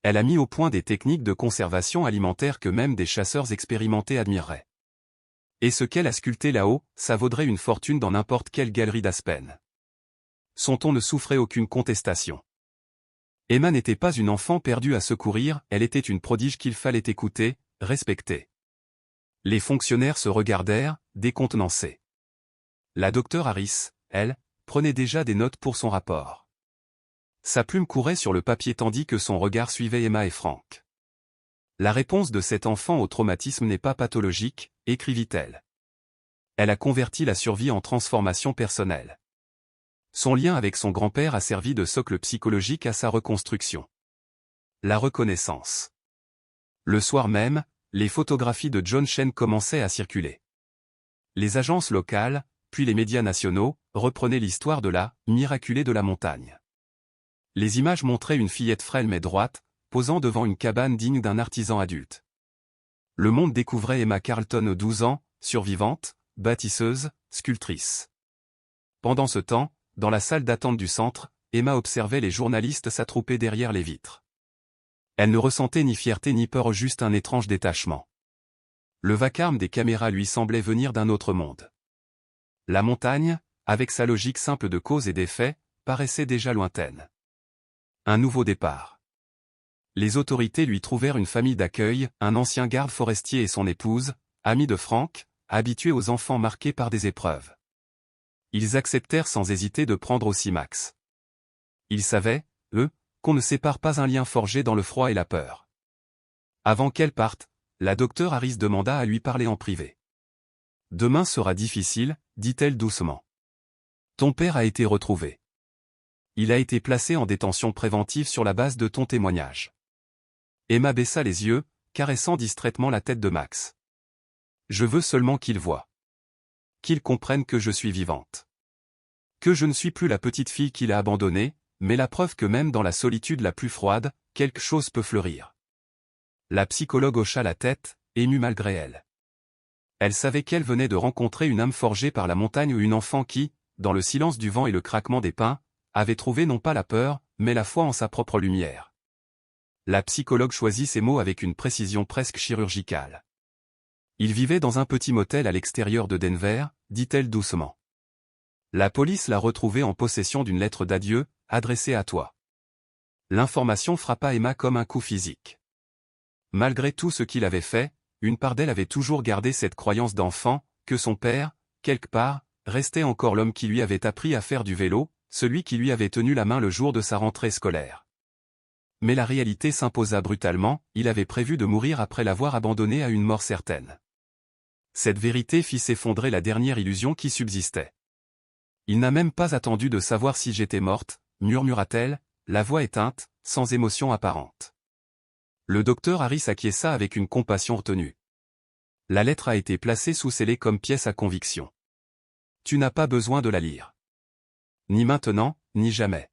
Elle a mis au point des techniques de conservation alimentaire que même des chasseurs expérimentés admireraient. Et ce qu'elle a sculpté là-haut, ça vaudrait une fortune dans n'importe quelle galerie d'Aspen. Son ton ne souffrait aucune contestation. Emma n'était pas une enfant perdue à secourir, elle était une prodige qu'il fallait écouter, respecter. Les fonctionnaires se regardèrent, décontenancés. La docteure Harris, elle, prenait déjà des notes pour son rapport. Sa plume courait sur le papier tandis que son regard suivait Emma et Franck. La réponse de cet enfant au traumatisme n'est pas pathologique, écrivit-elle. Elle a converti la survie en transformation personnelle. Son lien avec son grand-père a servi de socle psychologique à sa reconstruction. La reconnaissance. Le soir même, les photographies de John Chen commençaient à circuler. Les agences locales, puis les médias nationaux, reprenaient l'histoire de la « miraculée de la montagne ». Les images montraient une fillette frêle mais droite, posant devant une cabane digne d'un artisan adulte. Le monde découvrait Emma Carlton, 12 ans, survivante, bâtisseuse, sculptrice. Pendant ce temps, dans la salle d'attente du centre, Emma observait les journalistes s'attrouper derrière les vitres. Elle ne ressentait ni fierté ni peur, juste un étrange détachement. Le vacarme des caméras lui semblait venir d'un autre monde. La montagne, avec sa logique simple de cause et d'effet, paraissait déjà lointaine. Un nouveau départ. Les autorités lui trouvèrent une famille d'accueil, un ancien garde forestier et son épouse, amis de Franck, habitués aux enfants marqués par des épreuves. Ils acceptèrent sans hésiter de prendre aussi Max. Ils savaient, eux, qu'on ne sépare pas un lien forgé dans le froid et la peur. Avant qu'elle parte, la docteure Harris demanda à lui parler en privé. « Demain sera difficile, dit-elle doucement. Ton père a été retrouvé. Il a été placé en détention préventive sur la base de ton témoignage. » Emma baissa les yeux, caressant distraitement la tête de Max. « Je veux seulement qu'il voie. Qu'il comprenne que je suis vivante. Que je ne suis plus la petite fille qu'il a abandonnée, mais la preuve que même dans la solitude la plus froide, quelque chose peut fleurir. » La psychologue hocha la tête, émue malgré elle. Elle savait qu'elle venait de rencontrer une âme forgée par la montagne ou une enfant qui, dans le silence du vent et le craquement des pins, avait trouvé non pas la peur, mais la foi en sa propre lumière. La psychologue choisit ses mots avec une précision presque chirurgicale. Il vivait dans un petit motel à l'extérieur de Denver, dit-elle doucement. La police l'a retrouvé en possession d'une lettre d'adieu, adressée à toi. L'information frappa Emma comme un coup physique. Malgré tout ce qu'il avait fait, une part d'elle avait toujours gardé cette croyance d'enfant, que son père, quelque part, restait encore l'homme qui lui avait appris à faire du vélo, celui qui lui avait tenu la main le jour de sa rentrée scolaire. Mais la réalité s'imposa brutalement, il avait prévu de mourir après l'avoir abandonné à une mort certaine. Cette vérité fit s'effondrer la dernière illusion qui subsistait. Il n'a même pas attendu de savoir si j'étais morte, murmura-t-elle, la voix éteinte, sans émotion apparente. Le docteur Harris acquiesça avec une compassion retenue. La lettre a été placée sous scellé comme pièce à conviction. Tu n'as pas besoin de la lire. Ni maintenant, ni jamais.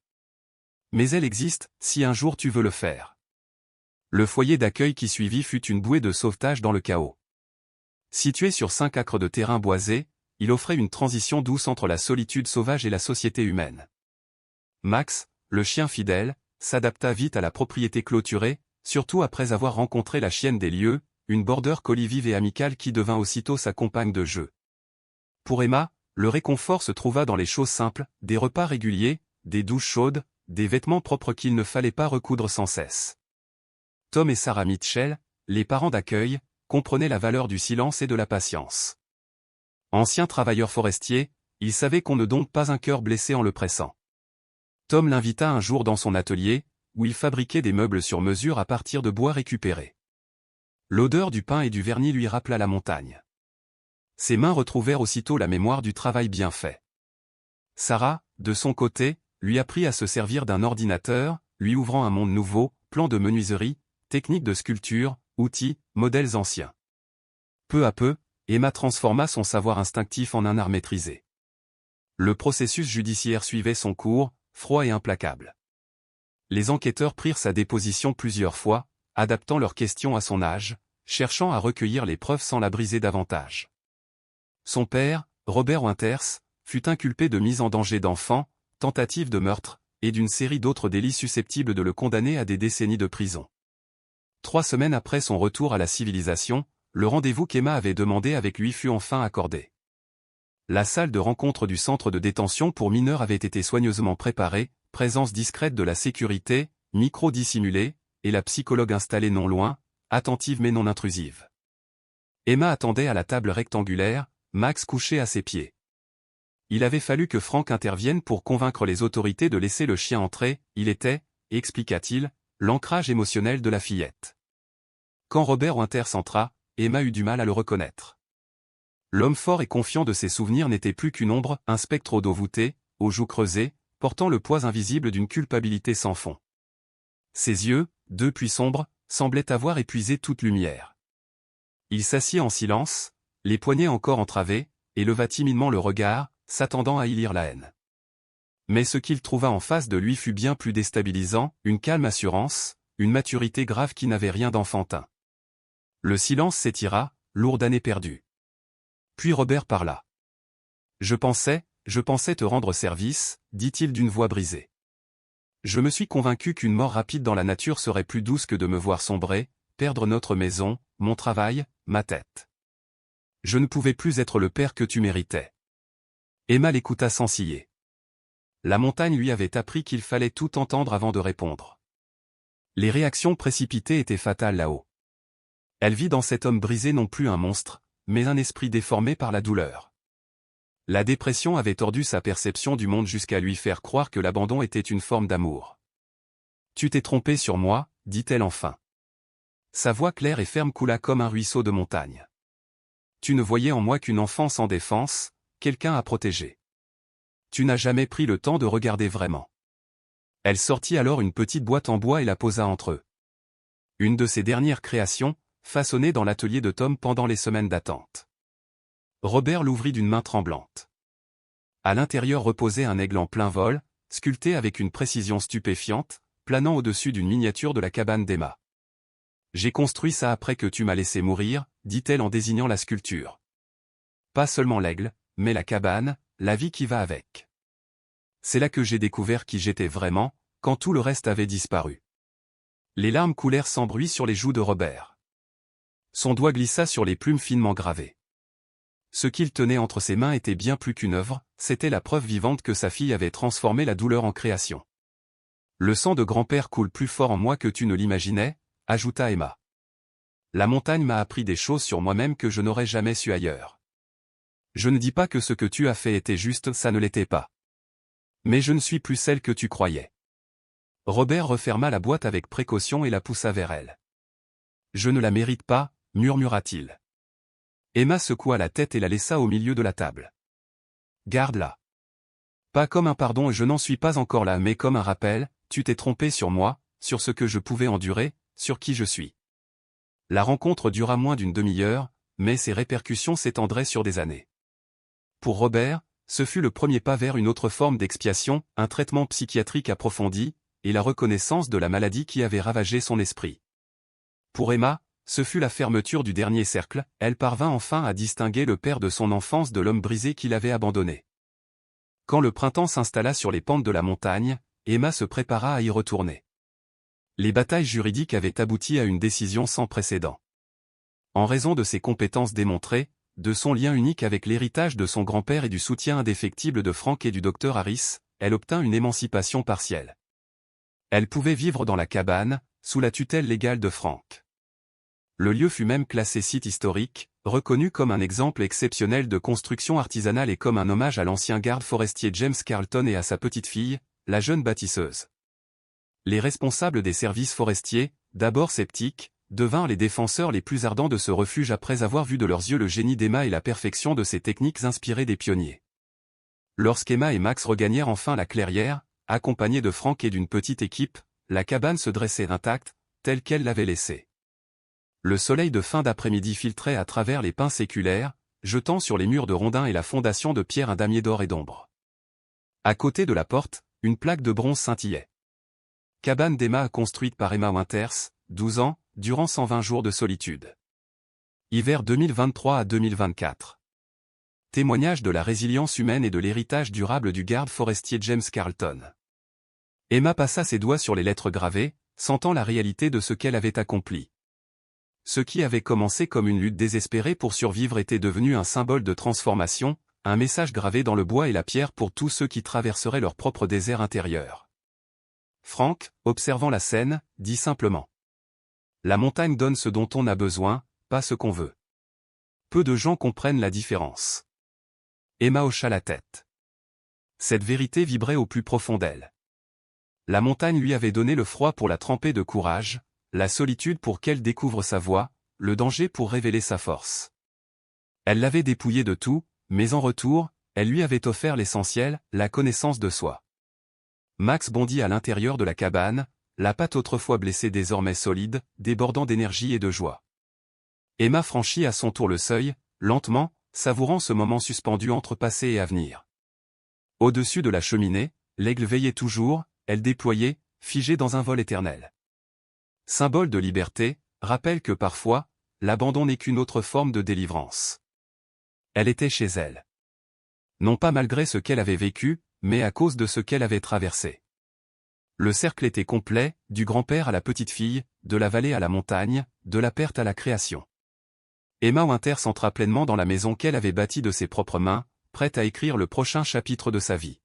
Mais elle existe, si un jour tu veux le faire. Le foyer d'accueil qui suivit fut une bouée de sauvetage dans le chaos. Situé sur 5 acres de terrain boisé, il offrait une transition douce entre la solitude sauvage et la société humaine. Max, le chien fidèle, s'adapta vite à la propriété clôturée, surtout après avoir rencontré la chienne des lieux, une border collie vive et amicale qui devint aussitôt sa compagne de jeu. Pour Emma, le réconfort se trouva dans les choses simples, des repas réguliers, des douches chaudes, des vêtements propres qu'il ne fallait pas recoudre sans cesse. Tom et Sarah Mitchell, les parents d'accueil, comprenaient la valeur du silence et de la patience. Anciens travailleurs forestiers, ils savaient qu'on ne dompte pas un cœur blessé en le pressant. Tom l'invita un jour dans son atelier, où il fabriquait des meubles sur mesure à partir de bois récupéré. L'odeur du pain et du vernis lui rappela la montagne. Ses mains retrouvèrent aussitôt la mémoire du travail bien fait. Sarah, de son côté, lui apprit à se servir d'un ordinateur, lui ouvrant un monde nouveau, plans de menuiserie, techniques de sculpture, outils, modèles anciens. Peu à peu, Emma transforma son savoir instinctif en un art maîtrisé. Le processus judiciaire suivait son cours, froid et implacable. Les enquêteurs prirent sa déposition plusieurs fois, adaptant leurs questions à son âge, cherchant à recueillir les preuves sans la briser davantage. Son père, Robert Winters, fut inculpé de mise en danger d'enfants, tentative de meurtre, et d'une série d'autres délits susceptibles de le condamner à des décennies de prison. 3 semaines après son retour à la civilisation, le rendez-vous qu'Emma avait demandé avec lui fut enfin accordé. La salle de rencontre du centre de détention pour mineurs avait été soigneusement préparée, présence discrète de la sécurité, micro dissimulé, et la psychologue installée non loin, attentive mais non intrusive. Emma attendait à la table rectangulaire, Max couché à ses pieds. Il avait fallu que Frank intervienne pour convaincre les autorités de laisser le chien entrer, il était, expliqua-t-il, l'ancrage émotionnel de la fillette. Quand Robert Winters entra, Emma eut du mal à le reconnaître. L'homme fort et confiant de ses souvenirs n'était plus qu'une ombre, un spectre au dos voûté, aux joues creusées, portant le poids invisible d'une culpabilité sans fond. Ses yeux, deux puits sombres, semblaient avoir épuisé toute lumière. Il s'assit en silence, les poignets encore entravés, et leva timidement le regard, s'attendant à y lire la haine. Mais ce qu'il trouva en face de lui fut bien plus déstabilisant, une calme assurance, une maturité grave qui n'avait rien d'enfantin. Le silence s'étira, lourd d'années perdues. Puis Robert parla. Je pensais te rendre service, dit-il d'une voix brisée. Je me suis convaincu qu'une mort rapide dans la nature serait plus douce que de me voir sombrer, perdre notre maison, mon travail, ma tête. Je ne pouvais plus être le père que tu méritais. Emma l'écouta sans ciller. La montagne lui avait appris qu'il fallait tout entendre avant de répondre. Les réactions précipitées étaient fatales là-haut. Elle vit dans cet homme brisé non plus un monstre, mais un esprit déformé par la douleur. La dépression avait tordu sa perception du monde jusqu'à lui faire croire que l'abandon était une forme d'amour. Tu t'es trompé sur moi, dit-elle enfin. Sa voix claire et ferme coula comme un ruisseau de montagne. Tu ne voyais en moi qu'une enfant sans défense, quelqu'un à protéger. Tu n'as jamais pris le temps de regarder vraiment. Elle sortit alors une petite boîte en bois et la posa entre eux. Une de ses dernières créations, façonnée dans l'atelier de Tom pendant les semaines d'attente. Robert l'ouvrit d'une main tremblante. À l'intérieur reposait un aigle en plein vol, sculpté avec une précision stupéfiante, planant au-dessus d'une miniature de la cabane d'Emma. J'ai construit ça après que tu m'as laissé mourir, dit-elle en désignant la sculpture. Pas seulement l'aigle, mais la cabane, la vie qui va avec. C'est là que j'ai découvert qui j'étais vraiment, quand tout le reste avait disparu. Les larmes coulèrent sans bruit sur les joues de Robert. Son doigt glissa sur les plumes finement gravées. Ce qu'il tenait entre ses mains était bien plus qu'une œuvre, c'était la preuve vivante que sa fille avait transformé la douleur en création. Le sang de grand-père coule plus fort en moi que tu ne l'imaginais, ajouta Emma. La montagne m'a appris des choses sur moi-même que je n'aurais jamais su ailleurs. Je ne dis pas que ce que tu as fait était juste, ça ne l'était pas. Mais je ne suis plus celle que tu croyais. Robert referma la boîte avec précaution et la poussa vers elle. Je ne la mérite pas, murmura-t-il. Emma secoua la tête et la laissa au milieu de la table. Garde-la. Pas comme un pardon et je n'en suis pas encore là, mais comme un rappel, tu t'es trompé sur moi, sur ce que je pouvais endurer, sur qui je suis. La rencontre dura moins d'une demi-heure, mais ses répercussions s'étendraient sur des années. Pour Robert, ce fut le premier pas vers une autre forme d'expiation, un traitement psychiatrique approfondi, et la reconnaissance de la maladie qui avait ravagé son esprit. Pour Emma, ce fut la fermeture du dernier cercle, elle parvint enfin à distinguer le père de son enfance de l'homme brisé qui l'avait abandonné. Quand le printemps s'installa sur les pentes de la montagne, Emma se prépara à y retourner. Les batailles juridiques avaient abouti à une décision sans précédent. En raison de ses compétences démontrées, de son lien unique avec l'héritage de son grand-père et du soutien indéfectible de Frank et du docteur Harris, elle obtint une émancipation partielle. Elle pouvait vivre dans la cabane, sous la tutelle légale de Frank. Le lieu fut même classé site historique, reconnu comme un exemple exceptionnel de construction artisanale et comme un hommage à l'ancien garde forestier James Carleton et à sa petite-fille, la jeune bâtisseuse. Les responsables des services forestiers, d'abord sceptiques, devinrent les défenseurs les plus ardents de ce refuge après avoir vu de leurs yeux le génie d'Emma et la perfection de ses techniques inspirées des pionniers. Lorsqu'Emma et Max regagnèrent enfin la clairière, accompagnés de Frank et d'une petite équipe, la cabane se dressait intacte, telle qu'elle l'avait laissée. Le soleil de fin d'après-midi filtrait à travers les pins séculaires, jetant sur les murs de rondins et la fondation de pierre un damier d'or et d'ombre. À côté de la porte, une plaque de bronze scintillait. Cabane d'Emma construite par Emma Winters, 12 ans, durant 120 jours de solitude. Hiver 2023 à 2024. Témoignage de la résilience humaine et de l'héritage durable du garde forestier James Carleton. Emma passa ses doigts sur les lettres gravées, sentant la réalité de ce qu'elle avait accompli. Ce qui avait commencé comme une lutte désespérée pour survivre était devenu un symbole de transformation, un message gravé dans le bois et la pierre pour tous ceux qui traverseraient leur propre désert intérieur. Frank, observant la scène, dit simplement. La montagne donne ce dont on a besoin, pas ce qu'on veut. Peu de gens comprennent la différence. Emma hocha la tête. Cette vérité vibrait au plus profond d'elle. La montagne lui avait donné le froid pour la tremper de courage, la solitude pour qu'elle découvre sa voie, le danger pour révéler sa force. Elle l'avait dépouillé de tout, mais en retour, elle lui avait offert l'essentiel, la connaissance de soi. Max bondit à l'intérieur de la cabane, la patte autrefois blessée désormais solide, débordant d'énergie et de joie. Emma franchit à son tour le seuil, lentement, savourant ce moment suspendu entre passé et avenir. Au-dessus de la cheminée, l'aigle veillait toujours, elle déployait, figée dans un vol éternel. Symbole de liberté, rappelle que parfois, l'abandon n'est qu'une autre forme de délivrance. Elle était chez elle. Non pas malgré ce qu'elle avait vécu, mais à cause de ce qu'elle avait traversé. Le cercle était complet, du grand-père à la petite-fille, de la vallée à la montagne, de la perte à la création. Emma Winters entra pleinement dans la maison qu'elle avait bâtie de ses propres mains, prête à écrire le prochain chapitre de sa vie.